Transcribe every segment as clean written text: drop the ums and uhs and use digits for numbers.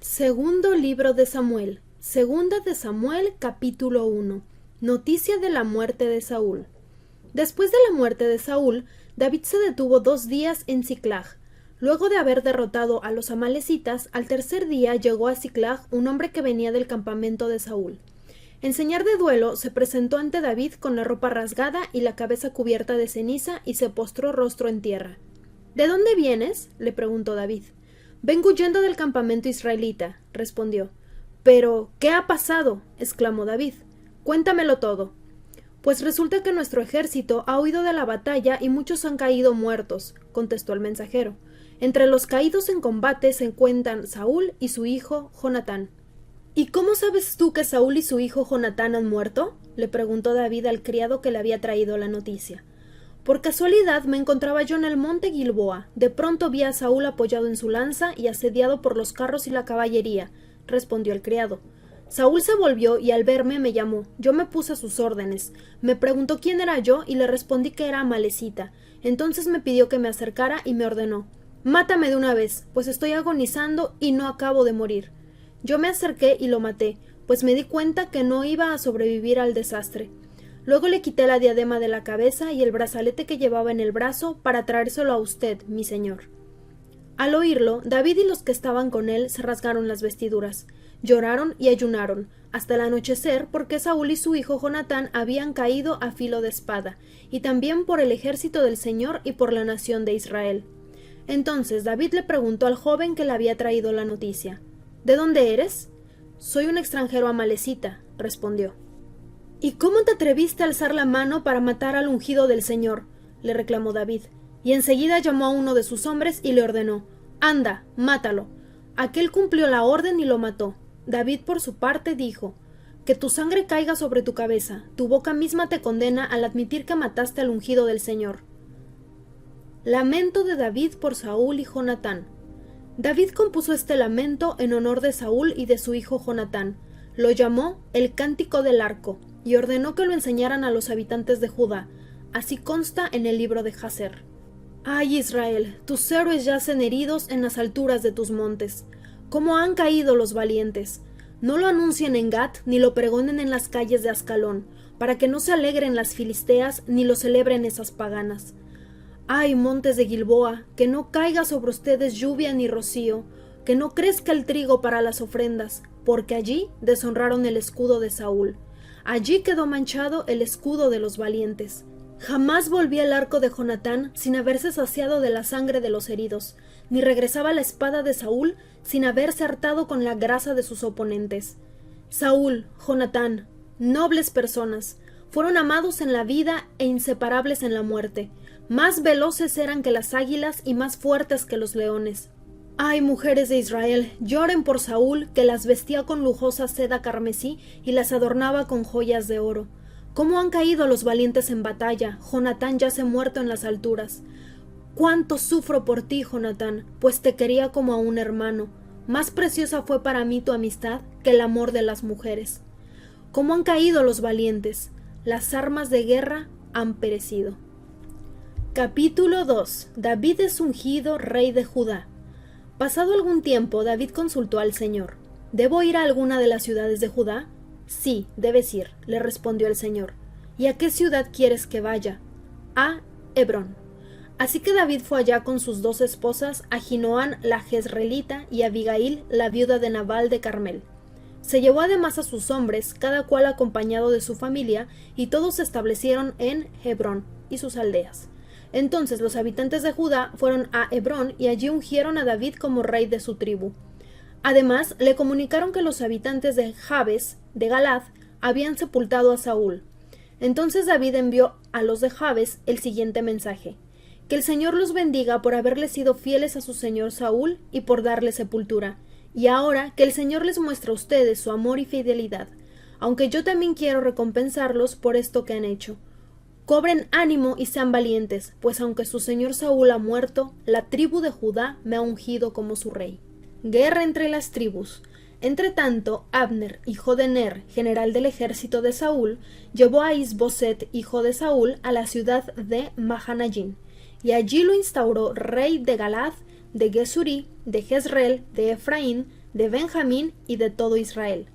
Segundo libro de Samuel. Segunda de Samuel, capítulo 1. Noticia de la muerte de Saúl. Después de la muerte de Saúl, David se detuvo 2 días en Siclag. Luego de haber derrotado a los amalecitas, al tercer día llegó a Siclag un hombre que venía del campamento de Saúl. En señal de duelo, se presentó ante David con la ropa rasgada y la cabeza cubierta de ceniza y se postró rostro en tierra. ¿De dónde vienes?, le preguntó David. Vengo huyendo del campamento israelita, respondió. —¿Pero qué ha pasado? —exclamó David. —Cuéntamelo todo. Pues resulta que nuestro ejército ha huido de la batalla y muchos han caído muertos —contestó el mensajero. Entre los caídos en combate se encuentran Saúl y su hijo Jonatán. —¿Y cómo sabes tú que Saúl y su hijo Jonatán han muerto? —le preguntó David al criado que le había traído la noticia. Por casualidad me encontraba yo en el monte Gilboa. De pronto vi a Saúl apoyado en su lanza y asediado por los carros y la caballería —respondió el criado. Saúl se volvió y al verme me llamó. Yo me puse a sus órdenes. Me preguntó quién era yo y le respondí que era Amalecita. Entonces me pidió que me acercara y me ordenó: «Mátame de una vez, pues estoy agonizando y no acabo de morir». Yo me acerqué y lo maté, pues me di cuenta que no iba a sobrevivir al desastre. Luego le quité la diadema de la cabeza y el brazalete que llevaba en el brazo para traérselo a usted, mi señor. Al oírlo, David y los que estaban con él se rasgaron las vestiduras, lloraron y ayunaron, hasta el anochecer, porque Saúl y su hijo Jonatán habían caído a filo de espada, y también por el ejército del Señor y por la nación de Israel. Entonces David le preguntó al joven que le había traído la noticia: «¿De dónde eres?» «Soy un extranjero amalecita», respondió. «¿Y cómo te atreviste a alzar la mano para matar al ungido del Señor?», le reclamó David, y enseguida llamó a uno de sus hombres y le ordenó: «Anda, mátalo». Aquel cumplió la orden y lo mató. David, por su parte, dijo: «Que tu sangre caiga sobre tu cabeza, tu boca misma te condena al admitir que mataste al ungido del Señor». Lamento de David por Saúl y Jonatán. David compuso este lamento en honor de Saúl y de su hijo Jonatán. Lo llamó el Cántico del Arco y ordenó que lo enseñaran a los habitantes de Judá. Así consta en el libro de Jaser. «Ay, Israel, tus héroes yacen heridos en las alturas de tus montes. ¿Cómo han caído los valientes? No lo anuncien en Gat ni lo pregonen en las calles de Ascalón, para que no se alegren las filisteas ni lo celebren esas paganas. Ay, montes de Gilboa, que no caiga sobre ustedes lluvia ni rocío, que no crezca el trigo para las ofrendas, porque allí deshonraron el escudo de Saúl. Allí quedó manchado el escudo de los valientes. Jamás volvía el arco de Jonatán sin haberse saciado de la sangre de los heridos, ni regresaba la espada de Saúl sin haberse hartado con la grasa de sus oponentes. Saúl, Jonatán, nobles personas, fueron amados en la vida e inseparables en la muerte. Más veloces eran que las águilas y más fuertes que los leones. Ay, mujeres de Israel, lloren por Saúl, que las vestía con lujosa seda carmesí y las adornaba con joyas de oro. ¿Cómo han caído los valientes en batalla? Jonatán yace muerto en las alturas. Cuánto sufro por ti, Jonatán, pues te quería como a un hermano. Más preciosa fue para mí tu amistad que el amor de las mujeres. ¿Cómo han caído los valientes? Las armas de guerra han perecido». Capítulo 2. David es ungido rey de Judá. Pasado algún tiempo, David consultó al Señor: ¿Debo ir a alguna de las ciudades de Judá? Sí, debes ir, le respondió el Señor. ¿Y a qué ciudad quieres que vaya? A Hebrón. Así que David fue allá con sus 2 esposas, Ahinoam la jezreelita y Abigail, la viuda de Nabal de Carmel. Se llevó además a sus hombres, cada cual acompañado de su familia, y todos se establecieron en Hebrón y sus aldeas. Entonces los habitantes de Judá fueron a Hebrón y allí ungieron a David como rey de su tribu. Además, le comunicaron que los habitantes de Jabes, de Galad, habían sepultado a Saúl. Entonces David envió a los de Jabes el siguiente mensaje: «Que el Señor los bendiga por haberle sido fieles a su señor Saúl y por darle sepultura. Y ahora que el Señor les muestra a ustedes su amor y fidelidad, aunque yo también quiero recompensarlos por esto que han hecho. Cobren ánimo y sean valientes, pues aunque su señor Saúl ha muerto, la tribu de Judá me ha ungido como su rey». Guerra entre las tribus. Entretanto, Abner, hijo de Ner, general del ejército de Saúl, llevó a Is-Boset, hijo de Saúl, a la ciudad de Mahanayim, y allí lo instauró rey de Galad, de Gesurí, de Jezreel, de Efraín, de Benjamín y de todo Israel.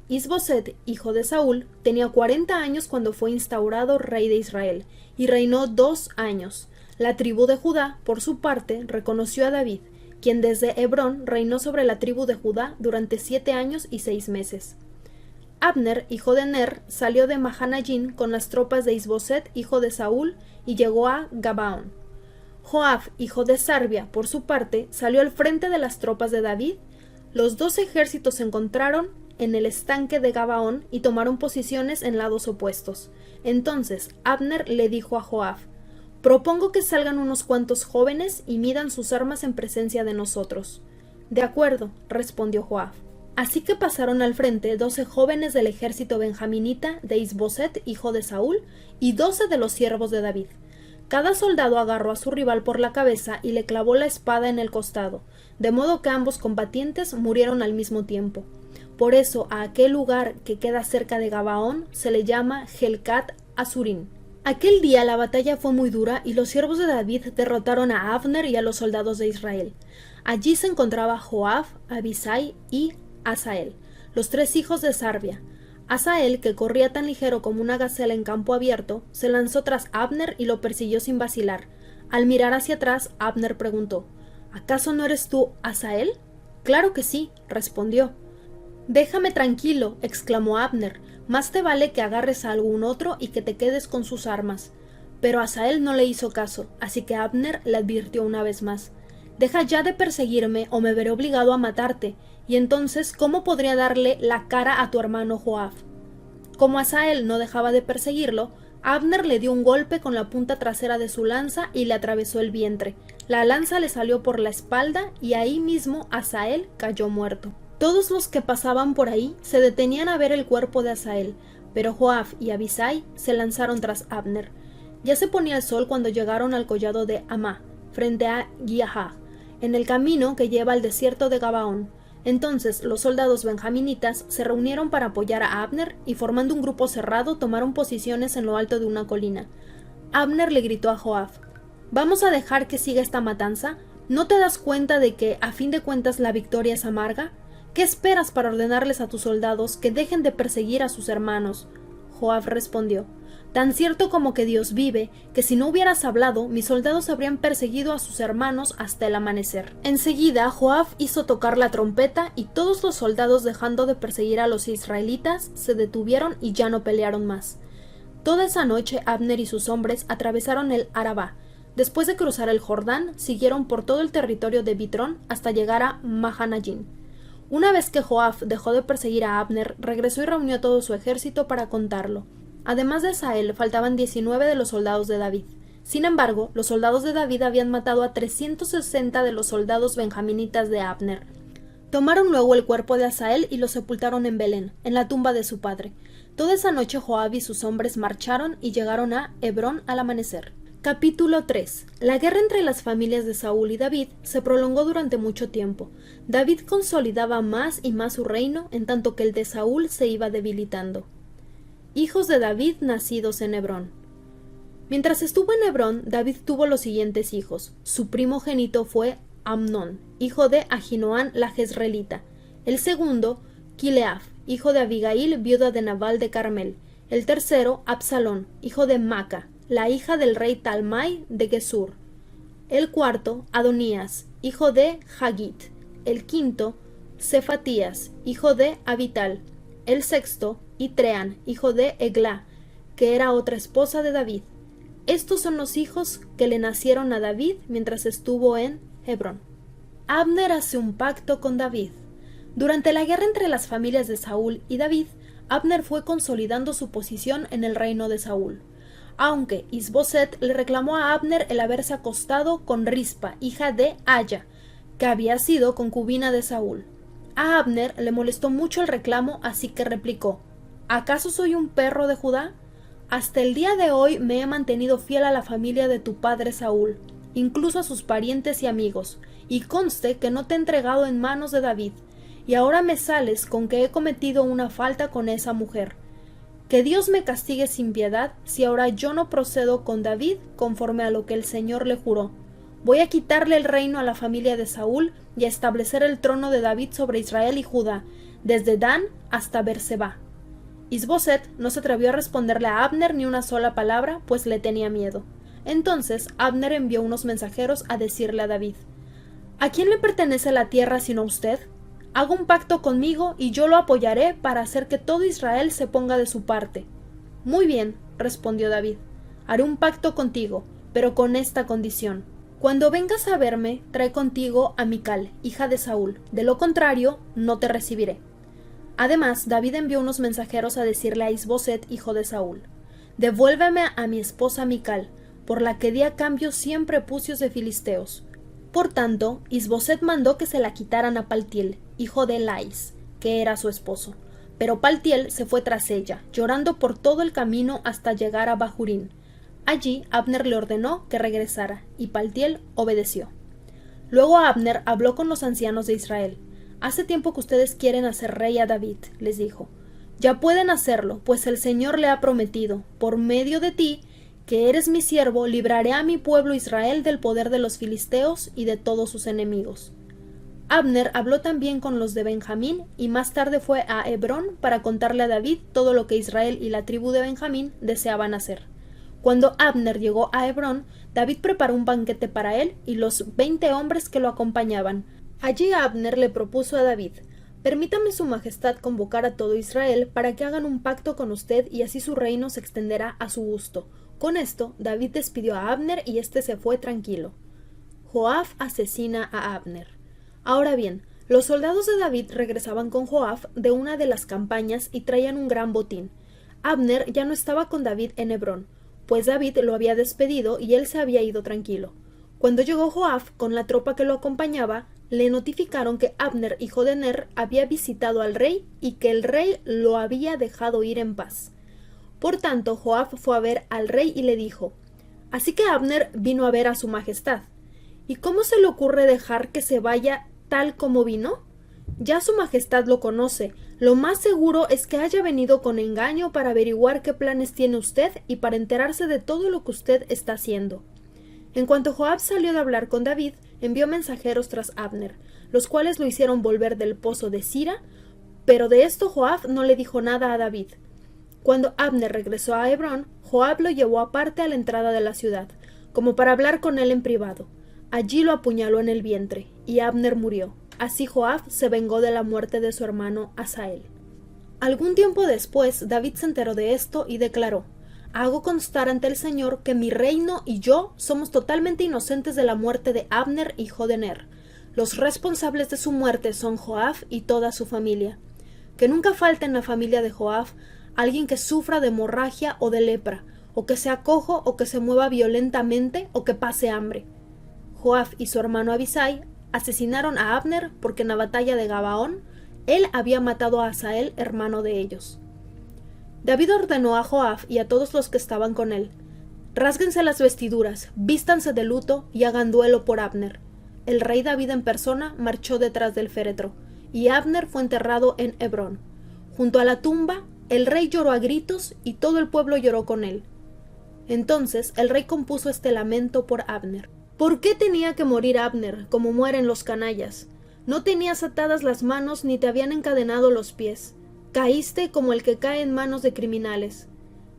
Is-Boset, hijo de Saúl, tenía 40 años cuando fue instaurado rey de Israel, y reinó 2 años. La tribu de Judá, por su parte, reconoció a David, quien desde Hebrón reinó sobre la tribu de Judá durante 7 años y 6 meses. Abner, hijo de Ner, salió de Mahanayim con las tropas de Is-Boset, hijo de Saúl, y llegó a Gabaón. Joab, hijo de Sarvia, por su parte, salió al frente de las tropas de David. Los 2 ejércitos se encontraron en el estanque de Gabaón y tomaron posiciones en lados opuestos. Entonces Abner le dijo a Joab: «Propongo que salgan unos cuantos jóvenes y midan sus armas en presencia de nosotros». «De acuerdo», respondió Joab. Así que pasaron al frente 12 jóvenes del ejército benjaminita de Is-Boset, hijo de Saúl, y 12 de los siervos de David. Cada soldado agarró a su rival por la cabeza y le clavó la espada en el costado, de modo que ambos combatientes murieron al mismo tiempo. Por eso a aquel lugar que queda cerca de Gabaón se le llama Helcat Asurim. Aquel día la batalla fue muy dura y los siervos de David derrotaron a Abner y a los soldados de Israel. Allí se encontraba Joab, Abisai y Asael, los 3 hijos de Sarvia. Asael, que corría tan ligero como una gacela en campo abierto, se lanzó tras Abner y lo persiguió sin vacilar. Al mirar hacia atrás, Abner preguntó: «¿Acaso no eres tú Asael?» «Claro que sí», respondió. «Déjame tranquilo», exclamó Abner, «más te vale que agarres a algún otro y que te quedes con sus armas». Pero Asael no le hizo caso, así que Abner le advirtió una vez más: «Deja ya de perseguirme o me veré obligado a matarte, y entonces ¿cómo podría darle la cara a tu hermano Joab?». Como Asael no dejaba de perseguirlo, Abner le dio un golpe con la punta trasera de su lanza y le atravesó el vientre. La lanza le salió por la espalda y ahí mismo Asael cayó muerto. Todos los que pasaban por ahí se detenían a ver el cuerpo de Asael, pero Joab y Abisai se lanzaron tras Abner. Ya se ponía el sol cuando llegaron al collado de Amá, frente a Giahá, en el camino que lleva al desierto de Gabaón. Entonces los soldados benjaminitas se reunieron para apoyar a Abner y formando un grupo cerrado tomaron posiciones en lo alto de una colina. Abner le gritó a Joab: «¿Vamos a dejar que siga esta matanza? ¿No te das cuenta de que, a fin de cuentas, la victoria es amarga? ¿Qué esperas para ordenarles a tus soldados que dejen de perseguir a sus hermanos?». Joab respondió: «Tan cierto como que Dios vive, que si no hubieras hablado, mis soldados habrían perseguido a sus hermanos hasta el amanecer». Enseguida Joab hizo tocar la trompeta y todos los soldados, dejando de perseguir a los israelitas, se detuvieron y ya no pelearon más. Toda esa noche Abner y sus hombres atravesaron el Arabá. Después de cruzar el Jordán, siguieron por todo el territorio de Bitrón hasta llegar a Mahanayim. Una vez que Joab dejó de perseguir a Abner, regresó y reunió a todo su ejército para contarlo. Además de Asael, faltaban 19 de los soldados de David. Sin embargo, los soldados de David habían matado a 360 de los soldados benjaminitas de Abner. Tomaron luego el cuerpo de Asael y lo sepultaron en Belén, en la tumba de su padre. Toda esa noche Joab y sus hombres marcharon y llegaron a Hebrón al amanecer. Capítulo 3. La guerra entre las familias de Saúl y David se prolongó durante mucho tiempo. David consolidaba más y más su reino, en tanto que el de Saúl se iba debilitando. Hijos de David nacidos en Hebrón. Mientras estuvo en Hebrón, David tuvo los siguientes hijos. Su primogénito fue Amnón, hijo de Ahinoam la Jezreelita. El segundo, Kileab, hijo de Abigail, viuda de Nabal de Carmel. El tercero, Absalón, hijo de Maca, la hija del rey Talmai de Gesur. El cuarto, Adonías, hijo de Hagit. El quinto, Cefatías, hijo de Abital. El sexto, Itreán, hijo de Eglá, que era otra esposa de David. Estos son los hijos que le nacieron a David mientras estuvo en Hebrón. Abner hace un pacto con David. Durante la guerra entre las familias de Saúl y David, Abner fue consolidando su posición en el reino de Saúl. Aunque Is-Boset le reclamó a Abner el haberse acostado con Rispa, hija de Aya, que había sido concubina de Saúl. A Abner le molestó mucho el reclamo, así que replicó: ¿Acaso soy un perro de Judá? Hasta el día de hoy me he mantenido fiel a la familia de tu padre Saúl, incluso a sus parientes y amigos, y conste que no te he entregado en manos de David, y ahora me sales con que he cometido una falta con esa mujer. Que Dios me castigue sin piedad si ahora yo no procedo con David conforme a lo que el Señor le juró. Voy a quitarle el reino a la familia de Saúl y a establecer el trono de David sobre Israel y Judá, desde Dan hasta Berseba. Is-Boset no se atrevió a responderle a Abner ni una sola palabra, pues le tenía miedo. Entonces Abner envió unos mensajeros a decirle a David: ¿A quién le pertenece la tierra sino a usted? Haga un pacto conmigo y yo lo apoyaré para hacer que todo Israel se ponga de su parte. Muy bien, respondió David, haré un pacto contigo, pero con esta condición. Cuando vengas a verme, trae contigo a Mical, hija de Saúl, de lo contrario, no te recibiré. Además, David envió unos mensajeros a decirle a Is-Boset, hijo de Saúl: Devuélveme a mi esposa Mical, por la que di a cambio 100 prepucios de filisteos. Por tanto, Is-Boset mandó que se la quitaran a Paltiel, hijo de Lais, que era su esposo. Pero Paltiel se fue tras ella, llorando por todo el camino hasta llegar a Bahurín. Allí Abner le ordenó que regresara, y Paltiel obedeció. Luego Abner habló con los ancianos de Israel. «Hace tiempo que ustedes quieren hacer rey a David», les dijo. «Ya pueden hacerlo, pues el Señor le ha prometido, por medio de ti, que eres mi siervo, libraré a mi pueblo Israel del poder de los filisteos y de todos sus enemigos». Abner habló también con los de Benjamín y más tarde fue a Hebrón para contarle a David todo lo que Israel y la tribu de Benjamín deseaban hacer. Cuando Abner llegó a Hebrón, David preparó un banquete para él y los 20 hombres que lo acompañaban. Allí Abner le propuso a David: «Permítame su majestad convocar a todo Israel para que hagan un pacto con usted y así su reino se extenderá a su gusto». Con esto, David despidió a Abner y éste se fue tranquilo. Joab asesina a Abner. Ahora bien, los soldados de David regresaban con Joab de una de las campañas y traían un gran botín. Abner ya no estaba con David en Hebrón, pues David lo había despedido y él se había ido tranquilo. Cuando llegó Joab con la tropa que lo acompañaba, le notificaron que Abner, hijo de Ner, había visitado al rey y que el rey lo había dejado ir en paz. Por tanto, Joab fue a ver al rey y le dijo: «Así que Abner vino a ver a su majestad. ¿Y cómo se le ocurre dejar que se vaya tal como vino? Ya su majestad lo conoce. Lo más seguro es que haya venido con engaño para averiguar qué planes tiene usted y para enterarse de todo lo que usted está haciendo». En cuanto Joab salió de hablar con David, envió mensajeros tras Abner, los cuales lo hicieron volver del pozo de Sira, pero de esto Joab no le dijo nada a David. Cuando Abner regresó a Hebrón, Joab lo llevó aparte a la entrada de la ciudad, como para hablar con él en privado. Allí lo apuñaló en el vientre, y Abner murió. Así Joab se vengó de la muerte de su hermano Asael. Algún tiempo después, David se enteró de esto y declaró: «Hago constar ante el Señor que mi reino y yo somos totalmente inocentes de la muerte de Abner, hijo de Ner. Los responsables de su muerte son Joab y toda su familia. Que nunca falte en la familia de Joab alguien que sufra de hemorragia o de lepra, o que sea cojo, o que se mueva violentamente, o que pase hambre». Joab y su hermano Abisai asesinaron a Abner porque en la batalla de Gabaón él había matado a Asael, hermano de ellos. David ordenó a Joab y a todos los que estaban con él: «Rásguense las vestiduras, vístanse de luto y hagan duelo por Abner». El rey David en persona marchó detrás del féretro, y Abner fue enterrado en Hebrón. Junto a la tumba, el rey lloró a gritos y todo el pueblo lloró con él. Entonces el rey compuso este lamento por Abner: «¿Por qué tenía que morir Abner, como mueren los canallas? No tenías atadas las manos ni te habían encadenado los pies. Caíste como el que cae en manos de criminales».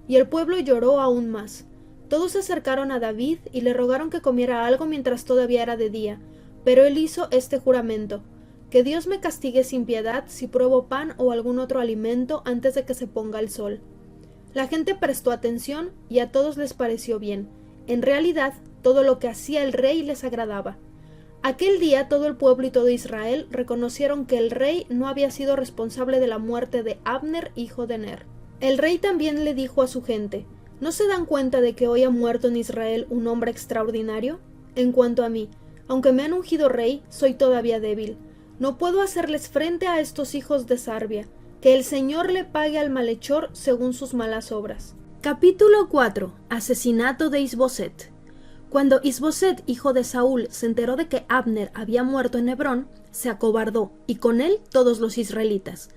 Y el pueblo lloró aún más. Todos se acercaron a David y le rogaron que comiera algo mientras todavía era de día, pero él hizo este juramento: «Que Dios me castigue sin piedad si pruebo pan o algún otro alimento antes de que se ponga el sol». La gente prestó atención y a todos les pareció bien. En realidad, todo lo que hacía el rey les agradaba. Aquel día todo el pueblo y todo Israel reconocieron que el rey no había sido responsable de la muerte de Abner, hijo de Ner. El rey también le dijo a su gente: «¿No se dan cuenta de que hoy ha muerto en Israel un hombre extraordinario? En cuanto a mí, aunque me han ungido rey, soy todavía débil. No puedo hacerles frente a estos hijos de Sarbia. Que el Señor le pague al malhechor según sus malas obras». Capítulo 4. Asesinato de Is-Boset. Cuando Is-Boset, hijo de Saúl, se enteró de que Abner había muerto en Hebrón, se acobardó, y con él todos los israelitas.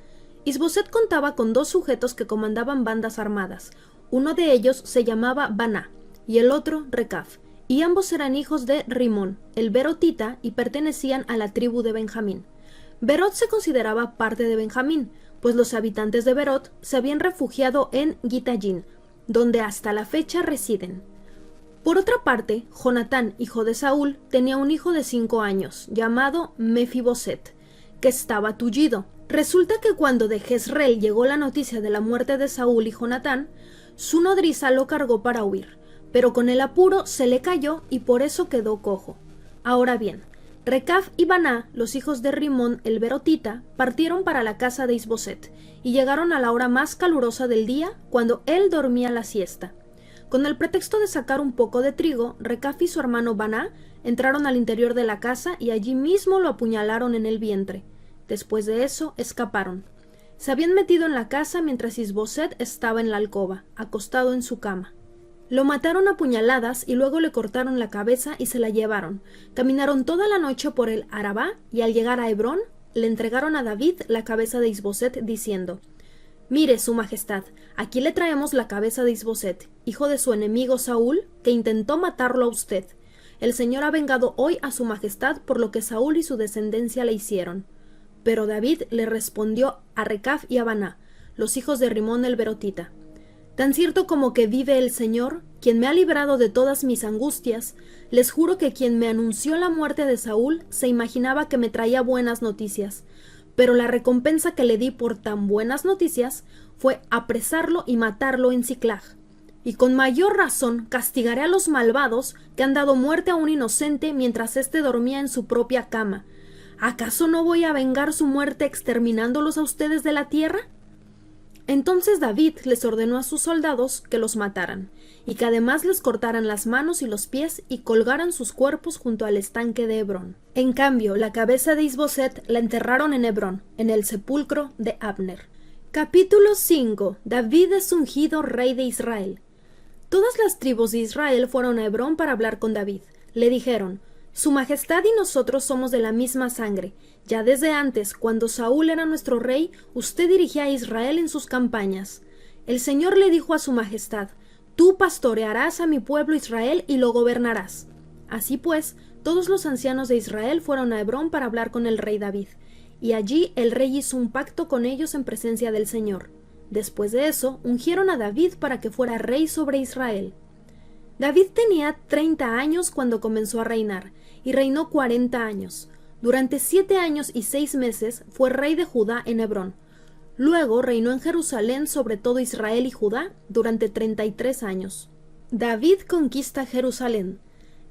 Is-Boset contaba con 2 sujetos que comandaban bandas armadas. Uno de ellos se llamaba Baná, y el otro Recab, y ambos eran hijos de Rimón, el berotita, y pertenecían a la tribu de Benjamín. Berot se consideraba parte de Benjamín, pues los habitantes de Berot se habían refugiado en Gitayín, donde hasta la fecha residen. Por otra parte, Jonatán, hijo de Saúl, tenía un hijo de 5 años, llamado Mefiboset, que estaba tullido. Resulta que cuando de Jezreel llegó la noticia de la muerte de Saúl y Jonatán, su nodriza lo cargó para huir, pero con el apuro se le cayó y por eso quedó cojo. Ahora bien, Recab y Baná, los hijos de Rimón el berotita, partieron para la casa de Isboset y llegaron a la hora más calurosa del día, cuando él dormía la siesta. Con el pretexto de sacar un poco de trigo, Recab y su hermano Baná entraron al interior de la casa y allí mismo lo apuñalaron en el vientre. Después de eso, escaparon. Se habían metido en la casa mientras Isboset estaba en la alcoba, acostado en su cama. Lo mataron a puñaladas y luego le cortaron la cabeza y se la llevaron. Caminaron toda la noche por el Arabá y al llegar a Hebrón, le entregaron a David la cabeza de Isboset diciendo: «Mire, su majestad, aquí le traemos la cabeza de Isboset, hijo de su enemigo Saúl, que intentó matarlo a usted. El Señor ha vengado hoy a su majestad por lo que Saúl y su descendencia le hicieron». Pero David le respondió a Recab y a Baná, los hijos de Rimón el berotita: «Tan cierto como que vive el Señor, quien me ha librado de todas mis angustias, les juro que quien me anunció la muerte de Saúl se imaginaba que me traía buenas noticias, pero la recompensa que le di por tan buenas noticias fue apresarlo y matarlo en Siclag. Y con mayor razón castigaré a los malvados que han dado muerte a un inocente mientras éste dormía en su propia cama. ¿Acaso no voy a vengar su muerte exterminándolos a ustedes de la tierra?». Entonces David les ordenó a sus soldados que los mataran, y que además les cortaran las manos y los pies y colgaran sus cuerpos junto al estanque de Hebrón. En cambio, la cabeza de Isboset la enterraron en Hebrón, en el sepulcro de Abner. Capítulo 5. David es ungido rey de Israel. Todas las tribus de Israel fueron a Hebrón para hablar con David. Le dijeron: «Su majestad y nosotros somos de la misma sangre. Ya desde antes, cuando Saúl era nuestro rey, usted dirigía a Israel en sus campañas. El Señor le dijo a su majestad: «Tú pastorearás a mi pueblo Israel y lo gobernarás». Así pues, todos los ancianos de Israel fueron a Hebrón para hablar con el rey David, y allí el rey hizo un pacto con ellos en presencia del Señor. Después de eso, ungieron a David para que fuera rey sobre Israel. David tenía 30 años cuando comenzó a reinar, y reinó 40 años. Durante 7 años y 6 meses fue rey de Judá en Hebrón. Luego reinó en Jerusalén sobre todo Israel y Judá durante 33 años. David conquista Jerusalén.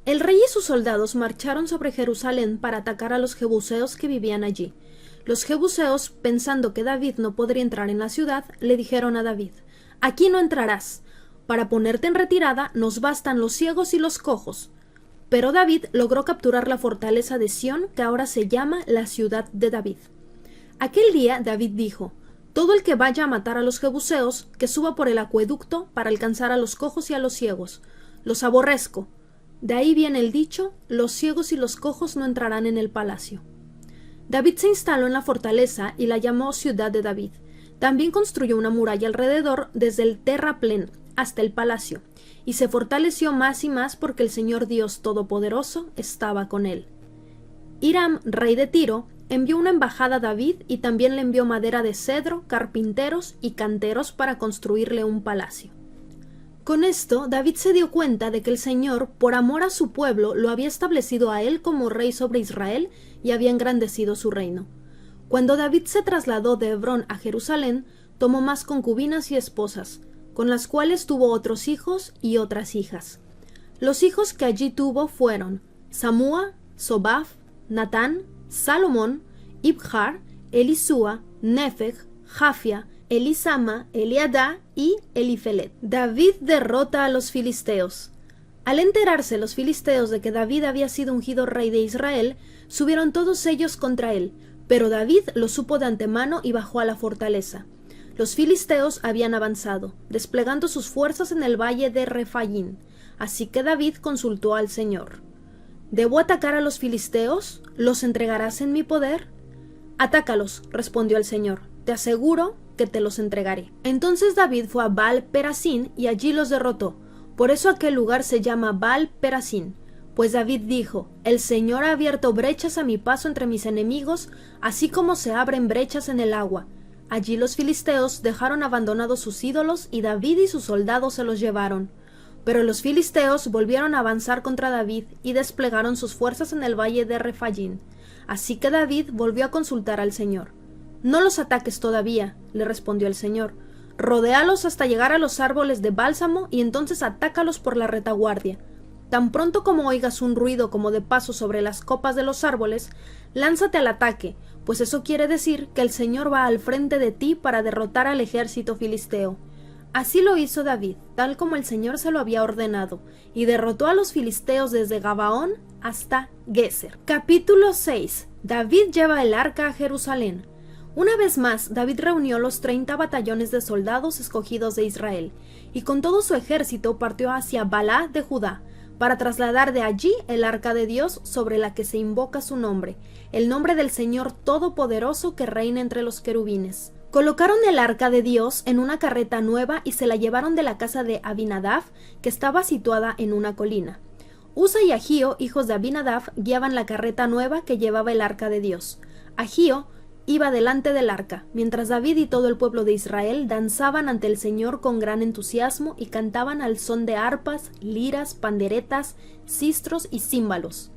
El rey y sus soldados marcharon sobre Jerusalén para atacar a los jebuseos que vivían allí. Los jebuseos, pensando que David no podría entrar en la ciudad, le dijeron a David: «Aquí no entrarás. Para ponerte en retirada nos bastan los ciegos y los cojos». Pero David logró capturar la fortaleza de Sión, que ahora se llama la ciudad de David. Aquel día David dijo: «Todo el que vaya a matar a los jebuseos, que suba por el acueducto para alcanzar a los cojos y a los ciegos. Los aborrezco». De ahí viene el dicho: «Los ciegos y los cojos no entrarán en el palacio». David se instaló en la fortaleza y la llamó Ciudad de David. También construyó una muralla alrededor desde el terraplén hasta el palacio, y se fortaleció más y más porque el Señor Dios Todopoderoso estaba con él. Hiram, rey de Tiro, envió una embajada a David y también le envió madera de cedro, carpinteros y canteros para construirle un palacio. Con esto, David se dio cuenta de que el Señor, por amor a su pueblo, lo había establecido a él como rey sobre Israel y había engrandecido su reino. Cuando David se trasladó de Hebrón a Jerusalén, tomó más concubinas y esposas, con las cuales tuvo otros hijos y otras hijas. Los hijos que allí tuvo fueron Samúa, Sobab, Natán, Salomón, Ibjar, Elisúa, Nefeg, Jafia, Elisama, Eliadá y Elifelet. David derrota a los filisteos. Al enterarse los filisteos de que David había sido ungido rey de Israel, subieron todos ellos contra él, pero David lo supo de antemano y bajó a la fortaleza. Los filisteos habían avanzado, desplegando sus fuerzas en el valle de Refayín. Así que David consultó al Señor: ¿Debo atacar a los filisteos? ¿Los entregarás en mi poder? Atácalos, respondió el Señor. Te aseguro que te los entregaré. Entonces David fue a Baal Perasín y allí los derrotó. Por eso aquel lugar se llama Baal Perasim. Pues David dijo: El Señor ha abierto brechas a mi paso entre mis enemigos, así como se abren brechas en el agua. Allí los filisteos dejaron abandonados sus ídolos, y David y sus soldados se los llevaron. Pero los filisteos volvieron a avanzar contra David y desplegaron sus fuerzas en el valle de Refayín. Así que David volvió a consultar al Señor. «No los ataques todavía», le respondió el Señor. «Rodéalos hasta llegar a los árboles de bálsamo y entonces atácalos por la retaguardia. Tan pronto como oigas un ruido como de paso sobre las copas de los árboles, lánzate al ataque, pues eso quiere decir que el Señor va al frente de ti para derrotar al ejército filisteo». Así lo hizo David, tal como el Señor se lo había ordenado, y derrotó a los filisteos desde Gabaón hasta Geser. Capítulo 6. David lleva el arca a Jerusalén. Una vez más, David reunió los 30 batallones de soldados escogidos de Israel, y con todo su ejército partió hacia Balá de Judá, para trasladar de allí el arca de Dios sobre la que se invoca su nombre, el nombre del Señor Todopoderoso que reina entre los querubines. Colocaron el arca de Dios en una carreta nueva y se la llevaron de la casa de Abinadab, que estaba situada en una colina. Usa y Ahío, hijos de Abinadab, guiaban la carreta nueva que llevaba el arca de Dios. Ahío iba delante del arca, mientras David y todo el pueblo de Israel danzaban ante el Señor con gran entusiasmo y cantaban al son de arpas, liras, panderetas, sistros y címbalos.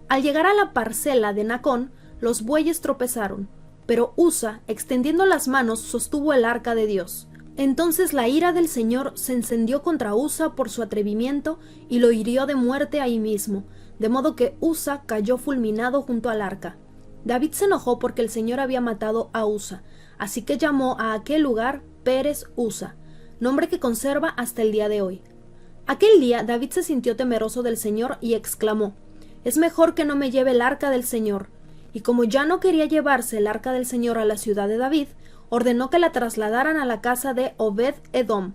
Al llegar a la parcela de Nacón, los bueyes tropezaron, pero Usa, extendiendo las manos, sostuvo el arca de Dios. Entonces la ira del Señor se encendió contra Usa por su atrevimiento y lo hirió de muerte ahí mismo, de modo que Usa cayó fulminado junto al arca. David se enojó porque el Señor había matado a Usa, así que llamó a aquel lugar Pérez Usa, nombre que conserva hasta el día de hoy. Aquel día David se sintió temeroso del Señor y exclamó: «Es mejor que no me lleve el arca del Señor». Y como ya no quería llevarse el arca del Señor a la ciudad de David, ordenó que la trasladaran a la casa de Obed-Edom,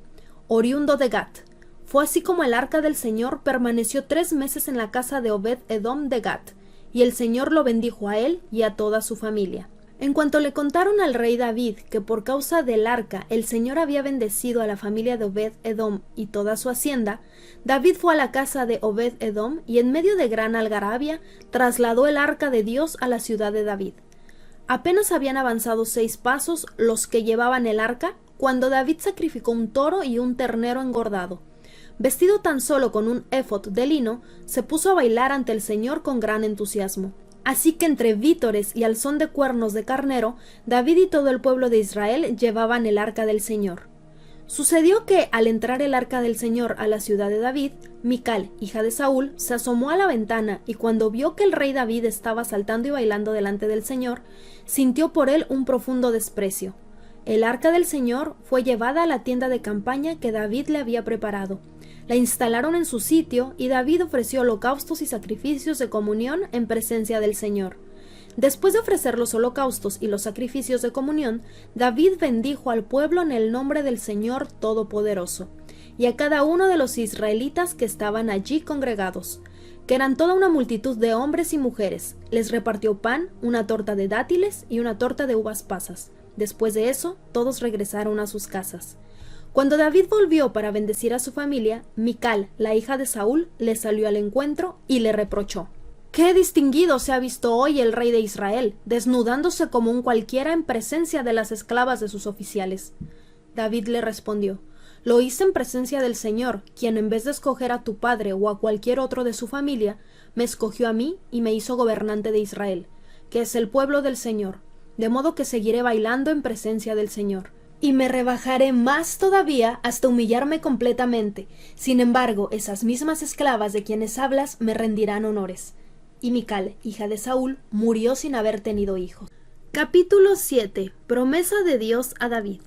oriundo de Gat. Fue así como el arca del Señor permaneció 3 meses en la casa de Obed-Edom de Gat, y el Señor lo bendijo a él y a toda su familia. En cuanto le contaron al rey David que por causa del arca el Señor había bendecido a la familia de Obed-Edom y toda su hacienda, David fue a la casa de Obed-Edom y en medio de gran algarabia trasladó el arca de Dios a la ciudad de David. Apenas habían avanzado 6 pasos los que llevaban el arca, cuando David sacrificó un toro y un ternero engordado. Vestido tan solo con un éfod de lino, se puso a bailar ante el Señor con gran entusiasmo. Así que entre vítores y al son de cuernos de carnero, David y todo el pueblo de Israel llevaban el arca del Señor. Sucedió que, al entrar el arca del Señor a la ciudad de David, Mical, hija de Saúl, se asomó a la ventana y cuando vio que el rey David estaba saltando y bailando delante del Señor, sintió por él un profundo desprecio. El arca del Señor fue llevada a la tienda de campaña que David le había preparado. La instalaron en su sitio y David ofreció holocaustos y sacrificios de comunión en presencia del Señor. Después de ofrecer los holocaustos y los sacrificios de comunión, David bendijo al pueblo en el nombre del Señor Todopoderoso, y a cada uno de los israelitas que estaban allí congregados, que eran toda una multitud de hombres y mujeres. Les repartió pan, una torta de dátiles y una torta de uvas pasas. Después de eso, todos regresaron a sus casas. Cuando David volvió para bendecir a su familia, Mical, la hija de Saúl, le salió al encuentro y le reprochó: «¡Qué distinguido se ha visto hoy el rey de Israel, desnudándose como un cualquiera en presencia de las esclavas de sus oficiales!». David le respondió: «Lo hice en presencia del Señor, quien en vez de escoger a tu padre o a cualquier otro de su familia, me escogió a mí y me hizo gobernante de Israel, que es el pueblo del Señor, de modo que seguiré bailando en presencia del Señor. Y me rebajaré más todavía hasta humillarme completamente. Sin embargo, esas mismas esclavas de quienes hablas me rendirán honores». Y Mical, hija de Saúl, murió sin haber tenido hijos. Capítulo 7. Promesa de Dios a David.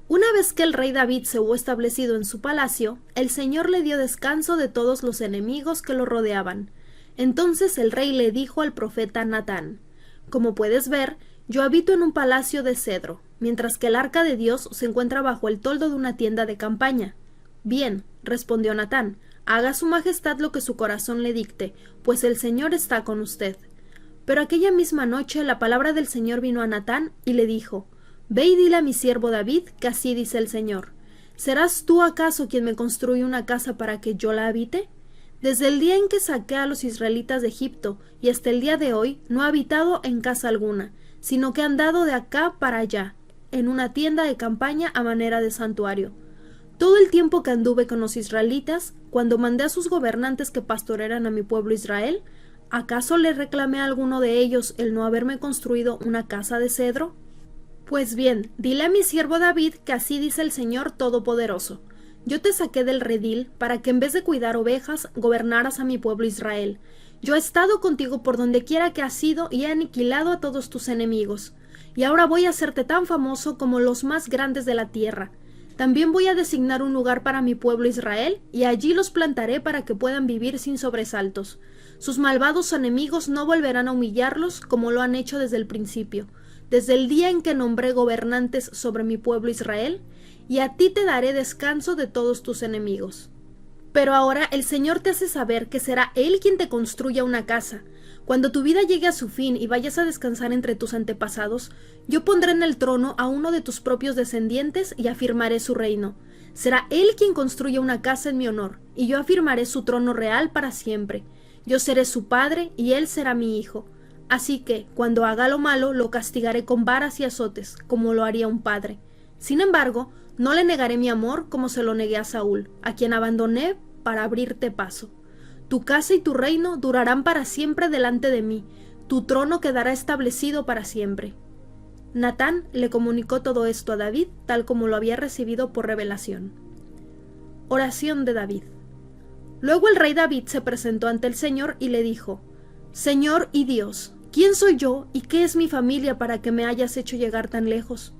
Una vez que el rey David se hubo establecido en su palacio, el Señor le dio descanso de todos los enemigos que lo rodeaban. Entonces el rey le dijo al profeta Natán: «Como puedes ver, yo habito en un palacio de cedro, mientras que el arca de Dios se encuentra bajo el toldo de una tienda de campaña». «Bien», respondió Natán, «haga su majestad lo que su corazón le dicte, pues el Señor está con usted». Pero aquella misma noche la palabra del Señor vino a Natán y le dijo: «Ve y dile a mi siervo David que así dice el Señor: ¿Serás tú acaso quien me construye una casa para que yo la habite? Desde el día en que saqué a los israelitas de Egipto y hasta el día de hoy no he habitado en casa alguna, sino que he andado de acá para allá, en una tienda de campaña a manera de santuario. Todo el tiempo que anduve con los israelitas, cuando mandé a sus gobernantes que pastorearan a mi pueblo Israel, ¿acaso le reclamé a alguno de ellos el no haberme construido una casa de cedro? Pues bien, dile a mi siervo David que así dice el Señor Todopoderoso: yo te saqué del redil para que en vez de cuidar ovejas, gobernaras a mi pueblo Israel. Yo he estado contigo por donde quiera que has ido y he aniquilado a todos tus enemigos. Y ahora voy a hacerte tan famoso como los más grandes de la tierra. También voy a designar un lugar para mi pueblo Israel, y allí los plantaré para que puedan vivir sin sobresaltos. Sus malvados enemigos no volverán a humillarlos como lo han hecho desde el principio, desde el día en que nombré gobernantes sobre mi pueblo Israel, y a ti te daré descanso de todos tus enemigos. Pero ahora el Señor te hace saber que será Él quien te construya una casa. Cuando tu vida llegue a su fin y vayas a descansar entre tus antepasados, yo pondré en el trono a uno de tus propios descendientes y afirmaré su reino. Será Él quien construya una casa en mi honor, y yo afirmaré su trono real para siempre. Yo seré su padre y Él será mi hijo. Así que, cuando haga lo malo, lo castigaré con varas y azotes, como lo haría un padre. Sin embargo, no le negaré mi amor como se lo negué a Saúl, a quien abandoné para abrirte paso. Tu casa y tu reino durarán para siempre delante de mí, tu trono quedará establecido para siempre. Natán le comunicó todo esto a David, tal como lo había recibido por revelación. Oración de David. Luego el rey David se presentó ante el Señor y le dijo: Señor y Dios, ¿quién soy yo y qué es mi familia para que me hayas hecho llegar tan lejos?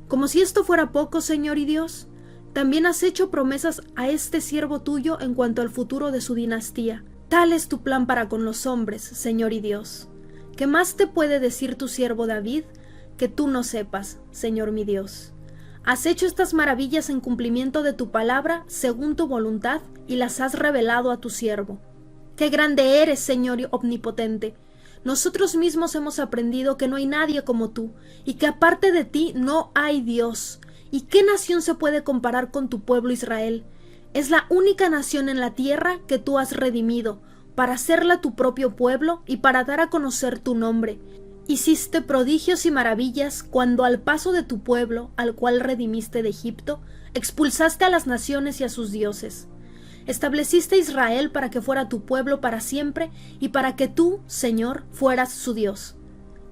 Como si esto fuera poco, Señor y Dios, también has hecho promesas a este siervo tuyo en cuanto al futuro de su dinastía. Tal es tu plan para con los hombres, Señor y Dios. ¿Qué más te puede decir tu siervo David que tú no sepas, Señor mi Dios? Has hecho estas maravillas en cumplimiento de tu palabra, según tu voluntad, y las has revelado a tu siervo. ¡Qué grande eres, Señor omnipotente! Nosotros mismos hemos aprendido que no hay nadie como tú, y que aparte de ti no hay Dios. ¿Y qué nación se puede comparar con tu pueblo Israel? Es la única nación en la tierra que tú has redimido, para hacerla tu propio pueblo y para dar a conocer tu nombre. Hiciste prodigios y maravillas cuando al paso de tu pueblo, al cual redimiste de Egipto, expulsaste a las naciones y a sus dioses. Estableciste a Israel para que fuera tu pueblo para siempre y para que tú, Señor, fueras su Dios.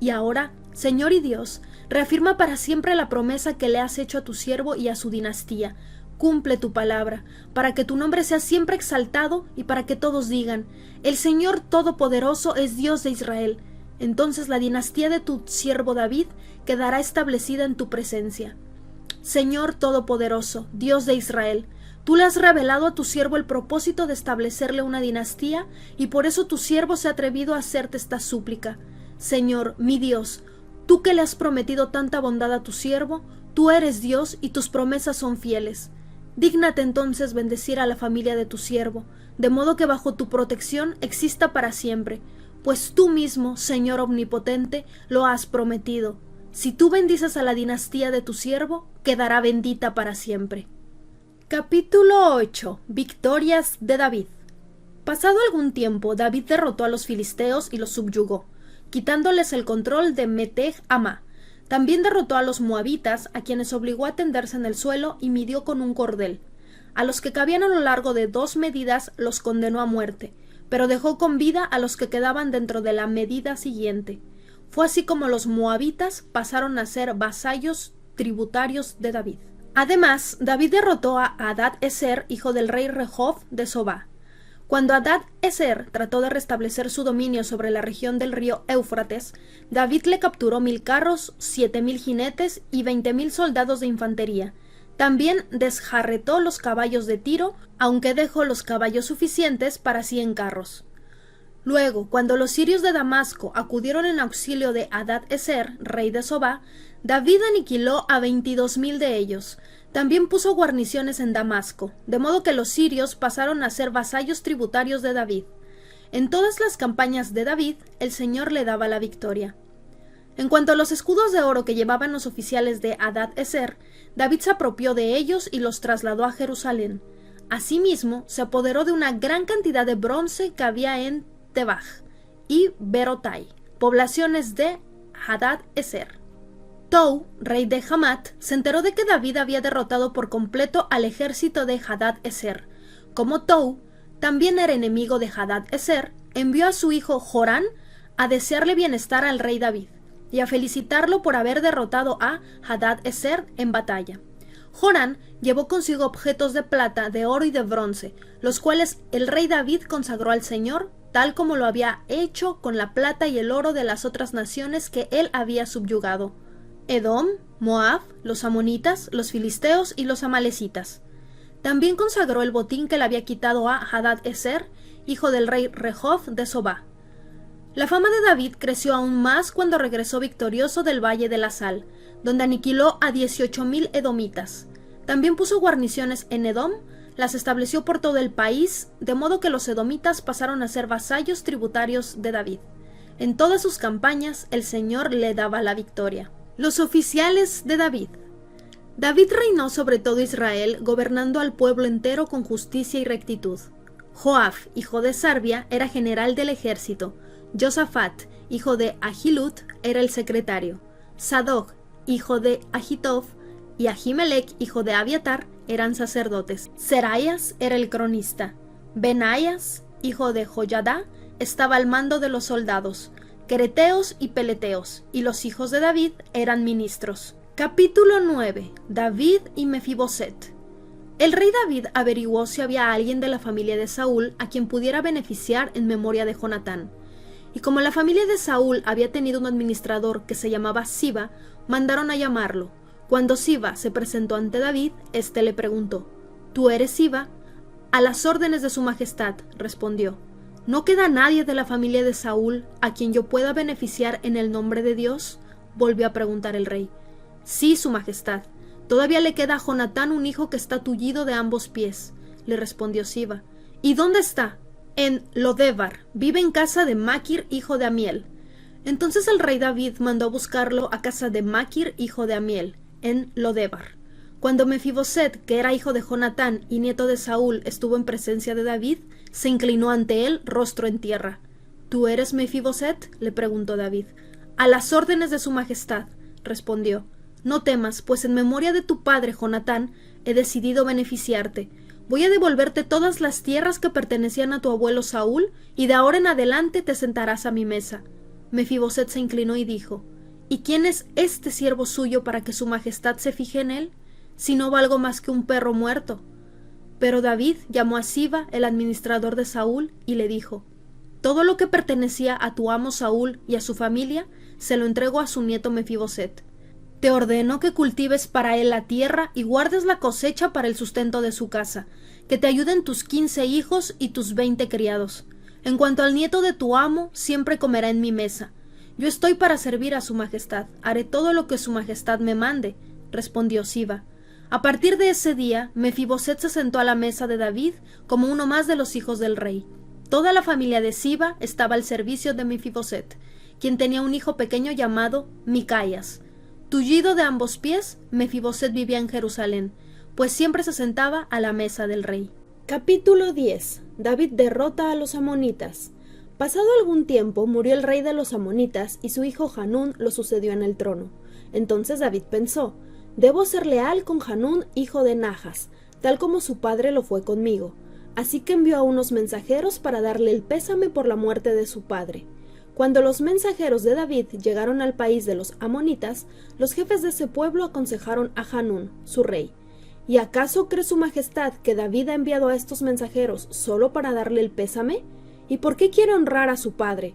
Y ahora, Señor y Dios, reafirma para siempre la promesa que le has hecho a tu siervo y a su dinastía. Cumple tu palabra, para que tu nombre sea siempre exaltado y para que todos digan: el Señor Todopoderoso es Dios de Israel. Entonces la dinastía de tu siervo David quedará establecida en tu presencia. Señor Todopoderoso, Dios de Israel, tú le has revelado a tu siervo el propósito de establecerle una dinastía, y por eso tu siervo se ha atrevido a hacerte esta súplica. Señor, mi Dios, tú que le has prometido tanta bondad a tu siervo, tú eres Dios y tus promesas son fieles. Dígnate entonces bendecir a la familia de tu siervo, de modo que bajo tu protección exista para siempre, pues tú mismo, Señor omnipotente, lo has prometido. Si tú bendices a la dinastía de tu siervo, quedará bendita para siempre. Capítulo 8. Victorias de David. Pasado algún tiempo, David derrotó a los filisteos y los subyugó, quitándoles el control de Meteg-Amá. También derrotó a los moabitas, a quienes obligó a tenderse en el suelo y midió con un cordel. A los que cabían a lo largo de 2 medidas los condenó a muerte, pero dejó con vida a los que quedaban dentro de la medida siguiente. Fue así como los moabitas pasaron a ser vasallos tributarios de David. Además, David derrotó a Hadad-Ezer, hijo del rey Rehob de Sobá. Cuando Hadad-Ezer trató de restablecer su dominio sobre la región del río Éufrates, David le capturó 1000 carros, 7000 jinetes y 20.000 soldados de infantería. También desjarretó los caballos de Tiro, aunque dejó los caballos suficientes para 100 carros. Luego, cuando los sirios de Damasco acudieron en auxilio de Hadad-Ezer, rey de Sobá, David aniquiló a 22.000 de ellos. También puso guarniciones en Damasco, de modo que los sirios pasaron a ser vasallos tributarios de David. En todas las campañas de David, el Señor le daba la victoria. En cuanto a los escudos de oro que llevaban los oficiales de Hadad-ezer, David se apropió de ellos y los trasladó a Jerusalén. Asimismo, se apoderó de una gran cantidad de bronce que había en Tebaj y Berotai, poblaciones de Hadad-ezer. Tou, rey de Hamat, se enteró de que David había derrotado por completo al ejército de Hadad-ezer. Como Tou también era enemigo de Hadad-ezer, envió a su hijo Jorán a desearle bienestar al rey David y a felicitarlo por haber derrotado a Hadad-ezer en batalla. Jorán llevó consigo objetos de plata, de oro y de bronce, los cuales el rey David consagró al Señor, tal como lo había hecho con la plata y el oro de las otras naciones que él había subyugado: Edom, Moab, los amonitas, los filisteos y los amalecitas. También consagró el botín que le había quitado a Hadad-ezer, hijo del rey Rehob de Sobá. La fama de David creció aún más cuando regresó victorioso del Valle de la Sal, donde aniquiló a 18,000 edomitas. También puso guarniciones en Edom, las estableció por todo el país, de modo que los edomitas pasaron a ser vasallos tributarios de David. En todas sus campañas el Señor le daba la victoria. Los oficiales de David. David reinó sobre todo Israel, gobernando al pueblo entero con justicia y rectitud. Joab, hijo de Sarbia, era general del ejército. Josafat, hijo de Ahilud, era el secretario. Sadoc, hijo de Ahitob, y Ahimelech, hijo de Abiatar, eran sacerdotes. Seraías era el cronista. Benaías, hijo de Joyadá, estaba al mando de los soldados. Quereteos y peleteos, y los hijos de David eran ministros. Capítulo 9. David y Mefiboset. El rey David averiguó si había alguien de la familia de Saúl a quien pudiera beneficiar en memoria de Jonatán. Y como la familia de Saúl había tenido un administrador que se llamaba Siba, mandaron a llamarlo. Cuando Siba se presentó ante David, éste le preguntó: ¿Tú eres Siba? A las órdenes de su majestad, respondió. ¿No queda nadie de la familia de Saúl a quien yo pueda beneficiar en el nombre de Dios? Volvió a preguntar el rey. Sí, su majestad. Todavía le queda a Jonatán un hijo que está tullido de ambos pies, le respondió Siba. ¿Y dónde está? En Lodebar. Vive en casa de Maquir, hijo de Amiel. Entonces el rey David mandó a buscarlo a casa de Maquir, hijo de Amiel, en Lodebar. Cuando Mefiboset, que era hijo de Jonatán y nieto de Saúl, estuvo en presencia de David, se inclinó ante él, rostro en tierra. ¿Tú eres Mefiboset?, le preguntó David. A las órdenes de su majestad, respondió. No temas, pues en memoria de tu padre Jonatán he decidido beneficiarte. Voy a devolverte todas las tierras que pertenecían a tu abuelo Saúl, y de ahora en adelante te sentarás a mi mesa. Mefiboset se inclinó y dijo: ¿Y quién es este siervo suyo para que su majestad se fije en él? Si no valgo más que un perro muerto. Pero David llamó a Siba, el administrador de Saúl, y le dijo: Todo lo que pertenecía a tu amo Saúl y a su familia se lo entregó a su nieto Mefiboset. Te ordeno que cultives para él la tierra y guardes la cosecha para el sustento de su casa, que te ayuden tus 15 hijos y tus 20 criados. En cuanto al nieto de tu amo, siempre comerá en mi mesa. Yo estoy para servir a su majestad, haré todo lo que su majestad me mande, respondió Siba. A partir de ese día, Mefiboset se sentó a la mesa de David como uno más de los hijos del rey. Toda la familia de Siba estaba al servicio de Mefiboset, quien tenía un hijo pequeño llamado Micaías. Tullido de ambos pies, Mefiboset vivía en Jerusalén, pues siempre se sentaba a la mesa del rey. Capítulo 10. David derrota a los amonitas. Pasado algún tiempo murió el rey de los amonitas y su hijo Hanún lo sucedió en el trono. Entonces David pensó: debo ser leal con Hanún, hijo de Najas, tal como su padre lo fue conmigo. Así que envió a unos mensajeros para darle el pésame por la muerte de su padre. Cuando los mensajeros de David llegaron al país de los amonitas, los jefes de ese pueblo aconsejaron a Hanún, su rey: ¿Y acaso cree su majestad que David ha enviado a estos mensajeros solo para darle el pésame? ¿Y por qué quiere honrar a su padre?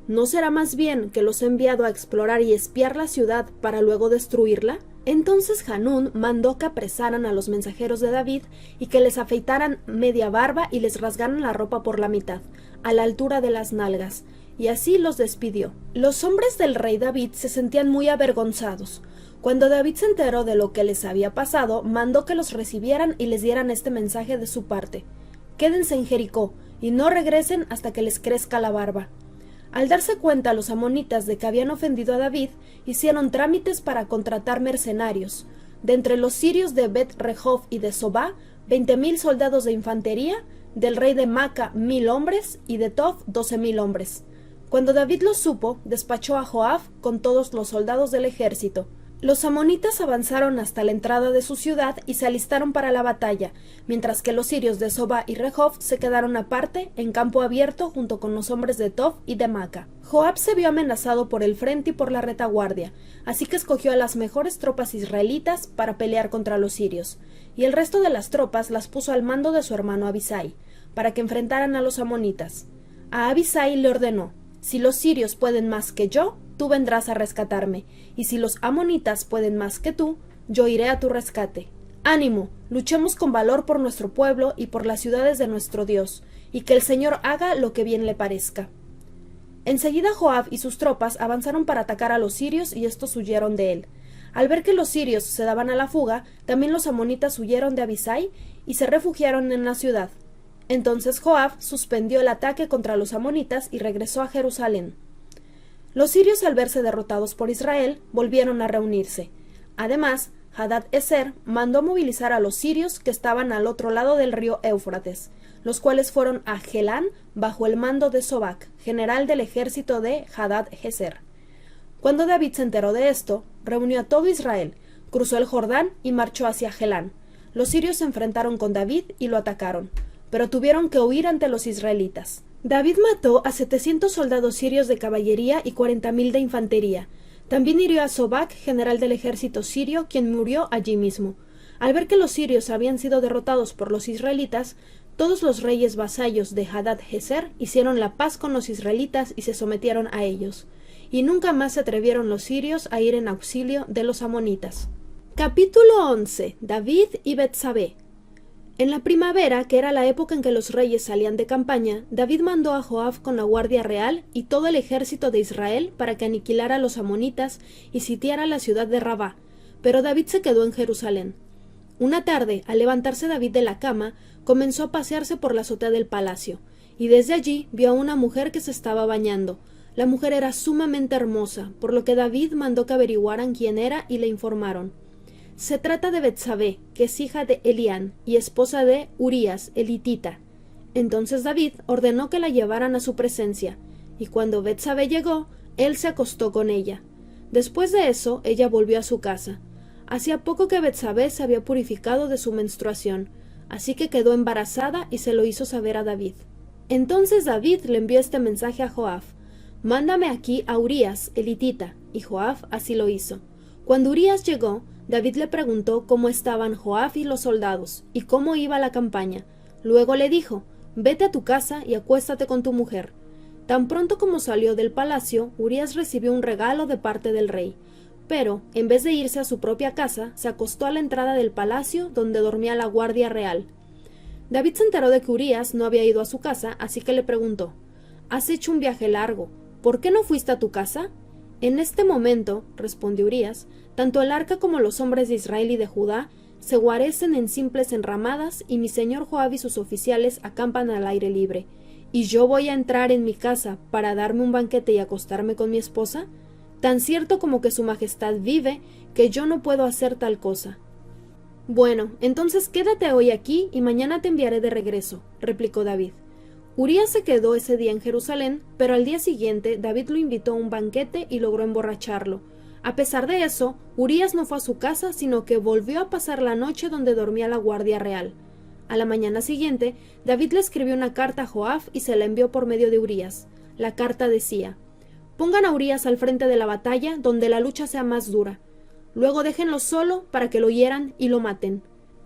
¿No será más bien que los ha enviado a explorar y espiar la ciudad para luego destruirla? Entonces Hanún mandó que apresaran a los mensajeros de David y que les afeitaran media barba y les rasgaran la ropa por la mitad, a la altura de las nalgas, y así los despidió. Los hombres del rey David se sentían muy avergonzados. Cuando David se enteró de lo que les había pasado, mandó que los recibieran y les dieran este mensaje de su parte: quédense en Jericó y no regresen hasta que les crezca la barba. Al darse cuenta los amonitas de que habían ofendido a David, hicieron trámites para contratar mercenarios. De entre los sirios de Bet-Rehob y de Sobá, 20,000 soldados de infantería, del rey de Maca 1,000 hombres, y de Tob 12,000 hombres. Cuando David lo supo, despachó a Joab con todos los soldados del ejército. Los amonitas avanzaron hasta la entrada de su ciudad y se alistaron para la batalla, mientras que los sirios de Sobá y Rehob se quedaron aparte, en campo abierto, junto con los hombres de Tob y de Maca. Joab se vio amenazado por el frente y por la retaguardia, así que escogió a las mejores tropas israelitas para pelear contra los sirios, y el resto de las tropas las puso al mando de su hermano Abisai, para que enfrentaran a los amonitas. A Abisai le ordenó: «Si los sirios pueden más que yo, tú vendrás a rescatarme, y si los amonitas pueden más que tú, yo iré a tu rescate. Ánimo, luchemos con valor por nuestro pueblo y por las ciudades de nuestro Dios, y que el Señor haga lo que bien le parezca». Enseguida Joab y sus tropas avanzaron para atacar a los sirios y estos huyeron de él. Al ver que los sirios se daban a la fuga, también los amonitas huyeron de Abisai y se refugiaron en la ciudad. Entonces Joab suspendió el ataque contra los amonitas y regresó a Jerusalén. Los sirios, al verse derrotados por Israel, volvieron a reunirse. Además, Hadad-Ezer mandó movilizar a los sirios que estaban al otro lado del río Éufrates, los cuales fueron a Gelán bajo el mando de Sobac, general del ejército de Hadad-Ezer. Cuando David se enteró de esto, reunió a todo Israel, cruzó el Jordán y marchó hacia Gelán. Los sirios se enfrentaron con David y lo atacaron, pero tuvieron que huir ante los israelitas. David mató a 700 soldados sirios de caballería y 40,000 de infantería. También hirió a Sobac, general del ejército sirio, quien murió allí mismo. Al ver que los sirios habían sido derrotados por los israelitas, todos los reyes vasallos de Hadad-Ezer hicieron la paz con los israelitas y se sometieron a ellos. Y nunca más se atrevieron los sirios a ir en auxilio de los amonitas. Capítulo 11. David y Betsabé. En la primavera, que era la época en que los reyes salían de campaña, David mandó a Joab con la guardia real y todo el ejército de Israel para que aniquilara a los amonitas y sitiara la ciudad de Rabá, pero David se quedó en Jerusalén. Una tarde, al levantarse David de la cama, comenzó a pasearse por la azotea del palacio, y desde allí vio a una mujer que se estaba bañando. La mujer era sumamente hermosa, por lo que David mandó que averiguaran quién era y le informaron. Se trata de Betsabé, que es hija de Elián y esposa de Urías, el hitita. Entonces David ordenó que la llevaran a su presencia, y cuando Betsabé llegó, él se acostó con ella. Después de eso, ella volvió a su casa. Hacía poco que Betsabé se había purificado de su menstruación, así que quedó embarazada y se lo hizo saber a David. Entonces David le envió este mensaje a Joab: «Mándame aquí a Urías, el hitita», y Joab así lo hizo. Cuando Urías llegó, David le preguntó cómo estaban Joab y los soldados, y cómo iba la campaña. Luego le dijo: «Vete a tu casa y acuéstate con tu mujer». Tan pronto como salió del palacio, Urías recibió un regalo de parte del rey, pero, en vez de irse a su propia casa, se acostó a la entrada del palacio donde dormía la guardia real. David se enteró de que Urías no había ido a su casa, así que le preguntó: «Has hecho un viaje largo, ¿por qué no fuiste a tu casa?». «En este momento», respondió Urías, «tanto el arca como los hombres de Israel y de Judá se guarecen en simples enramadas y mi señor Joab y sus oficiales acampan al aire libre. ¿Y yo voy a entrar en mi casa para darme un banquete y acostarme con mi esposa? Tan cierto como que su majestad vive, que yo no puedo hacer tal cosa». «Bueno, entonces quédate hoy aquí y mañana te enviaré de regreso», replicó David. Urías se quedó ese día en Jerusalén, pero al día siguiente David lo invitó a un banquete y logró emborracharlo. A pesar de eso, Urías no fue a su casa, sino que volvió a pasar la noche donde dormía la guardia real. A la mañana siguiente, David le escribió una carta a Joab y se la envió por medio de Urías. La carta decía: «Pongan a Urías al frente de la batalla, donde la lucha sea más dura. Luego déjenlo solo para que lo hieran y lo maten».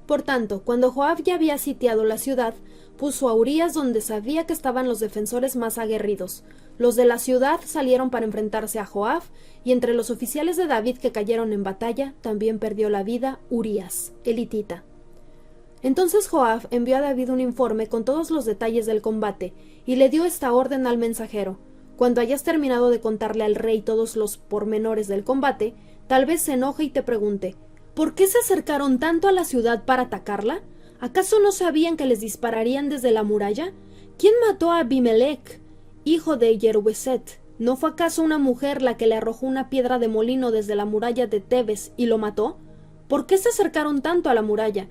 Por tanto, cuando Joab ya había sitiado la ciudad, puso a Urías donde sabía que estaban los defensores más aguerridos. Los de la ciudad salieron para enfrentarse a Joab, y entre los oficiales de David que cayeron en batalla, también perdió la vida Urías, el hitita. Entonces Joab envió a David un informe con todos los detalles del combate, y le dio esta orden al mensajero: «Cuando hayas terminado de contarle al rey todos los pormenores del combate, tal vez se enoje y te pregunte: ¿por qué se acercaron tanto a la ciudad para atacarla? ¿Acaso no sabían que les dispararían desde la muralla? ¿Quién mató a Abimelech? hijo de Yerubeset, ¿no fue acaso una mujer la que le arrojó una piedra de molino desde la muralla de Tebes y lo mató? ¿Por qué se acercaron tanto a la muralla?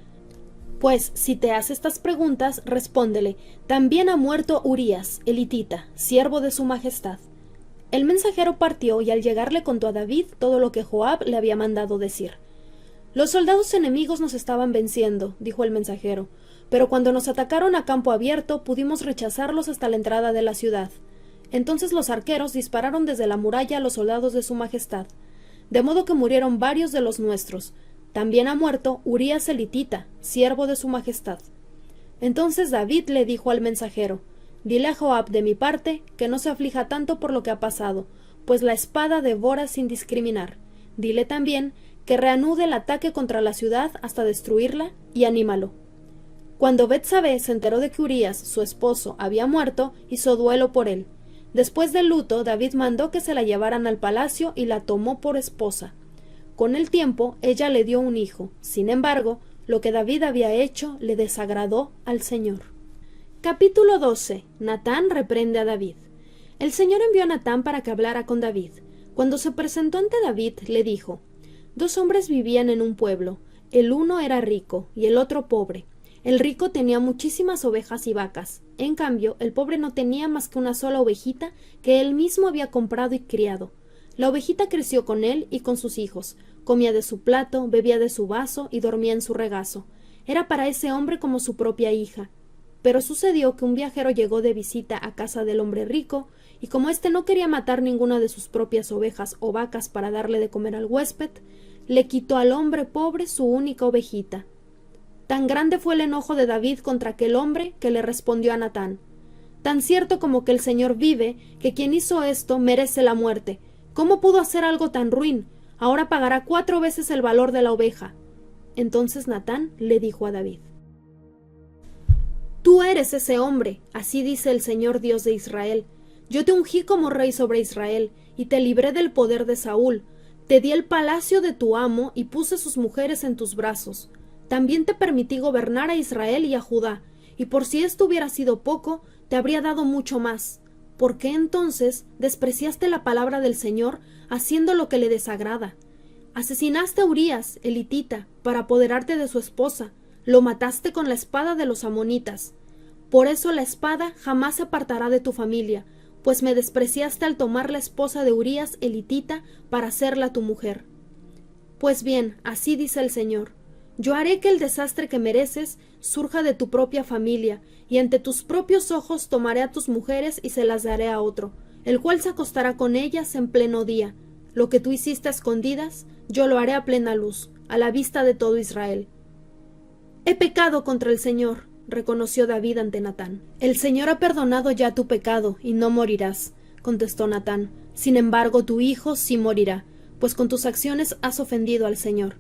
Pues, si te hace estas preguntas, respóndele, también ha muerto Urías, el hitita, siervo de su majestad. El mensajero partió y al llegar le contó a David todo lo que Joab le había mandado decir. Los soldados enemigos nos estaban venciendo, dijo el mensajero, pero cuando nos atacaron a campo abierto pudimos rechazarlos hasta la entrada de la ciudad. Entonces los arqueros dispararon desde la muralla a los soldados de su majestad, de modo que murieron varios de los nuestros. También ha muerto Urías el hitita, siervo de su majestad. Entonces David le dijo al mensajero, dile a Joab de mi parte que no se aflija tanto por lo que ha pasado, pues la espada devora sin discriminar. Dile también que reanude el ataque contra la ciudad hasta destruirla y anímalo. Cuando Betsabé se enteró de que Urías, su esposo, había muerto, hizo duelo por él. Después del luto, David mandó que se la llevaran al palacio y la tomó por esposa. Con el tiempo, ella le dio un hijo. Sin embargo, lo que David había hecho le desagradó al Señor. Capítulo 12. Natán reprende a David. El Señor envió a Natán para que hablara con David. Cuando se presentó ante David, le dijo: Dos hombres vivían en un pueblo. El uno era rico y el otro pobre. El rico tenía muchísimas ovejas y vacas. En cambio, el pobre no tenía más que una sola ovejita que él mismo había comprado y criado. La ovejita creció con él y con sus hijos. Comía de su plato, bebía de su vaso y dormía en su regazo. Era para ese hombre como su propia hija. Pero sucedió que un viajero llegó de visita a casa del hombre rico, y como éste no quería matar ninguna de sus propias ovejas o vacas para darle de comer al huésped, le quitó al hombre pobre su única ovejita. Tan grande fue el enojo de David contra aquel hombre que le respondió a Natán: Tan cierto como que el Señor vive, que quien hizo esto merece la muerte. ¿Cómo pudo hacer algo tan ruin? Ahora pagará 4 veces el valor de la oveja. Entonces Natán le dijo a David: Tú eres ese hombre, así dice el Señor Dios de Israel. Yo te ungí como rey sobre Israel, y te libré del poder de Saúl. Te di el palacio de tu amo, y puse sus mujeres en tus brazos. También te permití gobernar a Israel y a Judá, y por si esto hubiera sido poco, te habría dado mucho más. ¿Por qué entonces despreciaste la palabra del Señor, haciendo lo que le desagrada? Asesinaste a Urías, el hitita, para apoderarte de su esposa. Lo mataste con la espada de los amonitas. Por eso la espada jamás se apartará de tu familia, pues me despreciaste al tomar la esposa de Urías el hitita para hacerla tu mujer. Pues bien, así dice el Señor: Yo haré que el desastre que mereces surja de tu propia familia, y ante tus propios ojos tomaré a tus mujeres y se las daré a otro, el cual se acostará con ellas en pleno día. Lo que tú hiciste a escondidas, yo lo haré a plena luz, a la vista de todo Israel. He pecado contra el Señor, reconoció David ante Natán. El Señor ha perdonado ya tu pecado, y no morirás, contestó Natán. Sin embargo, tu hijo sí morirá, pues con tus acciones has ofendido al Señor.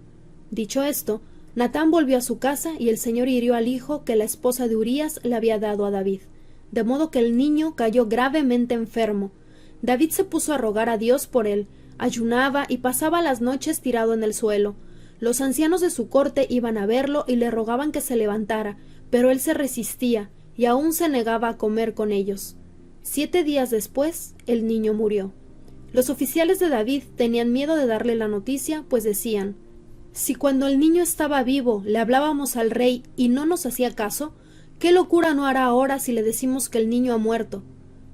Dicho esto, Natán volvió a su casa, y el Señor hirió al hijo que la esposa de Urías le había dado a David, de modo que el niño cayó gravemente enfermo. David se puso a rogar a Dios por él, ayunaba y pasaba las noches tirado en el suelo. Los ancianos de su corte iban a verlo y le rogaban que se levantara, pero él se resistía y aún se negaba a comer con ellos. 7 días después, el niño murió. Los oficiales de David tenían miedo de darle la noticia, pues decían: Si cuando el niño estaba vivo le hablábamos al rey y no nos hacía caso, ¿qué locura no hará ahora si le decimos que el niño ha muerto?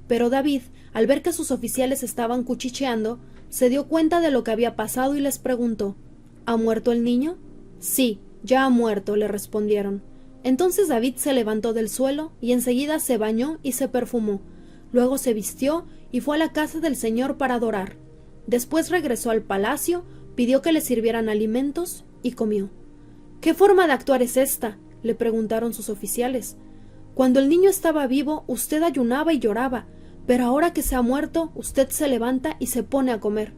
Pero David, al ver que sus oficiales estaban cuchicheando, se dio cuenta de lo que había pasado y les preguntó: ¿Ha muerto el niño? Sí, ya ha muerto, le respondieron. Entonces David se levantó del suelo y enseguida se bañó y se perfumó. Luego se vistió y fue a la casa del Señor para adorar. Después regresó al palacio, pidió que le sirvieran alimentos y comió. ¿Qué forma de actuar es esta?, le preguntaron sus oficiales. Cuando el niño estaba vivo, usted ayunaba y lloraba, pero ahora que se ha muerto, usted se levanta y se pone a comer.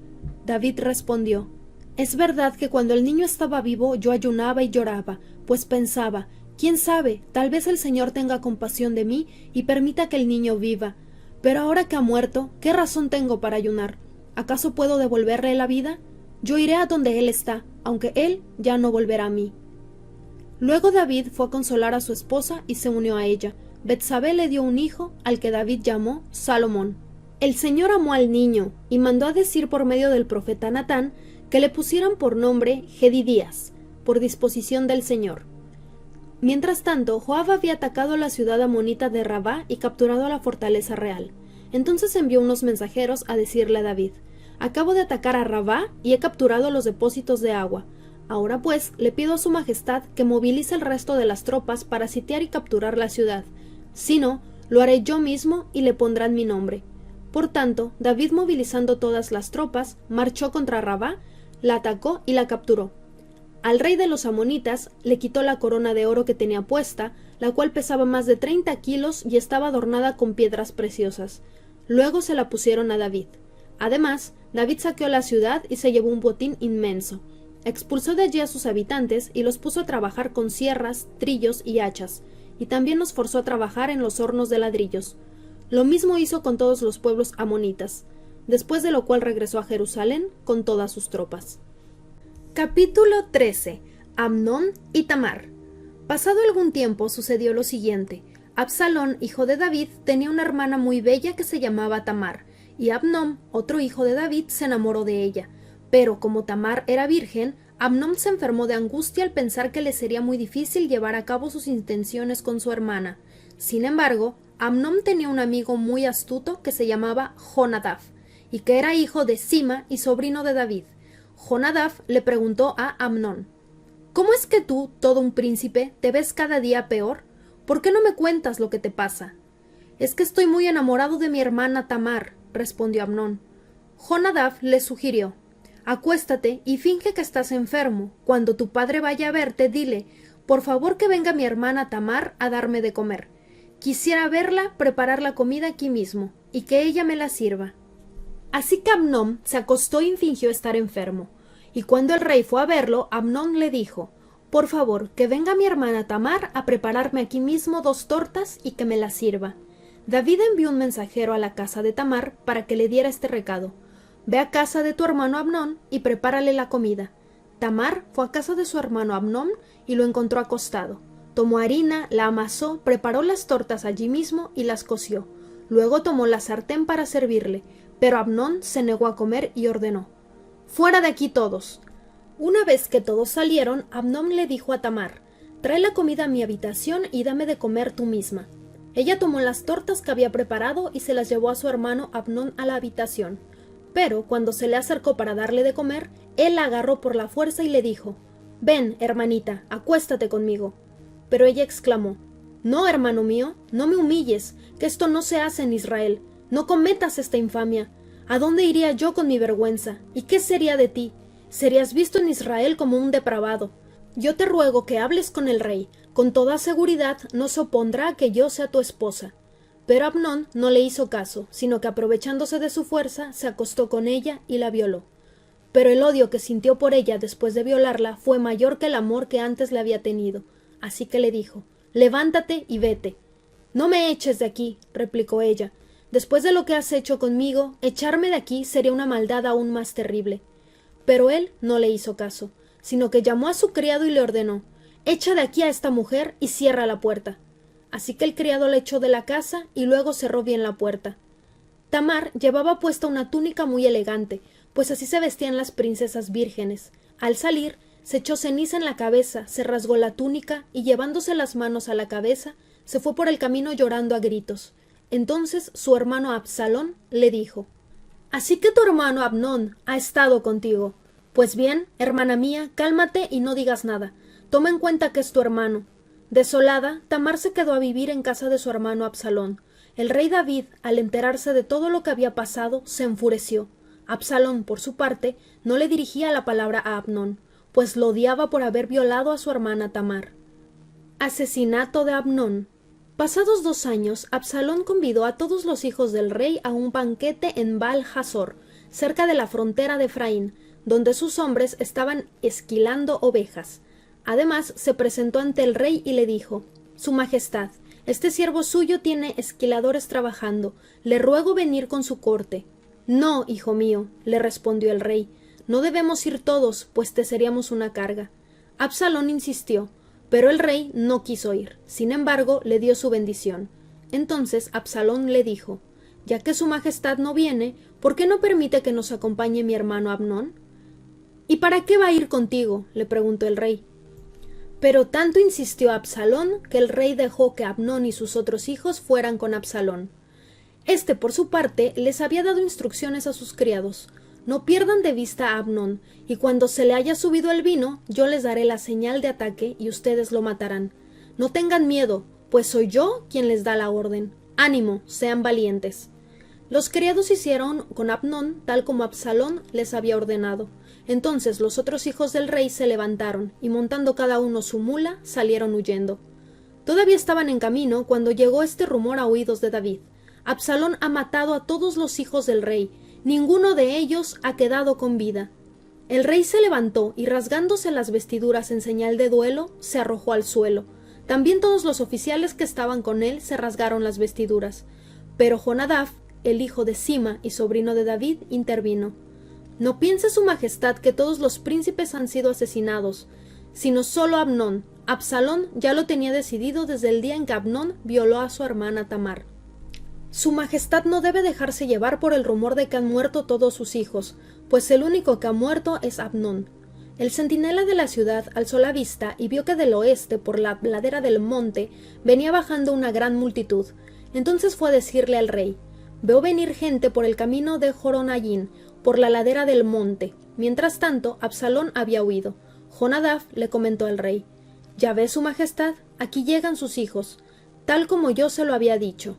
David respondió: Es verdad que cuando el niño estaba vivo yo ayunaba y lloraba, pues pensaba: ¿Quién sabe? Tal vez el Señor tenga compasión de mí y permita que el niño viva. Pero ahora que ha muerto, ¿qué razón tengo para ayunar? ¿Acaso puedo devolverle la vida? Yo iré a donde él está, aunque él ya no volverá a mí. Luego David fue a consolar a su esposa y se unió a ella, Betsabé le dio un hijo al que David llamó Salomón. El Señor amó al niño y mandó a decir por medio del profeta Natán que le pusieran por nombre Jedidías, por disposición del Señor. Mientras tanto, Joab había atacado la ciudad amonita de Rabá y capturado la fortaleza real. Entonces envió unos mensajeros a decirle a David: «Acabo de atacar a Rabá y he capturado los depósitos de agua. Ahora pues, le pido a su majestad que movilice el resto de las tropas para sitiar y capturar la ciudad. Si no, lo haré yo mismo y le pondrán mi nombre». Por tanto, David, movilizando todas las tropas, marchó contra Rabá, la atacó y la capturó. Al rey de los amonitas le quitó la corona de oro que tenía puesta, la cual pesaba más de 30 kilos y estaba adornada con piedras preciosas. Luego se la pusieron a David. Además, David saqueó la ciudad y se llevó un botín inmenso. Expulsó de allí a sus habitantes y los puso a trabajar con sierras, trillos y hachas, y también los forzó a trabajar en los hornos de ladrillos. Lo mismo hizo con todos los pueblos amonitas, después de lo cual regresó a Jerusalén con todas sus tropas. Capítulo 13. Amnón y Tamar. Pasado algún tiempo sucedió lo siguiente. Absalón, hijo de David, tenía una hermana muy bella que se llamaba Tamar, y Amnón, otro hijo de David, se enamoró de ella. Pero como Tamar era virgen, Amnón se enfermó de angustia al pensar que le sería muy difícil llevar a cabo sus intenciones con su hermana. Sin embargo, Amnón tenía un amigo muy astuto que se llamaba Jonadab, y que era hijo de Sima y sobrino de David. Jonadab le preguntó a Amnón: «¿Cómo es que tú, todo un príncipe, te ves cada día peor? ¿Por qué no me cuentas lo que te pasa?» «Es que estoy muy enamorado de mi hermana Tamar», respondió Amnón. Jonadab le sugirió: «Acuéstate y finge que estás enfermo. Cuando tu padre vaya a verte, dile: por favor que venga mi hermana Tamar a darme de comer. Quisiera verla preparar la comida aquí mismo, y que ella me la sirva». Así que Amnón se acostó y fingió estar enfermo. Y cuando el rey fue a verlo, Amnón le dijo: «Por favor, que venga mi hermana Tamar a prepararme aquí mismo 2 tortas y que me las sirva». David envió un mensajero a la casa de Tamar para que le diera este recado: «Ve a casa de tu hermano Amnón y prepárale la comida». Tamar fue a casa de su hermano Amnón y lo encontró acostado. Tomó harina, la amasó, preparó las tortas allí mismo y las coció. Luego tomó la sartén para servirle, pero Amnón se negó a comer y ordenó: «¡Fuera de aquí todos!». Una vez que todos salieron, Amnón le dijo a Tamar: «Trae la comida a mi habitación y dame de comer tú misma». Ella tomó las tortas que había preparado y se las llevó a su hermano Amnón a la habitación. Pero cuando se le acercó para darle de comer, él la agarró por la fuerza y le dijo: «Ven, hermanita, acuéstate conmigo». Pero ella exclamó: «No, hermano mío, no me humilles, que esto no se hace en Israel. No cometas esta infamia. ¿A dónde iría yo con mi vergüenza? ¿Y qué sería de ti? Serías visto en Israel como un depravado. Yo te ruego que hables con el rey. Con toda seguridad no se opondrá a que yo sea tu esposa». Pero Amnón no le hizo caso, sino que aprovechándose de su fuerza, se acostó con ella y la violó. Pero el odio que sintió por ella después de violarla fue mayor que el amor que antes le había tenido. Así que le dijo: «Levántate y vete». «No me eches de aquí», replicó ella. «Después de lo que has hecho conmigo, echarme de aquí sería una maldad aún más terrible». Pero él no le hizo caso, sino que llamó a su criado y le ordenó: «Echa de aquí a esta mujer y cierra la puerta». Así que el criado la echó de la casa y luego cerró bien la puerta. Tamar llevaba puesta una túnica muy elegante, pues así se vestían las princesas vírgenes. Al salir, se echó ceniza en la cabeza, se rasgó la túnica y, llevándose las manos a la cabeza, se fue por el camino llorando a gritos. Entonces su hermano Absalón le dijo: «Así que tu hermano Amnón ha estado contigo. Pues bien, hermana mía, cálmate y no digas nada. Toma en cuenta que es tu hermano». Desolada, Tamar se quedó a vivir en casa de su hermano Absalón. El rey David, al enterarse de todo lo que había pasado, se enfureció. Absalón, por su parte, no le dirigía la palabra a Amnón, pues lo odiaba por haber violado a su hermana Tamar. Asesinato de Amnón. Pasados 2 años, Absalón convidó a todos los hijos del rey a un banquete en Baal-Hazor, cerca de la frontera de Efraín, donde sus hombres estaban esquilando ovejas. Además, se presentó ante el rey y le dijo: «Su Majestad, este siervo suyo tiene esquiladores trabajando. Le ruego venir con su corte». «No, hijo mío», le respondió el rey, «no debemos ir todos, pues te seríamos una carga». Absalón insistió: Pero el rey no quiso ir. Sin embargo, le dio su bendición. Entonces Absalón le dijo: «Ya que su majestad no viene, ¿por qué no permite que nos acompañe mi hermano Amnón?» «¿Y para qué va a ir contigo?», le preguntó el rey. Pero tanto insistió Absalón que el rey dejó que Amnón y sus otros hijos fueran con Absalón. Este, por su parte, les había dado instrucciones a sus criados: «No pierdan de vista a Amnón, y cuando se le haya subido el vino, yo les daré la señal de ataque y ustedes lo matarán. No tengan miedo, pues soy yo quien les da la orden. Ánimo, sean valientes». Los criados hicieron con Amnón tal como Absalón les había ordenado. Entonces los otros hijos del rey se levantaron, y montando cada uno su mula, salieron huyendo. Todavía estaban en camino cuando llegó este rumor a oídos de David: «Absalón ha matado a todos los hijos del rey, ninguno de ellos ha quedado con vida». El rey se levantó y, rasgándose las vestiduras en señal de duelo, se arrojó al suelo. También todos los oficiales que estaban con él se rasgaron las vestiduras. Pero Jonadab, el hijo de Sima y sobrino de David, intervino: «No piense su majestad que todos los príncipes han sido asesinados, sino solo Amnón. Absalón ya lo tenía decidido desde el día en que Amnón violó a su hermana Tamar. Su majestad no debe dejarse llevar por el rumor de que han muerto todos sus hijos, pues el único que ha muerto es Amnón». El centinela de la ciudad alzó la vista y vio que del oeste, por la ladera del monte, venía bajando una gran multitud. Entonces fue a decirle al rey: «Veo venir gente por el camino de Joronayín, por la ladera del monte». Mientras tanto, Absalón había huido. Jonadab le comentó al rey: «¿Ya ve, su majestad? Aquí llegan sus hijos, tal como yo se lo había dicho».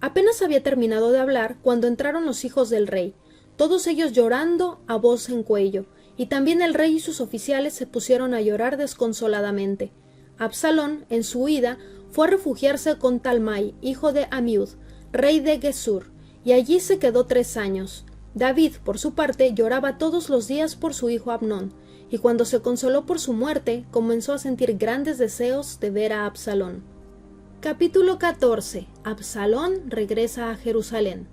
Apenas había terminado de hablar cuando entraron los hijos del rey, todos ellos llorando a voz en cuello, y también el rey y sus oficiales se pusieron a llorar desconsoladamente. Absalón, en su huida, fue a refugiarse con Talmai, hijo de Amiud, rey de Gesur, y allí se quedó 3 años. David, por su parte, lloraba todos los días por su hijo Amnón, y cuando se consoló por su muerte, comenzó a sentir grandes deseos de ver a Absalón. Capítulo 14. Absalón regresa a Jerusalén.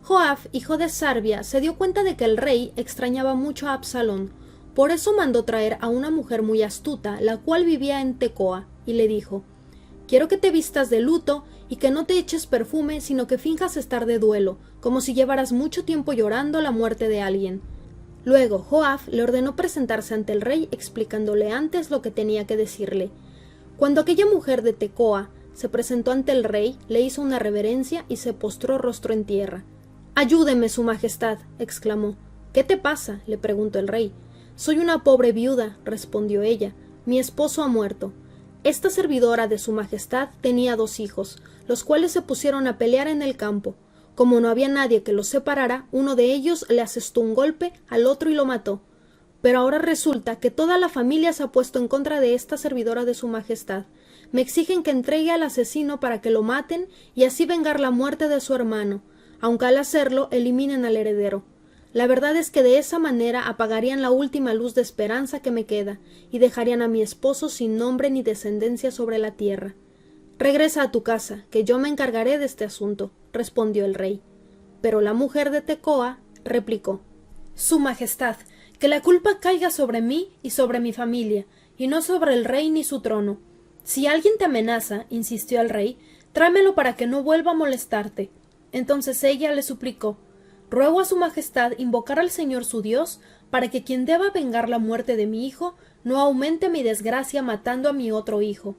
Joab, hijo de Sarbia, se dio cuenta de que el rey extrañaba mucho a Absalón. Por eso mandó traer a una mujer muy astuta, la cual vivía en Tecoa, y le dijo: «Quiero que te vistas de luto y que no te eches perfume, sino que finjas estar de duelo, como si llevaras mucho tiempo llorando la muerte de alguien». Luego Joab le ordenó presentarse ante el rey, explicándole antes lo que tenía que decirle. Cuando aquella mujer de Tecoa se presentó ante el rey, le hizo una reverencia y se postró rostro en tierra. «Ayúdeme, su majestad», exclamó. «¿Qué te pasa?», le preguntó el rey. «Soy una pobre viuda», respondió ella. «Mi esposo ha muerto». Esta servidora de su majestad tenía 2 hijos, los cuales se pusieron a pelear en el campo. Como no había nadie que los separara, uno de ellos le asestó un golpe al otro y lo mató. Pero ahora resulta que toda la familia se ha puesto en contra de esta servidora de su majestad. Me exigen que entregue al asesino para que lo maten y así vengar la muerte de su hermano, aunque al hacerlo eliminen al heredero. La verdad es que de esa manera apagarían la última luz de esperanza que me queda y dejarían a mi esposo sin nombre ni descendencia sobre la tierra. «Regresa a tu casa, que yo me encargaré de este asunto», respondió el rey. Pero la mujer de Tecoa replicó: «Su majestad, que la culpa caiga sobre mí y sobre mi familia, y no sobre el rey ni su trono. Si alguien te amenaza», insistió el rey, «tráemelo para que no vuelva a molestarte». Entonces ella le suplicó: «Ruego a su majestad invocar al Señor su Dios, para que quien deba vengar la muerte de mi hijo no aumente mi desgracia matando a mi otro hijo».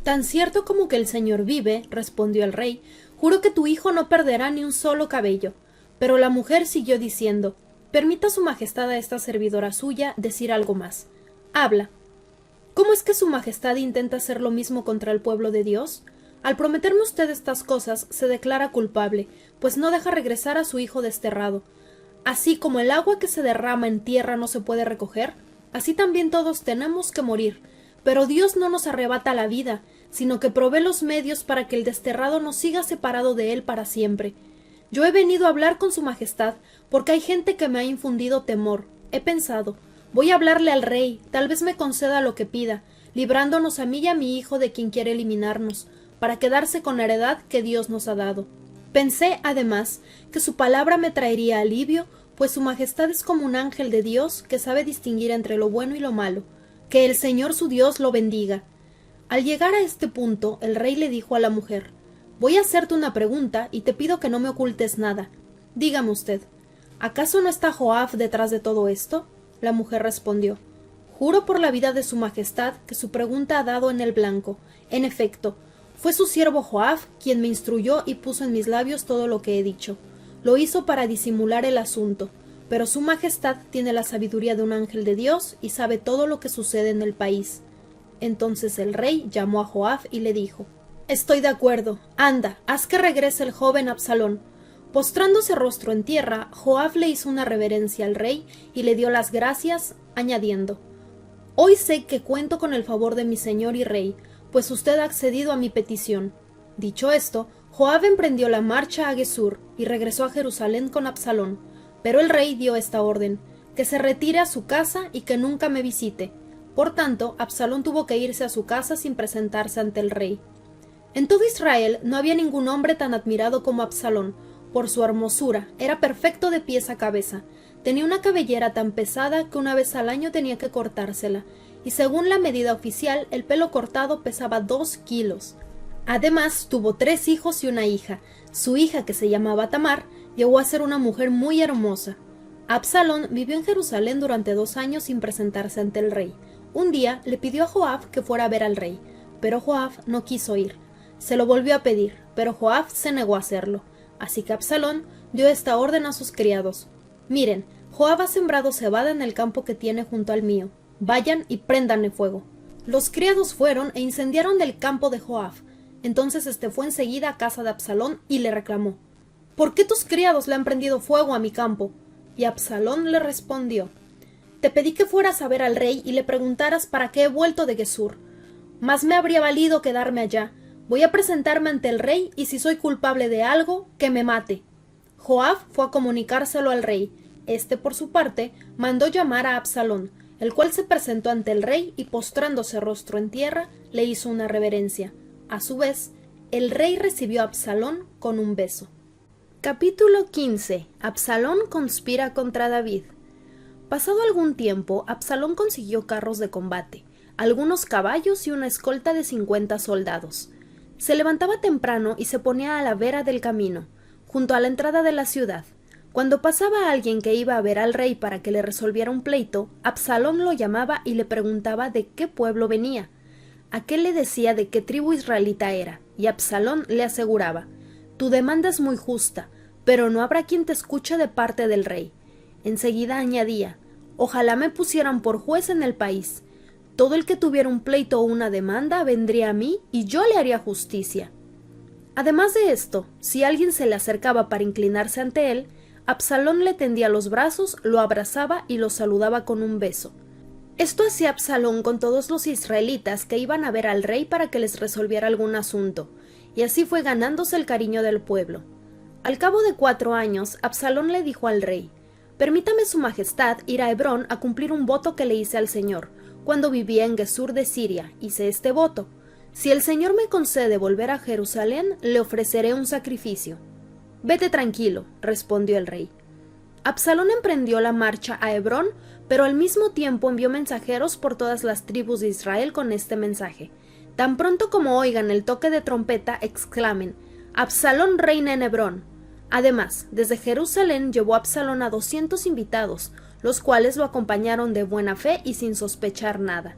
«Tan cierto como que el Señor vive», respondió el rey, «juro que tu hijo no perderá ni un solo cabello». Pero la mujer siguió diciendo: «Permita su majestad a esta servidora suya decir algo más. Habla. ¿Cómo es que su majestad intenta hacer lo mismo contra el pueblo de Dios? Al prometerme usted estas cosas, se declara culpable, pues no deja regresar a su hijo desterrado. Así como el agua que se derrama en tierra no se puede recoger, así también todos tenemos que morir. Pero Dios no nos arrebata la vida, sino que provee los medios para que el desterrado no siga separado de él para siempre. Yo he venido a hablar con su majestad, porque hay gente que me ha infundido temor. He pensado, voy a hablarle al rey, tal vez me conceda lo que pida, librándonos a mí y a mi hijo de quien quiere eliminarnos, para quedarse con la heredad que Dios nos ha dado. Pensé, además, que su palabra me traería alivio, pues su majestad es como un ángel de Dios que sabe distinguir entre lo bueno y lo malo. Que el Señor su Dios lo bendiga. Al llegar a este punto, el rey le dijo a la mujer: voy a hacerte una pregunta y te pido que no me ocultes nada. Dígame usted, ¿acaso no está Joab detrás de todo esto? La mujer respondió: juro por la vida de su majestad que su pregunta ha dado en el blanco. En efecto, fue su siervo Joab quien me instruyó y puso en mis labios todo lo que he dicho. Lo hizo para disimular el asunto, pero su majestad tiene la sabiduría de un ángel de Dios y sabe todo lo que sucede en el país. Entonces el rey llamó a Joab y le dijo: estoy de acuerdo, anda, haz que regrese el joven Absalón. Postrándose rostro en tierra, Joab le hizo una reverencia al rey y le dio las gracias, añadiendo: hoy sé que cuento con el favor de mi señor y rey, pues usted ha accedido a mi petición. Dicho esto, Joab emprendió la marcha a Gesur y regresó a Jerusalén con Absalón, pero el rey dio esta orden: que se retire a su casa y que nunca me visite. Por tanto, Absalón tuvo que irse a su casa sin presentarse ante el rey. En todo Israel no había ningún hombre tan admirado como Absalón. Por su hermosura, era perfecto de pies a cabeza. Tenía una cabellera tan pesada que una vez al año tenía que cortársela, y según la medida oficial, el pelo cortado pesaba 2 kilos. Además, tuvo 3 hijos y una hija. Su hija, que se llamaba Tamar, llegó a ser una mujer muy hermosa. Absalón vivió en Jerusalén durante 2 años sin presentarse ante el rey. Un día le pidió a Joab que fuera a ver al rey, pero Joab no quiso ir. Se lo volvió a pedir, pero Joab se negó a hacerlo. Así que Absalón dio esta orden a sus criados: miren, Joab ha sembrado cebada en el campo que tiene junto al mío. Vayan y préndanle fuego. Los criados fueron e incendiaron el campo de Joab. Entonces este fue enseguida a casa de Absalón y le reclamó: ¿por qué tus criados le han prendido fuego a mi campo? Y Absalón le respondió: te pedí que fueras a ver al rey y le preguntaras para qué he vuelto de Gesur. Más me habría valido quedarme allá. Voy a presentarme ante el rey y si soy culpable de algo, que me mate. Joab fue a comunicárselo al rey. Este, por su parte, mandó llamar a Absalón, el cual se presentó ante el rey y postrándose rostro en tierra, le hizo una reverencia. A su vez, el rey recibió a Absalón con un beso. Capítulo 15. Absalón conspira contra David. Pasado algún tiempo, Absalón consiguió carros de combate, algunos caballos y una escolta de 50 soldados. Se levantaba temprano y se ponía a la vera del camino, junto a la entrada de la ciudad. Cuando pasaba alguien que iba a ver al rey para que le resolviera un pleito, Absalón lo llamaba y le preguntaba de qué pueblo venía. Aquél le decía de qué tribu israelita era, y Absalón le aseguraba: tu demanda es muy justa, pero no habrá quien te escuche de parte del rey. Enseguida añadía: ojalá me pusieran por juez en el país. Todo el que tuviera un pleito o una demanda vendría a mí y yo le haría justicia. Además de esto, si alguien se le acercaba para inclinarse ante él, Absalón le tendía los brazos, lo abrazaba y lo saludaba con un beso. Esto hacía Absalón con todos los israelitas que iban a ver al rey para que les resolviera algún asunto, y así fue ganándose el cariño del pueblo. Al cabo de 4 años, Absalón le dijo al rey: permítame su majestad ir a Hebrón a cumplir un voto que le hice al Señor. Cuando vivía en Gesur de Siria, hice este voto: si el Señor me concede volver a Jerusalén, le ofreceré un sacrificio. Vete tranquilo, respondió el rey. Absalón emprendió la marcha a Hebrón, pero al mismo tiempo envió mensajeros por todas las tribus de Israel con este mensaje: tan pronto como oigan el toque de trompeta, exclamen: Absalón reina en Hebrón. Además, desde Jerusalén llevó Absalón a 200 invitados, los cuales lo acompañaron de buena fe y sin sospechar nada.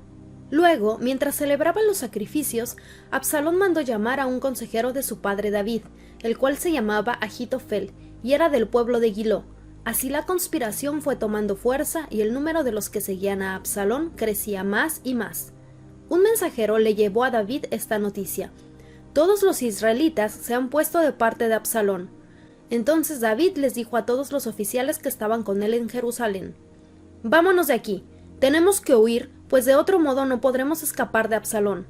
Luego, mientras celebraban los sacrificios, Absalón mandó llamar a un consejero de su padre David, el cual se llamaba Ahitofel, y era del pueblo de Giló. Así la conspiración fue tomando fuerza y el número de los que seguían a Absalón crecía más y más. Un mensajero le llevó a David esta noticia: todos los israelitas se han puesto de parte de Absalón. Entonces David les dijo a todos los oficiales que estaban con él en Jerusalén: vámonos de aquí, tenemos que huir, pues de otro modo no podremos escapar de Absalón.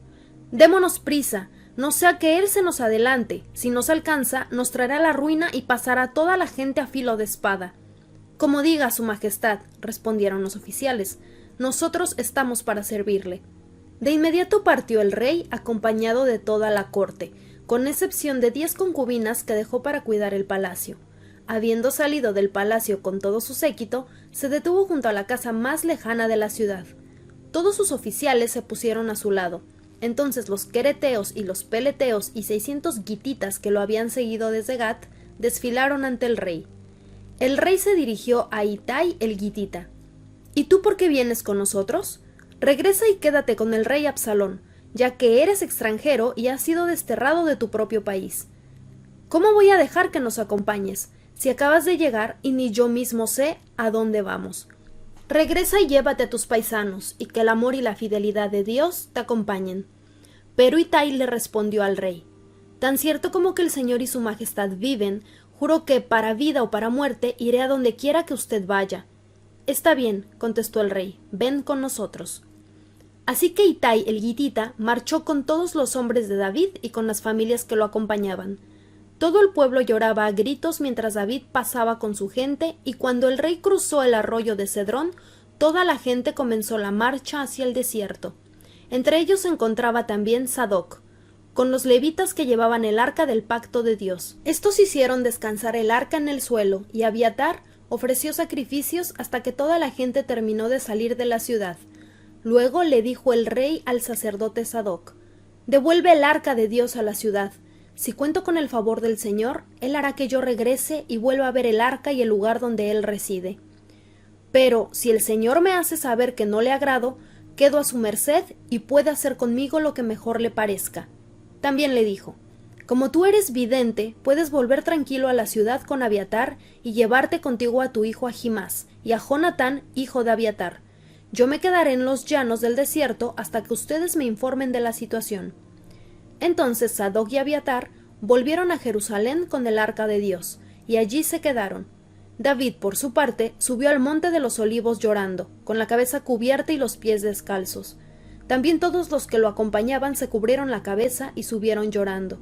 Démonos prisa, no sea que él se nos adelante. Si nos alcanza, nos traerá la ruina y pasará toda la gente a filo de espada. Como diga su majestad, respondieron los oficiales, nosotros estamos para servirle. De inmediato partió el rey, acompañado de toda la corte, con excepción de 10 concubinas que dejó para cuidar el palacio. Habiendo salido del palacio con todo su séquito, se detuvo junto a la casa más lejana de la ciudad. Todos sus oficiales se pusieron a su lado. Entonces los quereteos y los peleteos y 600 gititas que lo habían seguido desde Gat desfilaron ante el rey. El rey se dirigió a Itai el gitita. ¿Y tú por qué vienes con nosotros? Regresa y quédate con el rey Absalón, ya que eres extranjero y has sido desterrado de tu propio país. ¿Cómo voy a dejar que nos acompañes, si acabas de llegar y ni yo mismo sé a dónde vamos? Regresa y llévate a tus paisanos, y que el amor y la fidelidad de Dios te acompañen. Pero Itai le respondió al rey: Tan cierto como que el Señor y su Majestad viven, juro que, para vida o para muerte, iré a donde quiera que usted vaya. Está bien, contestó el rey, ven con nosotros. Así que Itai el gitita marchó con todos los hombres de David y con las familias que lo acompañaban. Todo el pueblo lloraba a gritos mientras David pasaba con su gente, y cuando el rey cruzó el arroyo de Cedrón, toda la gente comenzó la marcha hacia el desierto. Entre ellos se encontraba también Sadoc, con los levitas que llevaban el arca del pacto de Dios. Estos hicieron descansar el arca en el suelo, y Abiatar ofreció sacrificios hasta que toda la gente terminó de salir de la ciudad. Luego le dijo el rey al sacerdote Sadoc: «Devuelve el arca de Dios a la ciudad. Si cuento con el favor del Señor, él hará que yo regrese y vuelva a ver el arca y el lugar donde él reside. Pero si el Señor me hace saber que no le agrado, quedo a su merced y puede hacer conmigo lo que mejor le parezca». También le dijo: «Como tú eres vidente, puedes volver tranquilo a la ciudad con Abiatar y llevarte contigo a tu hijo Ahimás y a Jonatán, hijo de Abiatar. Yo me quedaré en los llanos del desierto hasta que ustedes me informen de la situación». Entonces Sadoc y Abiatar volvieron a Jerusalén con el arca de Dios, y allí se quedaron. David, por su parte, subió al monte de los olivos llorando, con la cabeza cubierta y los pies descalzos. También todos los que lo acompañaban se cubrieron la cabeza y subieron llorando.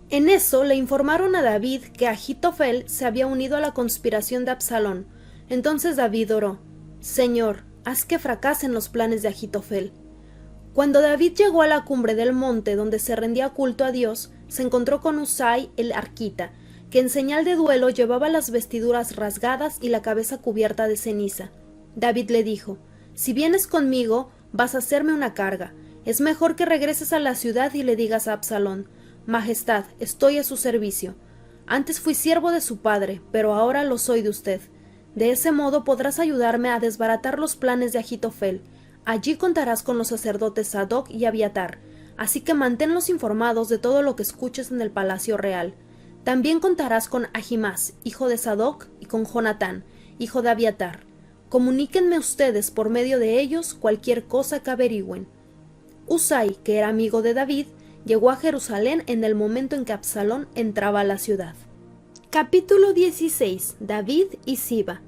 En eso le informaron a David que Ahitofel se había unido a la conspiración de Absalón. Entonces David oró: «Señor, haz que fracasen los planes de Ahitofel». Cuando David llegó a la cumbre del monte donde se rendía culto a Dios, se encontró con Husai el arquita, que en señal de duelo llevaba las vestiduras rasgadas y la cabeza cubierta de ceniza. David le dijo: «Si vienes conmigo, vas a hacerme una carga. Es mejor que regreses a la ciudad y le digas a Absalón: Majestad, estoy a su servicio. Antes fui siervo de su padre, pero ahora lo soy de usted. De ese modo podrás ayudarme a desbaratar los planes de Ahitofel. Allí contarás con los sacerdotes Sadoc y Abiatar, así que manténlos informados de todo lo que escuches en el palacio real. También contarás con Ahimás, hijo de Sadoc, y con Jonatán, hijo de Abiatar. Comuníquenme ustedes por medio de ellos cualquier cosa que averigüen». Husai, que era amigo de David, llegó a Jerusalén en el momento en que Absalón entraba a la ciudad. Capítulo 16. David y Siba.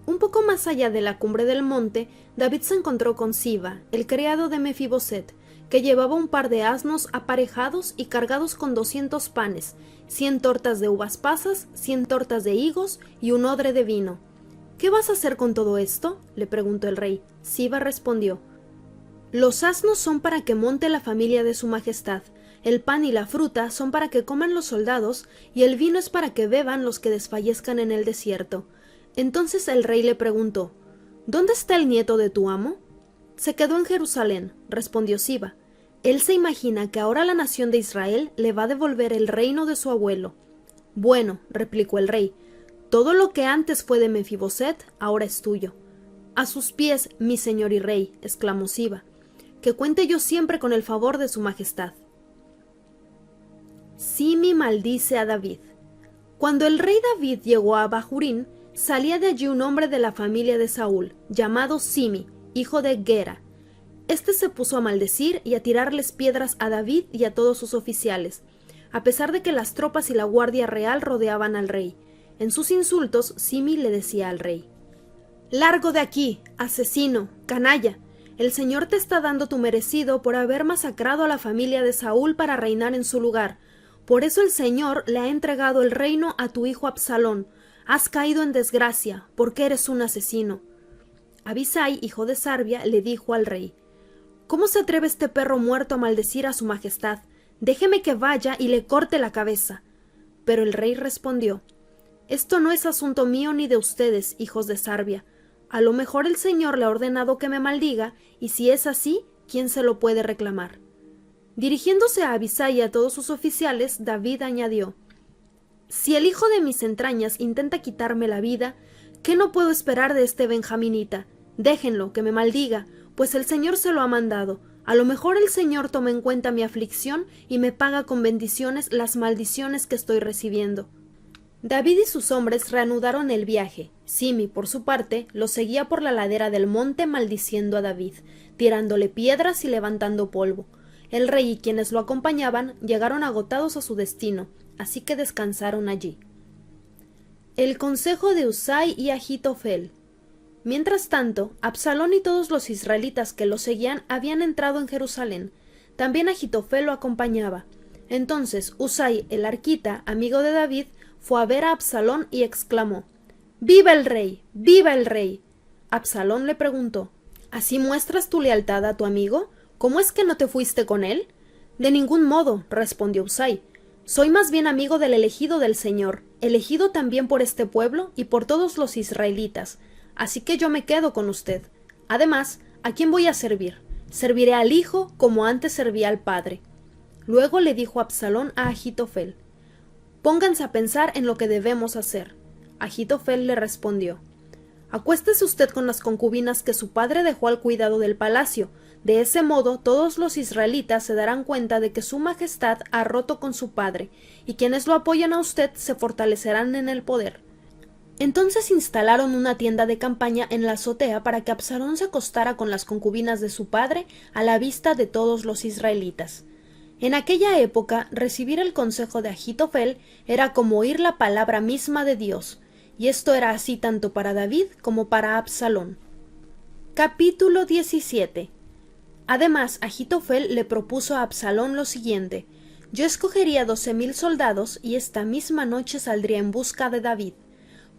Un poco más allá de la cumbre del monte, David se encontró con Siba, el criado de Mefiboset, que llevaba un par de asnos aparejados y cargados con 200 panes, 100 tortas de uvas pasas, 100 tortas de higos y un odre de vino. «¿Qué vas a hacer con todo esto?», le preguntó el rey. Siba respondió: «Los asnos son para que monte la familia de su majestad, el pan y la fruta son para que coman los soldados, y el vino es para que beban los que desfallezcan en el desierto». Entonces el rey le preguntó: «¿Dónde está el nieto de tu amo?». «Se quedó en Jerusalén», respondió Siba. «Él se imagina que ahora la nación de Israel le va a devolver el reino de su abuelo». «Bueno», replicó el rey, «todo lo que antes fue de Mefiboset ahora es tuyo». «A sus pies, mi señor y rey», exclamó Siba, «que cuente yo siempre con el favor de su majestad». Simi maldice a David. Cuando el rey David llegó a Bahurín, salía de allí un hombre de la familia de Saúl, llamado Simi, hijo de Gera. Este se puso a maldecir y a tirarles piedras a David y a todos sus oficiales, a pesar de que las tropas y la guardia real rodeaban al rey. En sus insultos, Simi le decía al rey: «Largo de aquí, asesino, canalla. El Señor te está dando tu merecido por haber masacrado a la familia de Saúl para reinar en su lugar. Por eso el Señor le ha entregado el reino a tu hijo Absalón. Has caído en desgracia, porque eres un asesino». Abisai, hijo de Sarbia, le dijo al rey: «¿Cómo se atreve este perro muerto a maldecir a su majestad? Déjeme que vaya y le corte la cabeza». Pero el rey respondió: «Esto no es asunto mío ni de ustedes, hijos de Sarbia. A lo mejor el Señor le ha ordenado que me maldiga, y si es así, ¿quién se lo puede reclamar? Dirigiéndose a Abisai y a todos sus oficiales, David añadió: Si el hijo de mis entrañas intenta quitarme la vida, ¿qué no puedo esperar de este benjaminita? Déjenlo, que me maldiga, pues el Señor se lo ha mandado. A lo mejor el Señor toma en cuenta mi aflicción y me paga con bendiciones las maldiciones que estoy recibiendo. David y sus hombres reanudaron el viaje. Simi, por su parte, lo seguía por la ladera del monte maldiciendo a David, tirándole piedras y levantando polvo. El rey y quienes lo acompañaban llegaron agotados a su destino, así que descansaron allí. El consejo de Husai y Ahitofel. Mientras tanto, Absalón y todos los israelitas que lo seguían habían entrado en Jerusalén. También Ahitofel lo acompañaba. Entonces Husai, el arquita, amigo de David, fue a ver a Absalón y exclamó: ¡Viva el rey! ¡Viva el rey! Absalón le preguntó: ¿Así muestras tu lealtad a tu amigo? ¿Cómo es que no te fuiste con él? De ningún modo, respondió Husai. Soy más bien amigo del elegido del Señor, elegido también por este pueblo y por todos los israelitas. Así que yo me quedo con usted. Además, ¿a quién voy a servir? Serviré al hijo como antes servía al padre. Luego le dijo Absalón a Ahitofel: Pónganse a pensar en lo que debemos hacer. Ahitofel le respondió: Acuéstese usted con las concubinas que su padre dejó al cuidado del palacio. De ese modo todos los israelitas se darán cuenta de que su majestad ha roto con su padre, y quienes lo apoyan a usted se fortalecerán en el poder. Entonces instalaron una tienda de campaña en la azotea para que Absalón se acostara con las concubinas de su padre a la vista de todos los israelitas. En aquella época, recibir el consejo de Ahitofel era como oír la palabra misma de Dios, y esto era así tanto para David como para Absalón. Capítulo 17. Además, Ahitofel le propuso a Absalón lo siguiente: Yo escogería 12,000 soldados y esta misma noche saldría en busca de David.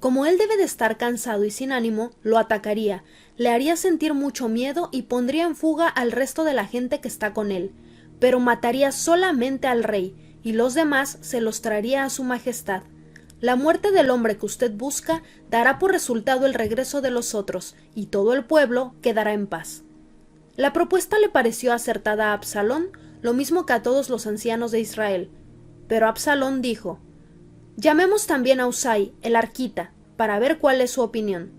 Como él debe de estar cansado y sin ánimo, lo atacaría, le haría sentir mucho miedo y pondría en fuga al resto de la gente que está con él, pero mataría solamente al rey, y los demás se los traería a su majestad. La muerte del hombre que usted busca dará por resultado el regreso de los otros, y todo el pueblo quedará en paz. La propuesta le pareció acertada a Absalón, lo mismo que a todos los ancianos de Israel. Pero Absalón dijo: Llamemos también a Husai, el arquita, para ver cuál es su opinión.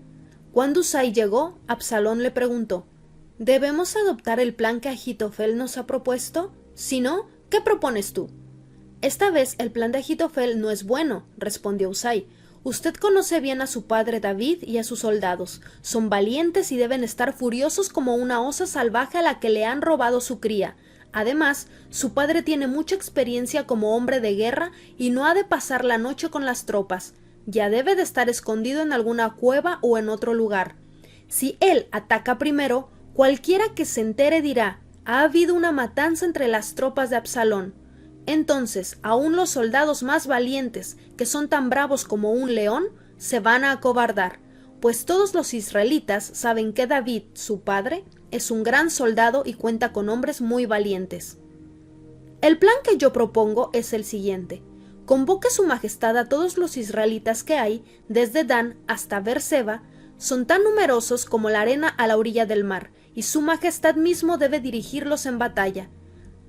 Cuando Husai llegó, Absalón le preguntó: ¿Debemos adoptar el plan que Ahitofel nos ha propuesto? Si no, ¿qué propones tú? Esta vez el plan de Ahitofel no es bueno, respondió Husai. Usted conoce bien a su padre David y a sus soldados. Son valientes y deben estar furiosos como una osa salvaje a la que le han robado su cría. Además, su padre tiene mucha experiencia como hombre de guerra y no ha de pasar la noche con las tropas. Ya debe de estar escondido en alguna cueva o en otro lugar. Si él ataca primero, cualquiera que se entere dirá: ha habido una matanza entre las tropas de Absalón. Entonces, aún los soldados más valientes, que son tan bravos como un león, se van a acobardar, pues todos los israelitas saben que David, su padre, es un gran soldado y cuenta con hombres muy valientes. El plan que yo propongo es el siguiente: convoque su majestad a todos los israelitas que hay, desde Dan hasta Beerseba. Son tan numerosos como la arena a la orilla del mar, y su majestad mismo debe dirigirlos en batalla.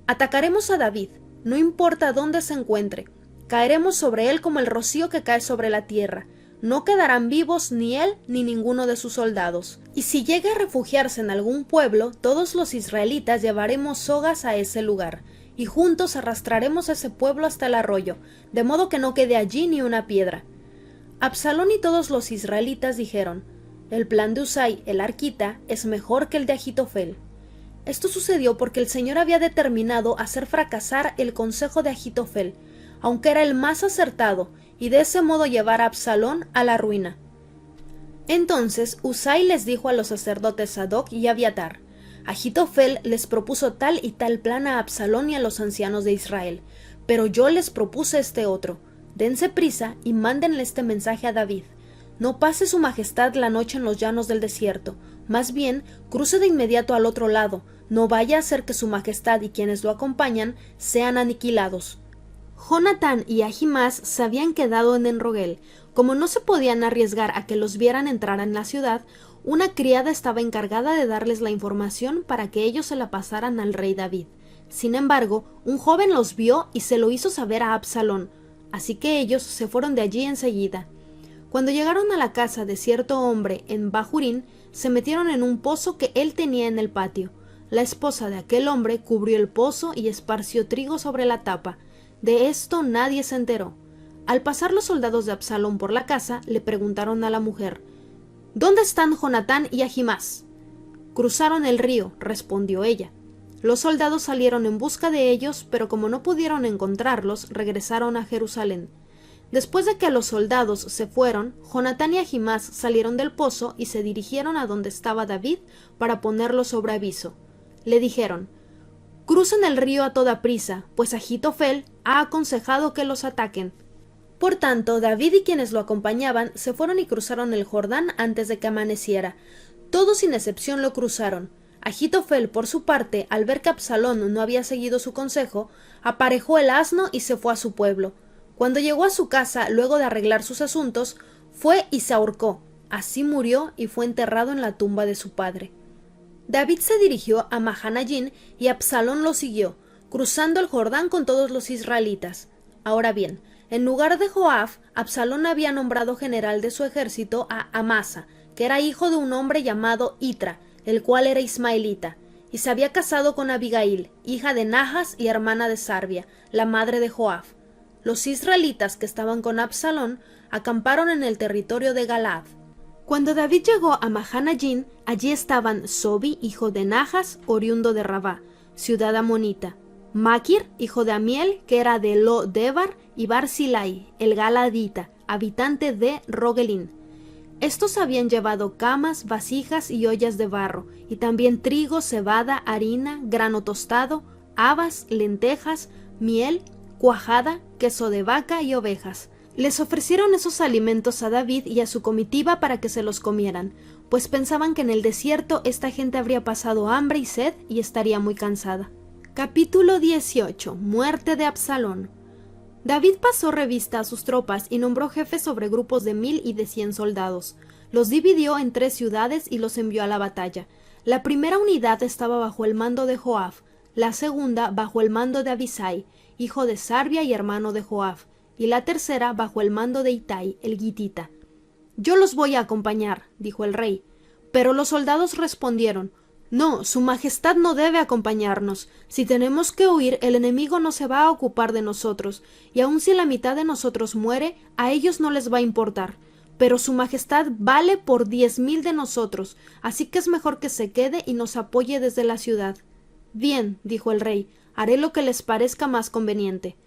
Atacaremos a David, no importa dónde se encuentre. Caeremos sobre él como el rocío que cae sobre la tierra. No quedarán vivos ni él ni ninguno de sus soldados. Y si llega a refugiarse en algún pueblo, todos los israelitas llevaremos sogas a ese lugar, y juntos arrastraremos a ese pueblo hasta el arroyo, de modo que no quede allí ni una piedra. Absalón y todos los israelitas dijeron: el plan de Husai, el arquita, es mejor que el de Ahitofel. Esto sucedió porque el Señor había determinado hacer fracasar el consejo de Ahitofel, aunque era el más acertado, y de ese modo llevar a Absalón a la ruina. Entonces Husai les dijo a los sacerdotes Sadoc y Abiatar: Ahitofel les propuso tal y tal plan a Absalón y a los ancianos de Israel, pero yo les propuse este otro. Dense prisa y mándenle este mensaje a David: no pase su majestad la noche en los llanos del desierto, más bien cruce de inmediato al otro lado, no vaya a ser que su majestad y quienes lo acompañan sean aniquilados. Jonatán y Ahimás se habían quedado en Enrogel. Como no se podían arriesgar a que los vieran entrar en la ciudad, Una criada estaba encargada de darles la información para que ellos se la pasaran al rey David. Sin embargo, un joven los vio y se lo hizo saber a Absalón, así que ellos se fueron de allí enseguida. Cuando llegaron a la casa de cierto hombre en Bahurín, se metieron en un pozo que él tenía en el patio. La esposa de aquel hombre cubrió el pozo y esparció trigo sobre la tapa. De esto nadie se enteró. Al pasar los soldados de Absalón por la casa, le preguntaron a la mujer: «¿Dónde están Jonatán y Ahimás?» «Cruzaron el río», respondió ella. Los soldados salieron en busca de ellos, pero como no pudieron encontrarlos, regresaron a Jerusalén. Después de que los soldados se fueron, Jonatán y Ahimás salieron del pozo y se dirigieron a donde estaba David para ponerlo sobre aviso. Le dijeron: «Crucen el río a toda prisa, pues Ahitofel ha aconsejado que los ataquen». Por tanto, David y quienes lo acompañaban se fueron y cruzaron el Jordán antes de que amaneciera. Todos sin excepción lo cruzaron. Ahitofel, por su parte, al ver que Absalón no había seguido su consejo, aparejó el asno y se fue a su pueblo. Cuando llegó a su casa, luego de arreglar sus asuntos, fue y se ahorcó. Así murió y fue enterrado en la tumba de su padre. David se dirigió a Mahanayín y Absalón lo siguió, cruzando el Jordán con todos los israelitas. Ahora bien, en lugar de Joab, Absalón había nombrado general de su ejército a Amasa, que era hijo de un hombre llamado Itra, el cual era ismaelita, y se había casado con Abigail, hija de Nahas y hermana de Sarbia, la madre de Joab. Los israelitas que estaban con Absalón acamparon en el territorio de Galaad. Cuando David llegó a Mahanayín, allí estaban Sobi, hijo de Nahas, oriundo de Rabá, ciudad amonita; Maquir, hijo de Amiel, que era de Lo-Debar, y Barzilai, el galadita, habitante de Rogelín. Estos habían llevado camas, vasijas y ollas de barro, y también trigo, cebada, harina, grano tostado, habas, lentejas, miel, cuajada, queso de vaca y ovejas. Les ofrecieron esos alimentos a David y a su comitiva para que se los comieran, pues pensaban que en el desierto esta gente habría pasado hambre y sed y estaría muy cansada. Capítulo 18. Muerte de Absalón. David pasó revista a sus tropas y nombró jefes sobre grupos de 1000 y de 100 soldados. Los dividió en 3 ciudades y los envió a la batalla. La primera unidad estaba bajo el mando de Joab, la segunda bajo el mando de Abisai, hijo de Sarbia y hermano de Joab, y la tercera bajo el mando de Itai, el gitita. «Yo los voy a acompañar», dijo el rey. Pero los soldados respondieron: «No, su majestad no debe acompañarnos. Si tenemos que huir, el enemigo no se va a ocupar de nosotros, y aun si la mitad de nosotros muere, a ellos no les va a importar. Pero su majestad vale por 10,000 de nosotros, así que es mejor que se quede y nos apoye desde la ciudad». «Bien», dijo el rey, «haré lo que les parezca más conveniente».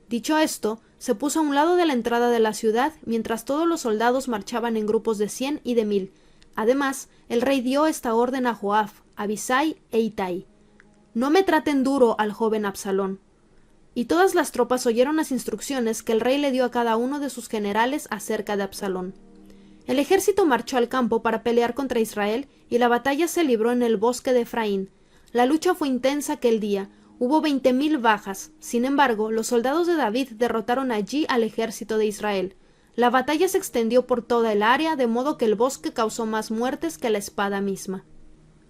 Dicho esto, se puso a un lado de la entrada de la ciudad, mientras todos los soldados marchaban en grupos de 100 y de 1000. Además, el rey dio esta orden a Joab, Abisai e Itai: «No me traten duro al joven Absalón». Y todas las tropas oyeron las instrucciones que el rey le dio a cada uno de sus generales acerca de Absalón. El ejército marchó al campo para pelear contra Israel, y la batalla se libró en el bosque de Efraín. La lucha fue intensa aquel día. Hubo 20,000 bajas. Sin embargo, los soldados de David derrotaron allí al ejército de Israel. La batalla se extendió por toda el área, de modo que el bosque causó más muertes que la espada misma.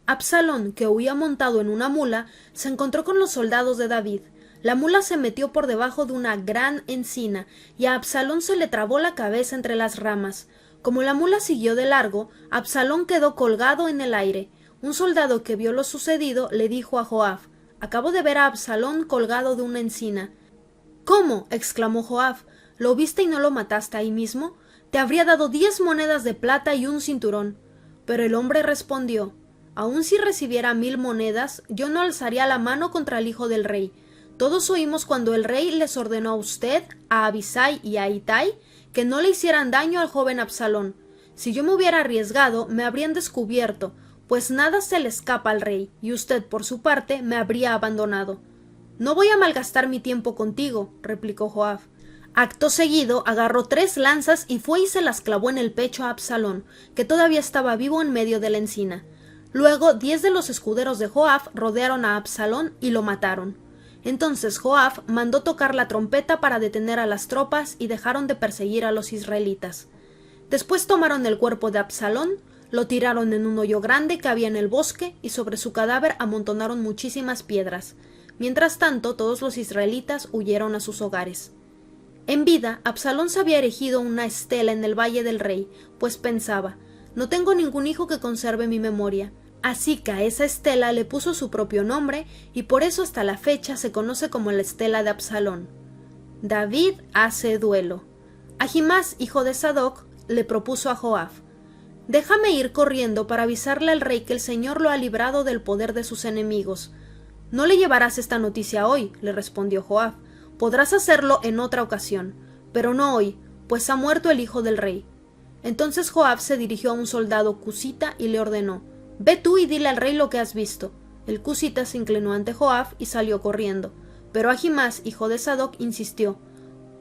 Absalón, que huía montado en una mula, se encontró con los soldados de David. La mula se metió por debajo de una gran encina, y a Absalón se le trabó la cabeza entre las ramas. Como la mula siguió de largo, Absalón quedó colgado en el aire. Un soldado que vio lo sucedido le dijo a Joab: «Acabo de ver a Absalón colgado de una encina». «¿Cómo?», exclamó Joab. «¿Lo viste y no lo mataste ahí mismo? Te habría dado 10 monedas de plata y un cinturón». Pero el hombre respondió: «Aun si recibiera 1000 monedas, yo no alzaría la mano contra el hijo del rey. Todos oímos cuando el rey les ordenó a usted, a Abisai y a Itai que no le hicieran daño al joven Absalón. Si yo me hubiera arriesgado, me habrían descubierto, pues nada se le escapa al rey, y usted, por su parte, me habría abandonado». «No voy a malgastar mi tiempo contigo», replicó Joab. Acto seguido agarró 3 lanzas y fue y se las clavó en el pecho a Absalón, que todavía estaba vivo en medio de la encina. Luego 10 de los escuderos de Joab rodearon a Absalón y lo mataron. Entonces Joab mandó tocar la trompeta para detener a las tropas y dejaron de perseguir a los israelitas. Después tomaron el cuerpo de Absalón, Lo tiraron en un hoyo grande que había en el bosque y sobre su cadáver amontonaron muchísimas piedras. Mientras tanto, todos los israelitas huyeron a sus hogares. En vida, Absalón se había erigido una estela en el valle del rey, pues pensaba: no tengo ningún hijo que conserve mi memoria. Así que a esa estela le puso su propio nombre y por eso hasta la fecha se conoce como la estela de Absalón. David hace duelo. Ahimás, hijo de Sadoc, le propuso a Joab: déjame ir corriendo para avisarle al rey que el Señor lo ha librado del poder de sus enemigos. No le llevarás esta noticia hoy, le respondió Joab. Podrás hacerlo en otra ocasión, pero no hoy, pues ha muerto el hijo del rey. Entonces Joab se dirigió a un soldado cusita y le ordenó: ve tú y dile al rey lo que has visto. El cusita se inclinó ante Joab y salió corriendo, pero Ahimás, hijo de Sadoc, insistió: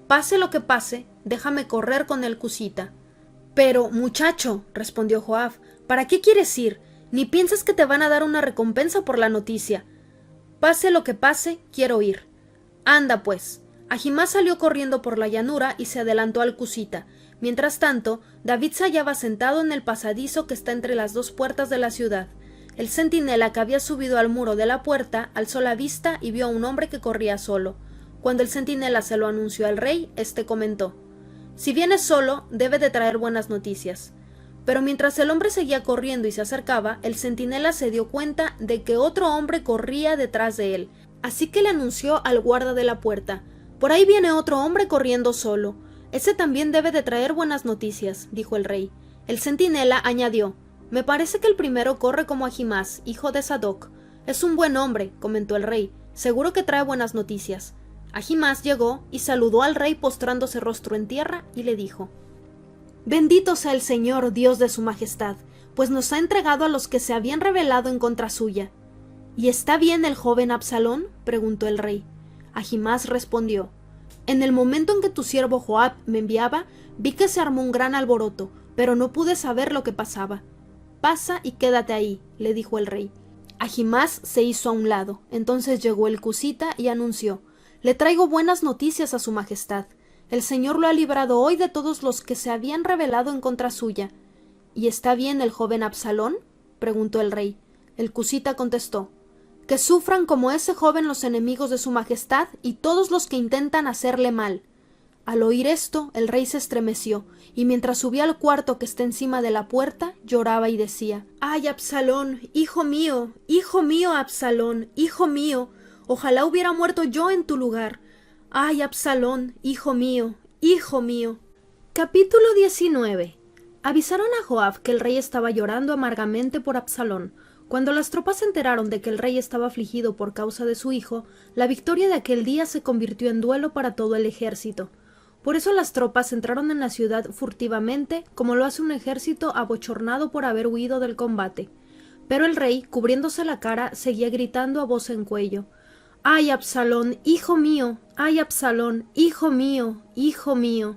pase lo que pase, déjame correr con el cusita. Pero, muchacho, respondió Joab, ¿para qué quieres ir? Ni piensas que te van a dar una recompensa por la noticia. Pase lo que pase, quiero ir. Anda, pues. Ahimás salió corriendo por la llanura y se adelantó al cusita. Mientras tanto, David se hallaba sentado en el pasadizo que está entre las dos puertas de la ciudad. El centinela que había subido al muro de la puerta alzó la vista y vio a un hombre que corría solo. Cuando el centinela se lo anunció al rey, éste comentó: si viene solo, debe de traer buenas noticias. Pero mientras el hombre seguía corriendo y se acercaba, el centinela se dio cuenta de que otro hombre corría detrás de él, así que le anunció al guarda de la puerta: por ahí viene otro hombre corriendo solo. Ese también debe de traer buenas noticias, dijo el rey. El centinela añadió: me parece que el primero corre como Ahimás, hijo de Sadoc. Es un buen hombre, comentó el rey, seguro que trae buenas noticias. Ahimás llegó y saludó al rey postrándose rostro en tierra y le dijo: bendito sea el Señor, Dios de su majestad, pues nos ha entregado a los que se habían rebelado en contra suya. ¿Y está bien el joven Absalón?, preguntó el rey. Ahimás respondió: en el momento en que tu siervo Joab me enviaba, vi que se armó un gran alboroto, pero no pude saber lo que pasaba. Pasa y quédate ahí, le dijo el rey. Ahimás se hizo a un lado. Entonces llegó el cusita y anunció: le traigo buenas noticias a su majestad. El Señor lo ha librado hoy de todos los que se habían rebelado en contra suya. ¿Y está bien el joven Absalón?, preguntó el rey. El cusita contestó: que sufran como ese joven los enemigos de su majestad y todos los que intentan hacerle mal. Al oír esto, el rey se estremeció, y mientras subía al cuarto que está encima de la puerta, lloraba y decía: ¡ay, Absalón, hijo mío, Absalón, hijo mío! Ojalá hubiera muerto yo en tu lugar. ¡Ay, Absalón, hijo mío, hijo mío! Capítulo 19. Avisaron a Joab que el rey estaba llorando amargamente por Absalón. Cuando las tropas se enteraron de que el rey estaba afligido por causa de su hijo, la victoria de aquel día se convirtió en duelo para todo el ejército. Por eso las tropas entraron en la ciudad furtivamente, como lo hace un ejército abochornado por haber huido del combate. Pero el rey, cubriéndose la cara, seguía gritando a voz en cuello: ¡ay, Absalón, hijo mío! ¡ay, Absalón, hijo mío, hijo mío!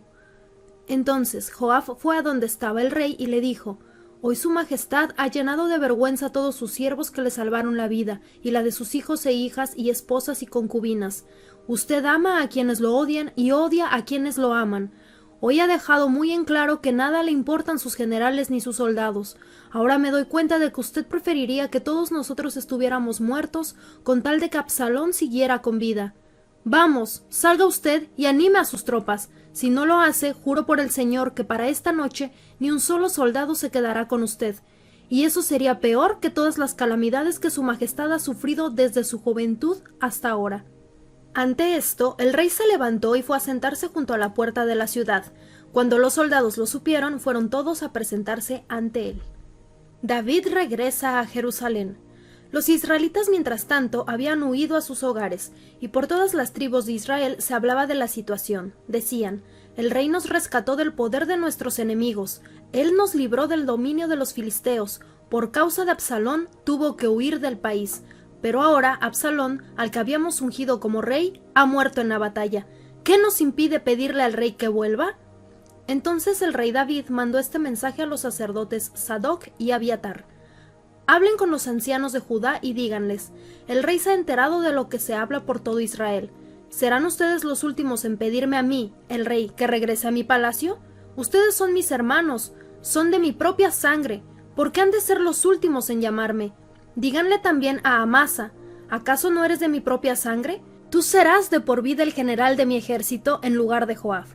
Entonces Joab fue a donde estaba el rey y le dijo: hoy su majestad ha llenado de vergüenza a todos sus siervos que le salvaron la vida, y la de sus hijos e hijas y esposas y concubinas. Usted ama a quienes lo odian y odia a quienes lo aman. Hoy ha dejado muy en claro que nada le importan sus generales ni sus soldados. Ahora me doy cuenta de que usted preferiría que todos nosotros estuviéramos muertos con tal de que Absalón siguiera con vida. Vamos, salga usted y anime a sus tropas. Si no lo hace, juro por el Señor que para esta noche ni un solo soldado se quedará con usted. Y eso sería peor que todas las calamidades que su majestad ha sufrido desde su juventud hasta ahora. Ante esto, el rey se levantó y fue a sentarse junto a la puerta de la ciudad. Cuando los soldados lo supieron, fueron todos a presentarse ante él. David regresa a Jerusalén. Los israelitas, mientras tanto, habían huido a sus hogares, y por todas las tribus de Israel se hablaba de la situación. Decían: el rey nos rescató del poder de nuestros enemigos, él nos libró del dominio de los filisteos, por causa de Absalón tuvo que huir del país. Pero ahora Absalón, al que habíamos ungido como rey, ha muerto en la batalla. ¿Qué nos impide pedirle al rey que vuelva? Entonces el rey David mandó este mensaje a los sacerdotes Sadoc y Abiatar: hablen con los ancianos de Judá y díganles: el rey se ha enterado de lo que se habla por todo Israel. ¿Serán ustedes los últimos en pedirme a mí, el rey, que regrese a mi palacio? Ustedes son mis hermanos, son de mi propia sangre. ¿Por qué han de ser los últimos en llamarme? Díganle también a Amasa, ¿acaso no eres de mi propia sangre? Tú serás de por vida el general de mi ejército en lugar de Joab.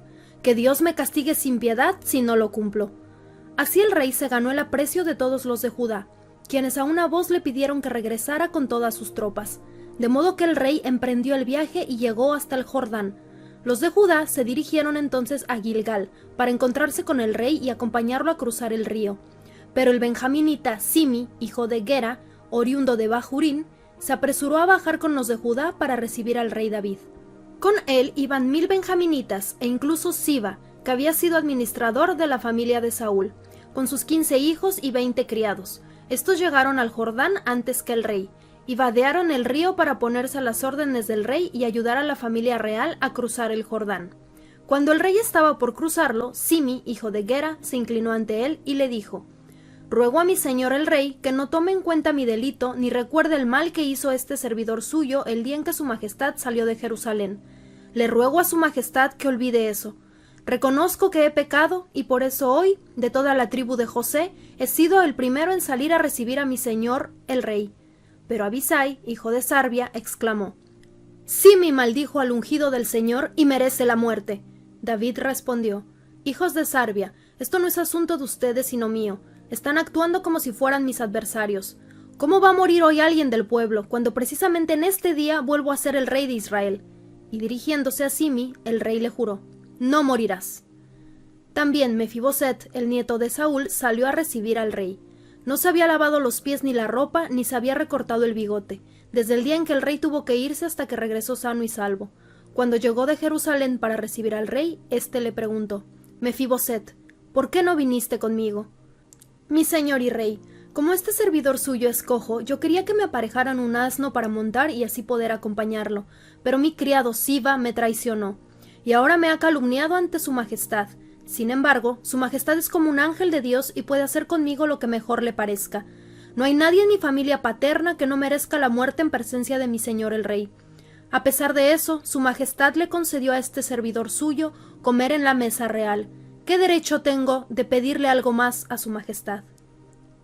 Que Dios me castigue sin piedad si no lo cumplo. Así el rey se ganó el aprecio de todos los de Judá, quienes a una voz le pidieron que regresara con todas sus tropas, de modo que el rey emprendió el viaje y llegó hasta el Jordán. Los de Judá se dirigieron entonces a Gilgal, para encontrarse con el rey y acompañarlo a cruzar el río. Pero el benjaminita Simi, hijo de Gera, oriundo de Bahurín, se apresuró a bajar con los de Judá para recibir al rey David. Con él iban 1000 benjaminitas e incluso Siba, que había sido administrador de la familia de Saúl, con sus 15 hijos y 20 criados. Estos llegaron al Jordán antes que el rey, y vadearon el río para ponerse a las órdenes del rey y ayudar a la familia real a cruzar el Jordán. Cuando el rey estaba por cruzarlo, Simi, hijo de Gera, se inclinó ante él y le dijo: «Ruego a mi señor el rey que no tome en cuenta mi delito ni recuerde el mal que hizo este servidor suyo el día en que su majestad salió de Jerusalén. Le ruego a su majestad que olvide eso. Reconozco que he pecado y por eso hoy, de toda la tribu de José, he sido el primero en salir a recibir a mi señor el rey». Pero Abisai, hijo de Sarbia, exclamó: «Simi maldijo al ungido del Señor y merece la muerte». David respondió: «Hijos de Sarbia, esto no es asunto de ustedes sino mío. Están actuando como si fueran mis adversarios. ¿Cómo va a morir hoy alguien del pueblo, cuando precisamente en este día vuelvo a ser el rey de Israel?» Y dirigiéndose a Simi, el rey le juró: «No morirás». También Mefiboset, el nieto de Saúl, salió a recibir al rey. No se había lavado los pies ni la ropa, ni se había recortado el bigote, desde el día en que el rey tuvo que irse hasta que regresó sano y salvo. Cuando llegó de Jerusalén para recibir al rey, éste le preguntó: «Mefiboset, ¿por qué no viniste conmigo?» «Mi señor y rey, como este servidor suyo es cojo, yo quería que me aparejaran un asno para montar y así poder acompañarlo, pero mi criado Siba me traicionó, y ahora me ha calumniado ante su majestad. Sin embargo, su majestad es como un ángel de Dios y puede hacer conmigo lo que mejor le parezca. No hay nadie en mi familia paterna que no merezca la muerte en presencia de mi señor el rey. A pesar de eso, su majestad le concedió a este servidor suyo comer en la mesa real. ¿Qué derecho tengo de pedirle algo más a su majestad?»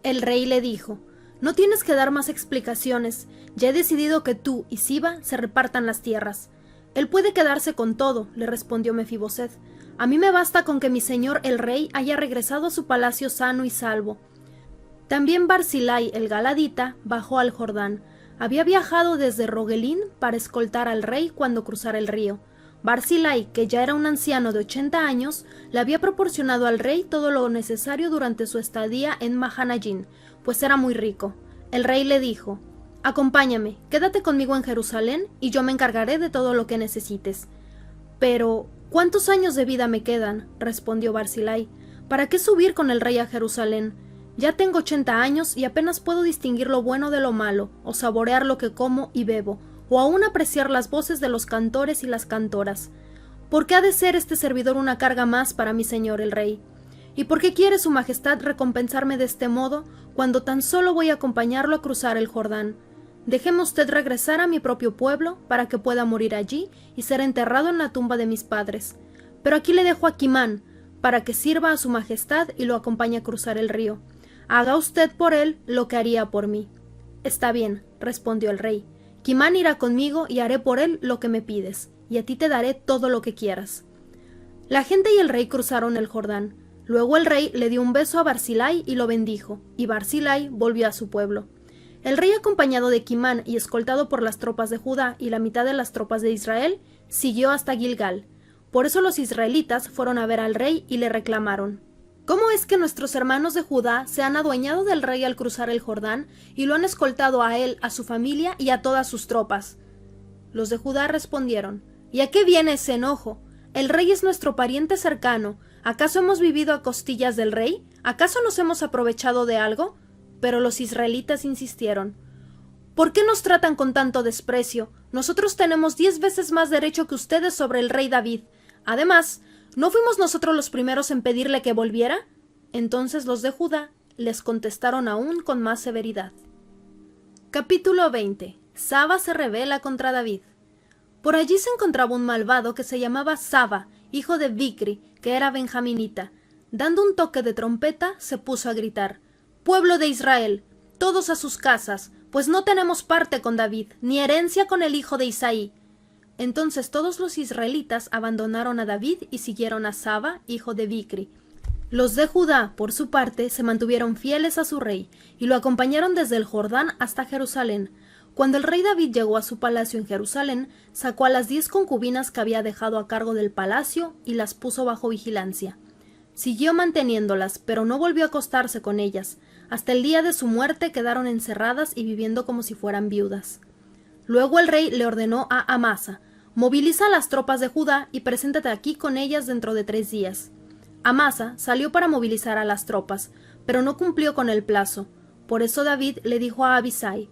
El rey le dijo: «No tienes que dar más explicaciones. Ya he decidido que tú y Siba se repartan las tierras». «Él puede quedarse con todo», le respondió Mefiboset. «A mí me basta con que mi señor el rey haya regresado a su palacio sano y salvo». También Barzillai el galadita bajó al Jordán. Había viajado desde Rogelín para escoltar al rey cuando cruzara el río. Barzillai, que ya era un anciano de 80 años, le había proporcionado al rey todo lo necesario durante su estadía en Mahanayín, pues era muy rico. El rey le dijo: «Acompáñame, quédate conmigo en Jerusalén y yo me encargaré de todo lo que necesites». «Pero, ¿cuántos años de vida me quedan?», respondió Barzillai. «¿Para qué subir con el rey a Jerusalén? Ya tengo 80 años y apenas puedo distinguir lo bueno de lo malo, o saborear lo que como y bebo, o aún apreciar las voces de los cantores y las cantoras. ¿Por qué ha de ser este servidor una carga más para mi señor el rey? ¿Y por qué quiere su majestad recompensarme de este modo, cuando tan solo voy a acompañarlo a cruzar el Jordán? Déjeme usted regresar a mi propio pueblo, para que pueda morir allí y ser enterrado en la tumba de mis padres. Pero aquí le dejo a Kimán, para que sirva a su majestad y lo acompañe a cruzar el río. Haga usted por él lo que haría por mí». «Está bien», respondió el rey. «Kimán irá conmigo y haré por él lo que me pides, y a ti te daré todo lo que quieras». La gente y el rey cruzaron el Jordán. Luego el rey le dio un beso a Barzillai y lo bendijo, y Barzillai volvió a su pueblo. El rey, acompañado de Kimán y escoltado por las tropas de Judá y la mitad de las tropas de Israel, siguió hasta Gilgal. Por eso los israelitas fueron a ver al rey y le reclamaron: «¿Cómo es que nuestros hermanos de Judá se han adueñado del rey al cruzar el Jordán y lo han escoltado a él, a su familia y a todas sus tropas?» Los de Judá respondieron: «¿Y a qué viene ese enojo? El rey es nuestro pariente cercano. ¿Acaso hemos vivido a costillas del rey? ¿Acaso nos hemos aprovechado de algo?» Pero los israelitas insistieron: «¿Por qué nos tratan con tanto desprecio? Nosotros tenemos 10 veces más derecho que ustedes sobre el rey David. Además, ¿no fuimos nosotros los primeros en pedirle que volviera?» Entonces los de Judá les contestaron aún con más severidad. Capítulo 20. Saba se rebela contra David. Por allí se encontraba un malvado que se llamaba Saba, hijo de Bicri, que era benjaminita. Dando un toque de trompeta, se puso a gritar: pueblo de Israel, todos a sus casas, pues no tenemos parte con David, ni herencia con el hijo de Isaí. Entonces todos los israelitas abandonaron a David y siguieron a Saba, hijo de Bicri. Los de Judá, por su parte, se mantuvieron fieles a su rey, y lo acompañaron desde el Jordán hasta Jerusalén. Cuando el rey David llegó a su palacio en Jerusalén, sacó a las 10 concubinas que había dejado a cargo del palacio y las puso bajo vigilancia. Siguió manteniéndolas, pero no volvió a acostarse con ellas. Hasta el día de su muerte quedaron encerradas y viviendo como si fueran viudas. Luego el rey le ordenó a Amasa: «Moviliza a las tropas de Judá y preséntate aquí con ellas dentro de 3 días». Amasa salió para movilizar a las tropas, pero no cumplió con el plazo. Por eso David le dijo a Abisai: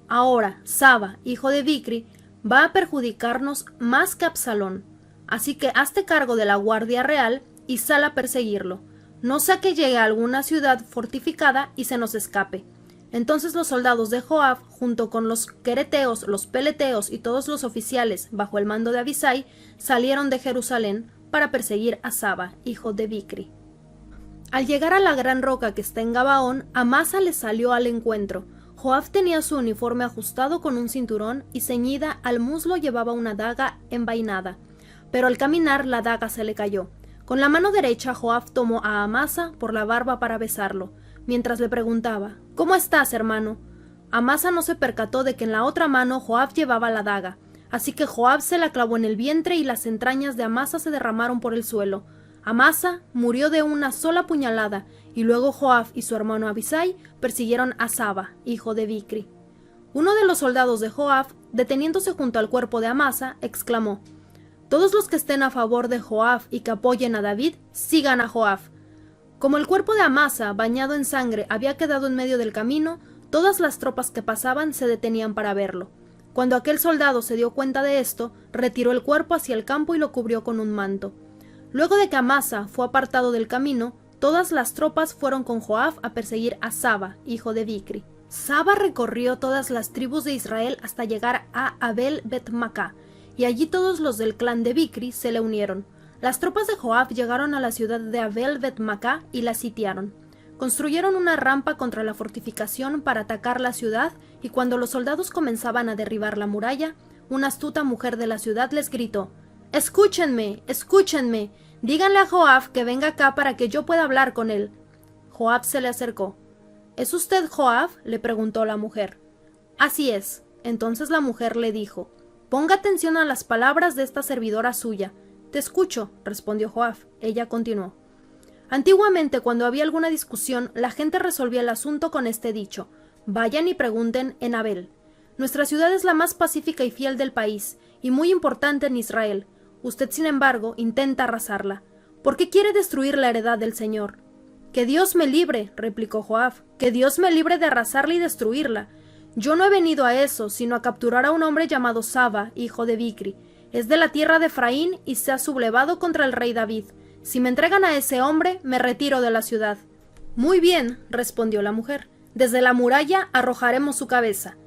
«Ahora, Saba, hijo de Bicri, va a perjudicarnos más que Absalón. Así que hazte cargo de la guardia real y sal a perseguirlo. No sea que llegue a alguna ciudad fortificada y se nos escape». Entonces los soldados de Joab, junto con los quereteos, los peleteos y todos los oficiales bajo el mando de Abisai, salieron de Jerusalén para perseguir a Saba, hijo de Bicri. Al llegar a la gran roca que está en Gabaón, Amasa le salió al encuentro. Joab tenía su uniforme ajustado con un cinturón y ceñida al muslo llevaba una daga envainada, pero al caminar la daga se le cayó. Con la mano derecha Joab tomó a Amasa por la barba para besarlo, mientras le preguntaba: «¿Cómo estás, hermano?». Amasa no se percató de que en la otra mano Joab llevaba la daga, así que Joab se la clavó en el vientre y las entrañas de Amasa se derramaron por el suelo. Amasa murió de una sola puñalada, y luego Joab y su hermano Abisai persiguieron a Saba, hijo de Bicri. Uno de los soldados de Joab, deteniéndose junto al cuerpo de Amasa, exclamó: «Todos los que estén a favor de Joab y que apoyen a David, sigan a Joab». Como el cuerpo de Amasa, bañado en sangre, había quedado en medio del camino, todas las tropas que pasaban se detenían para verlo. Cuando aquel soldado se dio cuenta de esto, retiró el cuerpo hacia el campo y lo cubrió con un manto. Luego de que Amasa fue apartado del camino, todas las tropas fueron con Joab a perseguir a Saba, hijo de Bicri. Saba recorrió todas las tribus de Israel hasta llegar a Abel Bet-Macá, y allí todos los del clan de Bicri se le unieron. Las tropas de Joab llegaron a la ciudad de Abel Bet-Macá y la sitiaron. Construyeron una rampa contra la fortificación para atacar la ciudad, y cuando los soldados comenzaban a derribar la muralla, una astuta mujer de la ciudad les gritó: «¡Escúchenme! ¡Escúchenme! Díganle a Joab que venga acá para que yo pueda hablar con él». Joab se le acercó. «¿Es usted Joab?», le preguntó la mujer. «Así es». Entonces la mujer le dijo: «Ponga atención a las palabras de esta servidora suya». «Te escucho», respondió Joab. Ella continuó: «Antiguamente, cuando había alguna discusión, la gente resolvía el asunto con este dicho: vayan y pregunten en Abel. Nuestra ciudad es la más pacífica y fiel del país, y muy importante en Israel. Usted, sin embargo, intenta arrasarla. ¿Por qué quiere destruir la heredad del Señor?». «Que Dios me libre», replicó Joab, «que Dios me libre de arrasarla y destruirla. Yo no he venido a eso, sino a capturar a un hombre llamado Saba, hijo de Bicri. Es de la tierra de Efraín y se ha sublevado contra el rey David. Si me entregan a ese hombre, me retiro de la ciudad». «Muy bien», respondió la mujer, «desde la muralla arrojaremos su cabeza».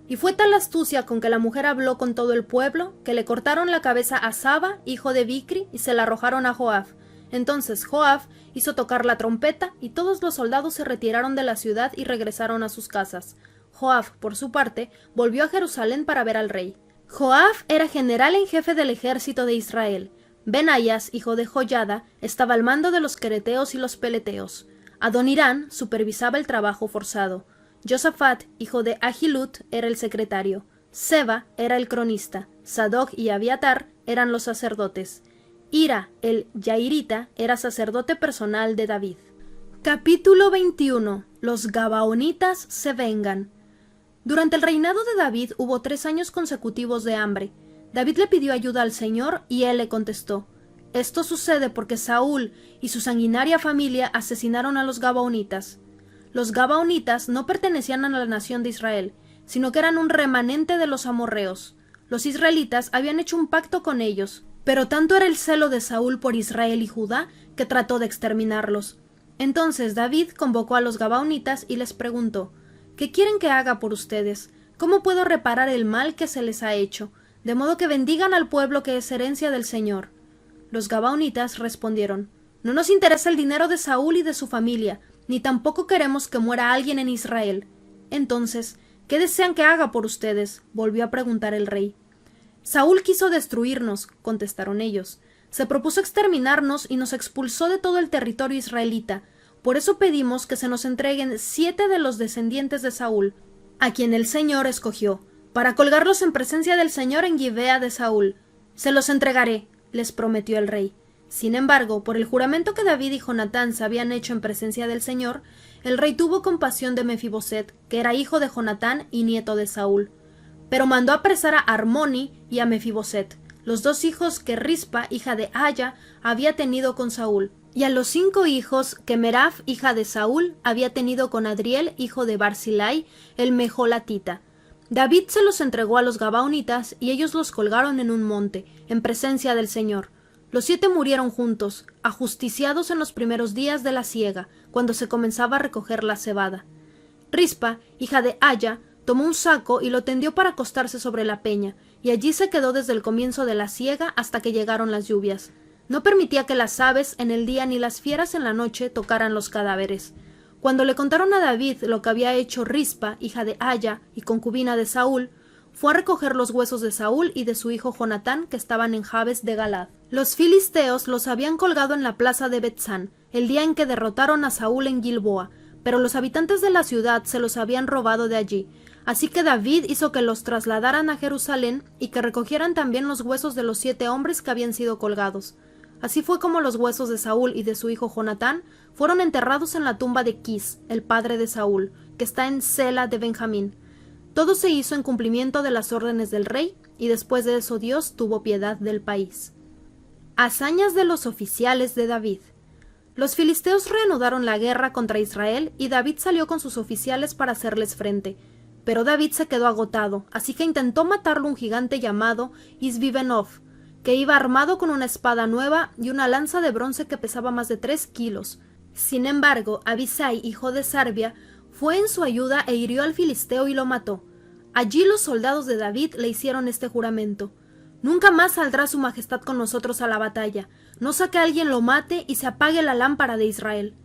Y fue tal la astucia con que la mujer habló con todo el pueblo, que le cortaron la cabeza a Saba, hijo de Bicri, y se la arrojaron a Joab. Entonces Joab hizo tocar la trompeta, y todos los soldados se retiraron de la ciudad y regresaron a sus casas. Joab, por su parte, volvió a Jerusalén para ver al rey. Joab era general en jefe del ejército de Israel. Benayas, hijo de Joyada, estaba al mando de los quereteos y los peleteos. Adonirán supervisaba el trabajo forzado. Josafat, hijo de Ahilut, era el secretario. Seba era el cronista. Sadoc y Abiatar eran los sacerdotes. Ira, el yairita, era sacerdote personal de David. Capítulo 21. Los gabaonitas se vengan. Durante el reinado de David hubo 3 años consecutivos de hambre. David le pidió ayuda al Señor y él le contestó: «Esto sucede porque Saúl y su sanguinaria familia asesinaron a los gabaonitas». Los gabaonitas no pertenecían a la nación de Israel, sino que eran un remanente de los amorreos. Los israelitas habían hecho un pacto con ellos, pero tanto era el celo de Saúl por Israel y Judá que trató de exterminarlos. Entonces David convocó a los gabaonitas y les preguntó: «¿Qué quieren que haga por ustedes? ¿Cómo puedo reparar el mal que se les ha hecho? De modo que bendigan al pueblo que es herencia del Señor». Los gabaonitas respondieron: «No nos interesa el dinero de Saúl y de su familia. ni tampoco queremos que muera alguien en Israel. Entonces, ¿qué desean que haga por ustedes?, volvió a preguntar el rey. Saúl quiso destruirnos, contestaron ellos. Se propuso exterminarnos y nos expulsó de todo el territorio israelita. Por eso pedimos que se nos entreguen 7 de los descendientes de Saúl, a quien el Señor escogió, para colgarlos en presencia del Señor en Gibea de Saúl. Se los entregaré, les prometió el rey. Sin embargo, por el juramento que David y Jonatán se habían hecho en presencia del Señor, el rey tuvo compasión de Mefiboset, que era hijo de Jonatán y nieto de Saúl. Pero mandó apresar a Armoni y a Mefiboset, los 2 hijos que Rispa, hija de Aya, había tenido con Saúl, y a los 5 hijos que Meraf, hija de Saúl, había tenido con Adriel, hijo de Barzilai, el mejolatita. David se los entregó a los gabaonitas y ellos los colgaron en un monte, en presencia del Señor. Los 7 murieron juntos, ajusticiados en los primeros días de la siega, cuando se comenzaba a recoger la cebada. Rispa, hija de Aya, tomó un saco y lo tendió para acostarse sobre la peña, y allí se quedó desde el comienzo de la siega hasta que llegaron las lluvias. No permitía que las aves en el día ni las fieras en la noche tocaran los cadáveres. Cuando le contaron a David lo que había hecho Rispa, hija de Aya y concubina de Saúl, fue a recoger los huesos de Saúl y de su hijo Jonatán, que estaban en Jabes de Galad. Los filisteos los habían colgado en la plaza de Betzán, el día en que derrotaron a Saúl en Gilboa, pero los habitantes de la ciudad se los habían robado de allí. Así que David hizo que los trasladaran a Jerusalén y que recogieran también los huesos de los 7 hombres que habían sido colgados. Así fue como los huesos de Saúl y de su hijo Jonatán fueron enterrados en la tumba de Quis, el padre de Saúl, que está en Sela de Benjamín. Todo se hizo en cumplimiento de las órdenes del rey, y después de eso Dios tuvo piedad del país. Hazañas de los oficiales de David. Los filisteos reanudaron la guerra contra Israel y David salió con sus oficiales para hacerles frente. Pero David se quedó agotado, así que intentó matarlo un gigante llamado Isbi-Benob, que iba armado con una espada nueva y una lanza de bronce que pesaba más de 3 kilos. Sin embargo, Abisai, hijo de Sarbia, fue en su ayuda e hirió al filisteo y lo mató. Allí los soldados de David le hicieron este juramento: «Nunca más saldrá su majestad con nosotros a la batalla, no sea que alguien lo mate y se apague la lámpara de Israel».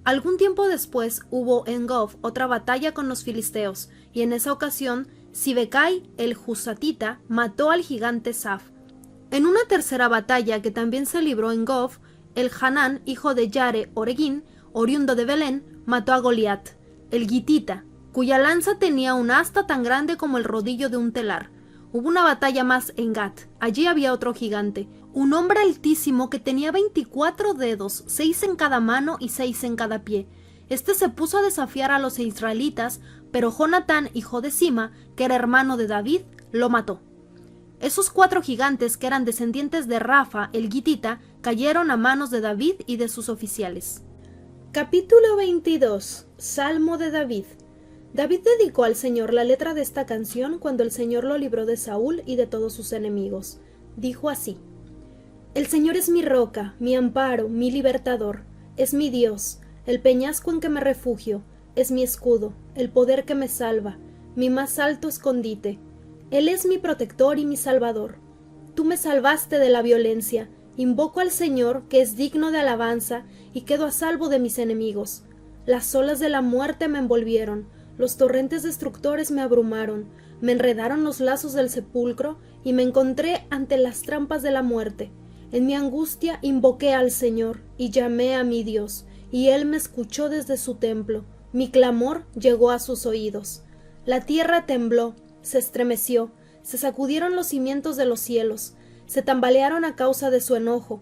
Algún tiempo después hubo en Gob otra batalla con los filisteos, y en esa ocasión Sibecai, el Husatita, mató al gigante Saf. En una tercera batalla que también se libró en Gob, el Hanán, hijo de Yare Oregín, oriundo de Belén, mató a Goliat, el Gitita, cuya lanza tenía un asta tan grande como el rodillo de un telar. Hubo una batalla más en Gat. Allí había otro gigante, un hombre altísimo que tenía 24 dedos, 6 en cada mano y 6 en cada pie. Este se puso a desafiar a los israelitas, pero Jonatán, hijo de Sima, que era hermano de David, lo mató. Esos 4 gigantes, que eran descendientes de Rafa, el Gitita, cayeron a manos de David y de sus oficiales. Capítulo 22. Salmo de David. David dedicó al Señor la letra de esta canción cuando el Señor lo libró de Saúl y de todos sus enemigos. Dijo así: El Señor es mi roca, mi amparo, mi libertador, es mi Dios, el peñasco en que me refugio, es mi escudo, el poder que me salva, mi más alto escondite. Él es mi protector y mi salvador. Tú me salvaste de la violencia, invoco al Señor, que es digno de alabanza, y quedo a salvo de mis enemigos. Las olas de la muerte me envolvieron, los torrentes destructores me abrumaron, me enredaron los lazos del sepulcro, y me encontré ante las trampas de la muerte. En mi angustia invoqué al Señor, y llamé a mi Dios, y Él me escuchó desde su templo. Mi clamor llegó a sus oídos. La tierra tembló, se estremeció, se sacudieron los cimientos de los cielos, se tambalearon a causa de su enojo.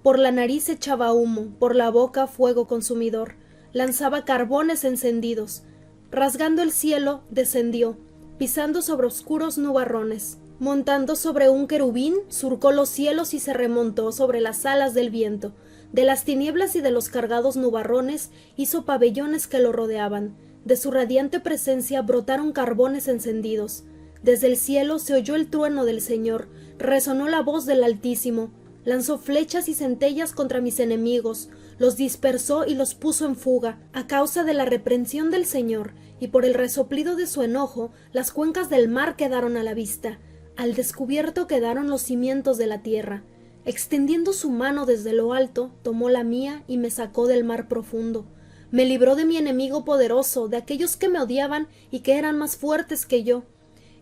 Por la nariz echaba humo, por la boca fuego consumidor, lanzaba carbones encendidos. Rasgando el cielo, descendió, pisando sobre oscuros nubarrones. Montando sobre un querubín, surcó los cielos y se remontó sobre las alas del viento. De las tinieblas y de los cargados nubarrones hizo pabellones que lo rodeaban. De su radiante presencia brotaron carbones encendidos. Desde el cielo se oyó el trueno del Señor, resonó la voz del Altísimo. Lanzó flechas y centellas contra mis enemigos, los dispersó y los puso en fuga. A causa de la reprensión del Señor y por el resoplido de su enojo, las cuencas del mar quedaron a la vista. Al descubierto quedaron los cimientos de la tierra. Extendiendo su mano desde lo alto, tomó la mía y me sacó del mar profundo. Me libró de mi enemigo poderoso, de aquellos que me odiaban y que eran más fuertes que yo.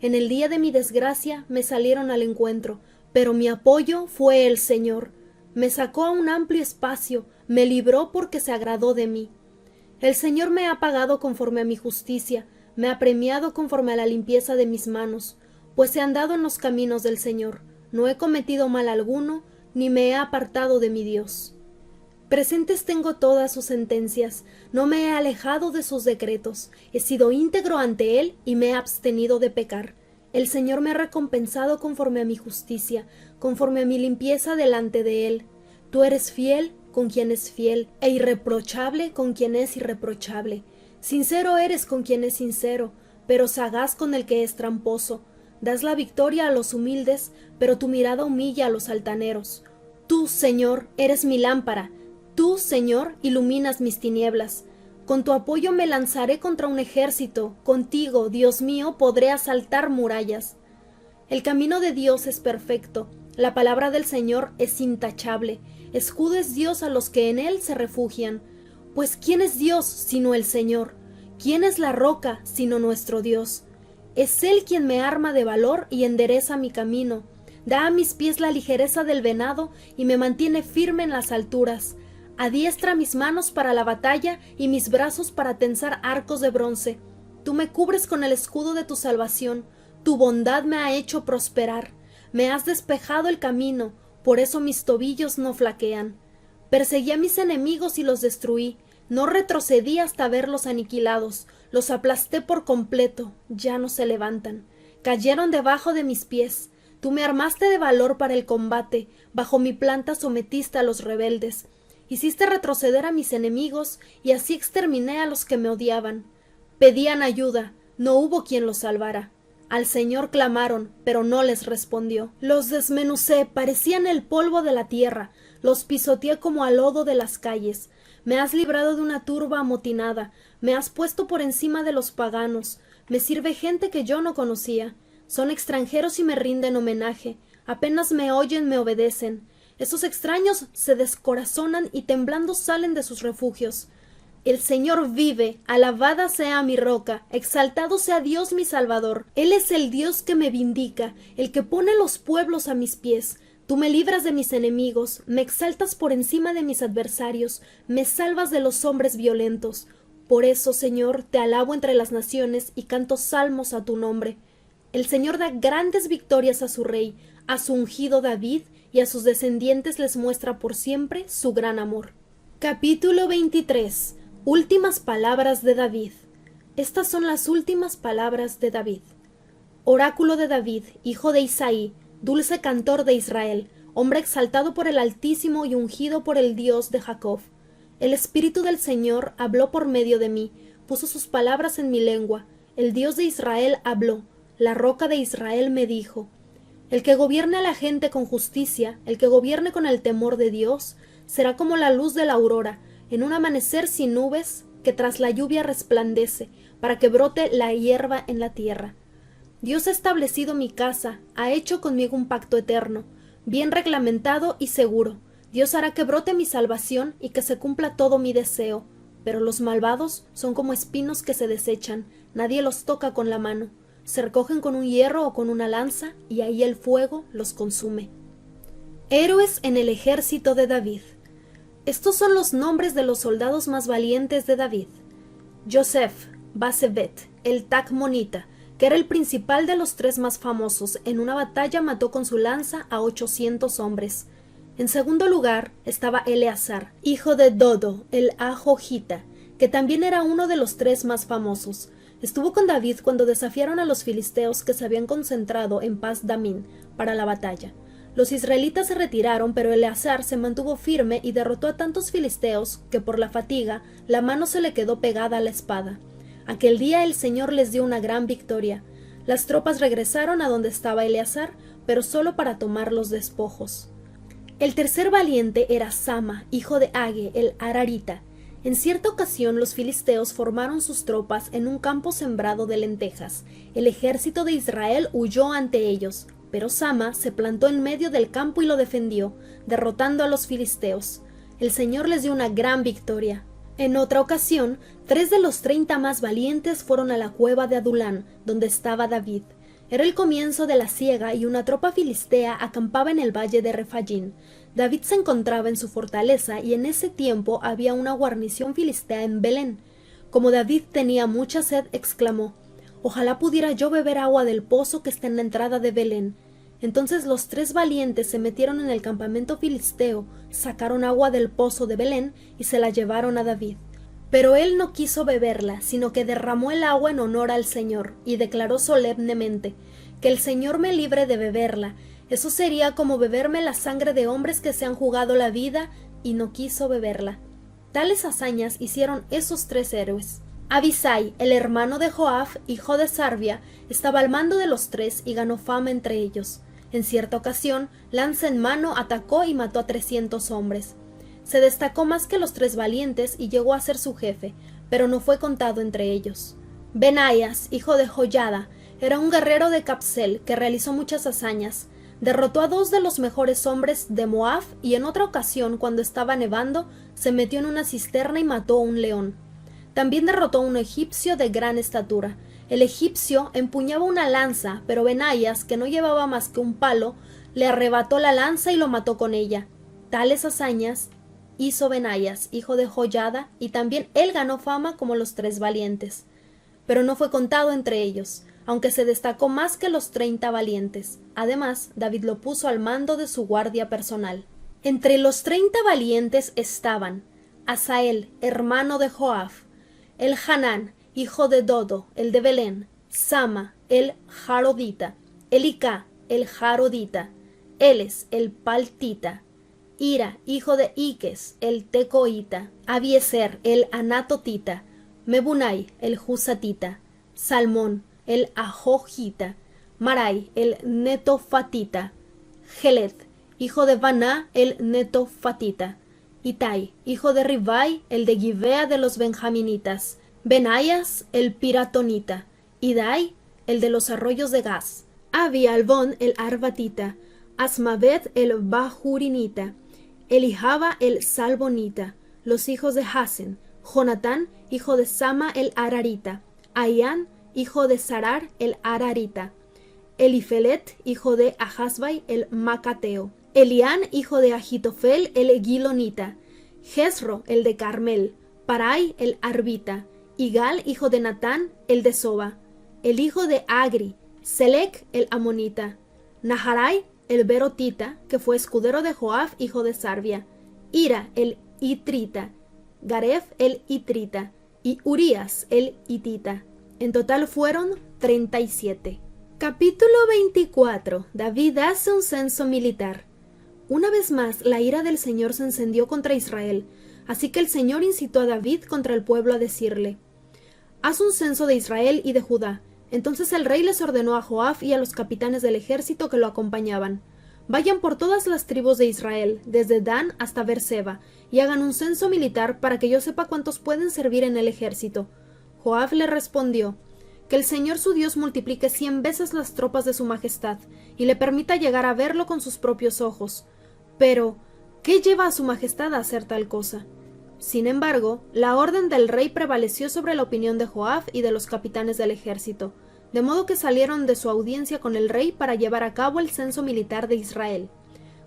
En el día de mi desgracia me salieron al encuentro, pero mi apoyo fue el Señor. Me sacó a un amplio espacio, me libró porque se agradó de mí. El Señor me ha pagado conforme a mi justicia, me ha premiado conforme a la limpieza de mis manos, pues he andado en los caminos del Señor, no he cometido mal alguno, ni me he apartado de mi Dios. Presentes tengo todas sus sentencias, no me he alejado de sus decretos, he sido íntegro ante Él y me he abstenido de pecar. El Señor me ha recompensado conforme a mi justicia, conforme a mi limpieza delante de Él. Tú eres fiel con quien es fiel, e irreprochable con quien es irreprochable. Sincero eres con quien es sincero, pero sagaz con el que es tramposo. Das la victoria a los humildes, pero tu mirada humilla a los altaneros. Tú, Señor, eres mi lámpara. Tú, Señor, iluminas mis tinieblas. Con tu apoyo me lanzaré contra un ejército. Contigo, Dios mío, podré asaltar murallas. El camino de Dios es perfecto. La palabra del Señor es intachable. Escudo es Dios a los que en Él se refugian. Pues ¿quién es Dios sino el Señor? ¿Quién es la roca sino nuestro Dios? Es Él quien me arma de valor y endereza mi camino. Da a mis pies la ligereza del venado y me mantiene firme en las alturas. Adiestra mis manos para la batalla y mis brazos para tensar arcos de bronce. Tú me cubres con el escudo de tu salvación. Tu bondad me ha hecho prosperar. Me has despejado el camino, por eso mis tobillos no flaquean. Perseguí a mis enemigos y los destruí. No retrocedí hasta verlos aniquilados. Los aplasté por completo. Ya no se levantan. Cayeron debajo de mis pies. Tú me armaste de valor para el combate. Bajo mi planta sometiste a los rebeldes. Hiciste retroceder a mis enemigos y así exterminé a los que me odiaban. Pedían ayuda. No hubo quien los salvara. Al Señor clamaron, pero no les respondió. Los desmenucé, parecían el polvo de la tierra. Los pisoteé como al lodo de las calles. Me has librado de una turba amotinada. Me has puesto por encima de los paganos. Me sirve gente que yo no conocía. Son extranjeros y me rinden homenaje. Apenas me oyen, me obedecen. Esos extraños se descorazonan y temblando salen de sus refugios. El Señor vive, alabada sea mi roca, exaltado sea Dios mi Salvador. Él es el Dios que me vindica, el que pone los pueblos a mis pies. Tú me libras de mis enemigos, me exaltas por encima de mis adversarios, me salvas de los hombres violentos. Por eso, Señor, te alabo entre las naciones y canto salmos a tu nombre. El Señor da grandes victorias a su rey, a su ungido David, y a sus descendientes les muestra por siempre su gran amor. Capítulo 23. Últimas palabras de David. Estas son las últimas palabras de David. Oráculo de David, hijo de Isaí, dulce cantor de Israel, hombre exaltado por el Altísimo y ungido por el Dios de Jacob. El Espíritu del Señor habló por medio de mí, puso sus palabras en mi lengua. El Dios de Israel habló, la roca de Israel me dijo. El que gobierne a la gente con justicia, el que gobierne con el temor de Dios, será como la luz de la aurora, en un amanecer sin nubes, que tras la lluvia resplandece, para que brote la hierba en la tierra. Dios ha establecido mi casa, ha hecho conmigo un pacto eterno, bien reglamentado y seguro. Dios hará que brote mi salvación y que se cumpla todo mi deseo. Pero los malvados son como espinos que se desechan, nadie los toca con la mano. Se recogen con un hierro o con una lanza, y ahí el fuego los consume. Héroes en el ejército de David. Estos son los nombres de los soldados más valientes de David. Joseph, Basebet, el Tacmonita, que era el principal de los tres más famosos, en una batalla mató con su lanza a 800 hombres. En segundo lugar estaba Eleazar, hijo de Dodo, el Ajojita, que también era uno de los tres más famosos. Estuvo con David cuando desafiaron a los filisteos que se habían concentrado en Pas Damín para la batalla. Los israelitas se retiraron, pero Eleazar se mantuvo firme y derrotó a tantos filisteos que por la fatiga la mano se le quedó pegada a la espada. Aquel día el Señor les dio una gran victoria. Las tropas regresaron a donde estaba Eleazar, pero solo para tomar los despojos. El tercer valiente era Sama, hijo de Age, el Ararita. En cierta ocasión los filisteos formaron sus tropas en un campo sembrado de lentejas. El ejército de Israel huyó ante ellos, pero Sama se plantó en medio del campo y lo defendió, derrotando a los filisteos. El Señor les dio una gran victoria. En otra ocasión, 3 de los 30 más valientes fueron a la cueva de Adulán, donde estaba David. Era el comienzo de la siega y una tropa filistea acampaba en el valle de Refayín. David se encontraba en su fortaleza y en ese tiempo había una guarnición filistea en Belén. Como David tenía mucha sed, exclamó: «Ojalá pudiera yo beber agua del pozo que está en la entrada de Belén». Entonces los 3 valientes se metieron en el campamento filisteo, sacaron agua del pozo de Belén y se la llevaron a David. Pero él no quiso beberla, sino que derramó el agua en honor al Señor, y declaró solemnemente: «Que el Señor me libre de beberla. Eso sería como beberme la sangre de hombres que se han jugado la vida», y no quiso beberla. Tales hazañas hicieron esos 3 héroes. Abisai, el hermano de Joab, hijo de Sarvia, estaba al mando de los 3 y ganó fama entre ellos. En cierta ocasión, lanza en mano, atacó y mató a 300 hombres. Se destacó más que los 3 valientes y llegó a ser su jefe, pero no fue contado entre ellos. Benaías, hijo de Joiada, era un guerrero de Capsel que realizó muchas hazañas. Derrotó a 2 de los mejores hombres de Moab y en otra ocasión, cuando estaba nevando, se metió en una cisterna y mató a un león. También derrotó a un egipcio de gran estatura. El egipcio empuñaba una lanza, pero Benaías, que no llevaba más que un palo, le arrebató la lanza y lo mató con ella. Tales hazañas hizo Benaías, hijo de Joiada, y también él ganó fama como los 3 valientes. Pero no fue contado entre ellos, aunque se destacó más que los 30 valientes. Además, David lo puso al mando de su guardia personal. Entre los 30 valientes estaban Asael, hermano de Joab, Elhanán, hijo de Dodo, el de Belén, Sama, el Jarodita, Elicá, el Jarodita, Eles, el Paltita, Ira, hijo de Iques, el Tecoita, Abiezer, el Anatotita, Mebunai, el Jusatita, Salmón, el Ajojita, Marai, el Netofatita, Geled, hijo de Baná, el Netofatita, Itai, hijo de Ribai, el de Gibea de los benjaminitas, Benaías, el Piratonita, Idai, el de los arroyos de Gaz, Abialbón, el Arbatita, Asmavet, el Bajurinita, Elijaba, el Salbonita, los hijos de Hasen, Jonatán, hijo de Sama, el Ararita, Ahián, hijo de Sarar, el Ararita, Elifelet, hijo de Ahasbai, el Macateo, Elián, hijo de Agitofel, el Gilonita, Jezro, el de Carmel, Parai, el Arbita, Igal, hijo de Natán, el de Soba, el hijo de Agri, Selec, el Amonita, Naharai, el Berotita, que fue escudero de Joab, hijo de Sarvia, Ira, el Itrita, Garef, el Itrita, y Urías, el Hitita. En total fueron 37. Capítulo 24. David hace un censo militar. Una vez más, la ira del Señor se encendió contra Israel, así que el Señor incitó a David contra el pueblo a decirle: «Haz un censo de Israel y de Judá». Entonces el rey les ordenó a Joab y a los capitanes del ejército que lo acompañaban: «Vayan por todas las tribus de Israel, desde Dan hasta Beerseba, y hagan un censo militar para que yo sepa cuántos pueden servir en el ejército». Joab le respondió: «Que el Señor su Dios multiplique 100 veces las tropas de su majestad, y le permita llegar a verlo con sus propios ojos. Pero, ¿qué lleva a su majestad a hacer tal cosa?». Sin embargo, la orden del rey prevaleció sobre la opinión de Joab y de los capitanes del ejército, de modo que salieron de su audiencia con el rey para llevar a cabo el censo militar de Israel.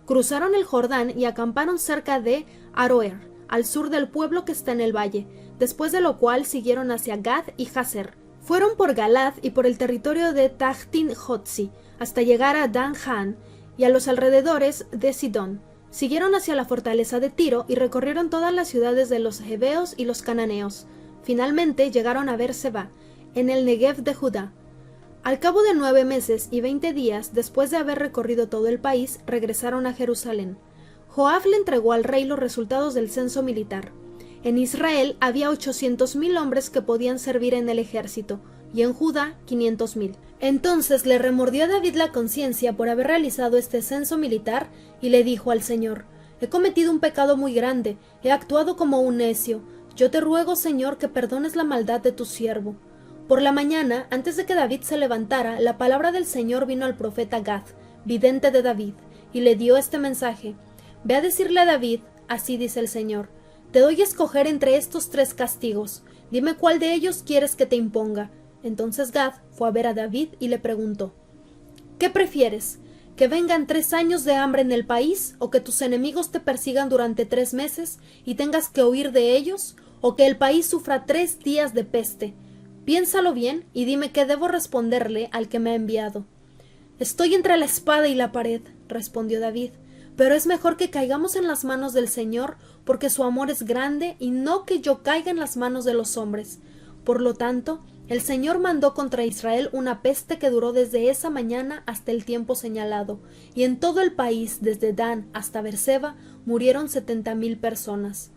Cruzaron el Jordán y acamparon cerca de Aroer, al sur del pueblo que está en el valle, después de lo cual siguieron hacia Gad y Jazer. Fueron por Galad y por el territorio de Tachtin-Jotzi, hasta llegar a Dan-Han y a los alrededores de Sidón. Siguieron hacia la fortaleza de Tiro y recorrieron todas las ciudades de los heveos y los cananeos. Finalmente llegaron a Beerseba, en el Negev de Judá. Al cabo de 9 meses y 20 días, después de haber recorrido todo el país, regresaron a Jerusalén. Joab le entregó al rey los resultados del censo militar. En Israel había 800,000 hombres que podían servir en el ejército, y en Judá 500,000. Entonces le remordió a David la conciencia por haber realizado este censo militar y le dijo al Señor: «He cometido un pecado muy grande, he actuado como un necio. Yo te ruego, Señor, que perdones la maldad de tu siervo». Por la mañana, antes de que David se levantara, la palabra del Señor vino al profeta Gad, vidente de David, y le dio este mensaje: «Ve a decirle a David, así dice el Señor: Te doy a escoger entre estos 3 castigos. Dime cuál de ellos quieres que te imponga. Entonces Gad fue a ver a David y le preguntó: ¿Qué prefieres? ¿Que vengan 3 años de hambre en el país, o que tus enemigos te persigan durante 3 meses y tengas que huir de ellos, o que el país sufra 3 días de peste? Piénsalo bien y dime qué debo responderle al que me ha enviado. Estoy entre la espada y la pared, respondió David, pero es mejor que caigamos en las manos del Señor, porque su amor es grande, y no que yo caiga en las manos de los hombres. Por lo tanto, el Señor mandó contra Israel una peste que duró desde esa mañana hasta el tiempo señalado, y en todo el país, desde Dan hasta Beerseba, murieron 70,000 personas.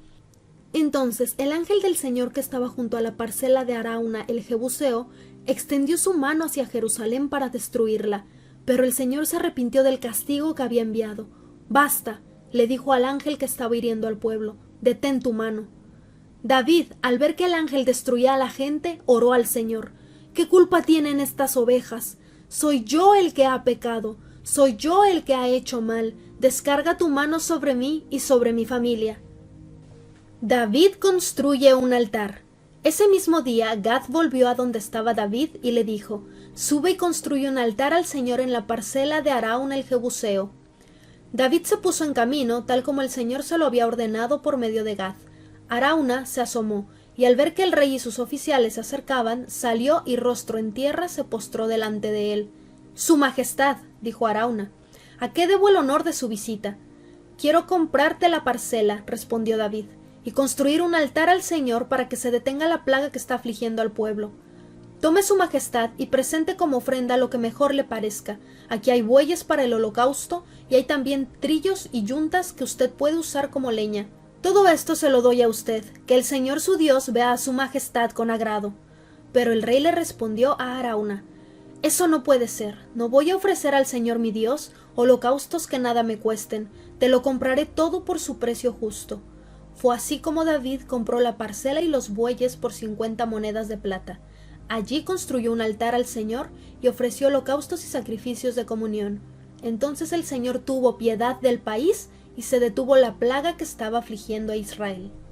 Entonces el ángel del Señor que estaba junto a la parcela de Arauna el Jebuseo extendió su mano hacia Jerusalén para destruirla, pero el Señor se arrepintió del castigo que había enviado. «Basta», le dijo al ángel que estaba hiriendo al pueblo, «detén tu mano». David, al ver que el ángel destruía a la gente, oró al Señor: «¿Qué culpa tienen estas ovejas? Soy yo el que ha pecado, soy yo el que ha hecho mal. Descarga tu mano sobre mí y sobre mi familia». David construye un altar. Ese mismo día Gad volvió a donde estaba David y le dijo: «Sube y construye un altar al Señor en la parcela de Arauna el Jebuseo». David se puso en camino, tal como el Señor se lo había ordenado por medio de Gad. Arauna se asomó, y al ver que el rey y sus oficiales se acercaban, salió y rostro en tierra se postró delante de él. «Su Majestad», dijo Arauna, «¿a qué debo el honor de su visita?» «Quiero comprarte la parcela», respondió David, «y construir un altar al Señor para que se detenga la plaga que está afligiendo al pueblo. Tome su majestad y presente como ofrenda lo que mejor le parezca. Aquí hay bueyes para el holocausto y hay también trillos y yuntas que usted puede usar como leña. Todo esto se lo doy a usted, que el Señor su Dios vea a su majestad con agrado». Pero el rey le respondió a Arauna: «Eso no puede ser. No voy a ofrecer al Señor mi Dios holocaustos que nada me cuesten. Te lo compraré todo por su precio justo». Fue así como David compró la parcela y los bueyes por 50 monedas de plata. Allí construyó un altar al Señor y ofreció holocaustos y sacrificios de comunión. Entonces el Señor tuvo piedad del país y se detuvo la plaga que estaba afligiendo a Israel.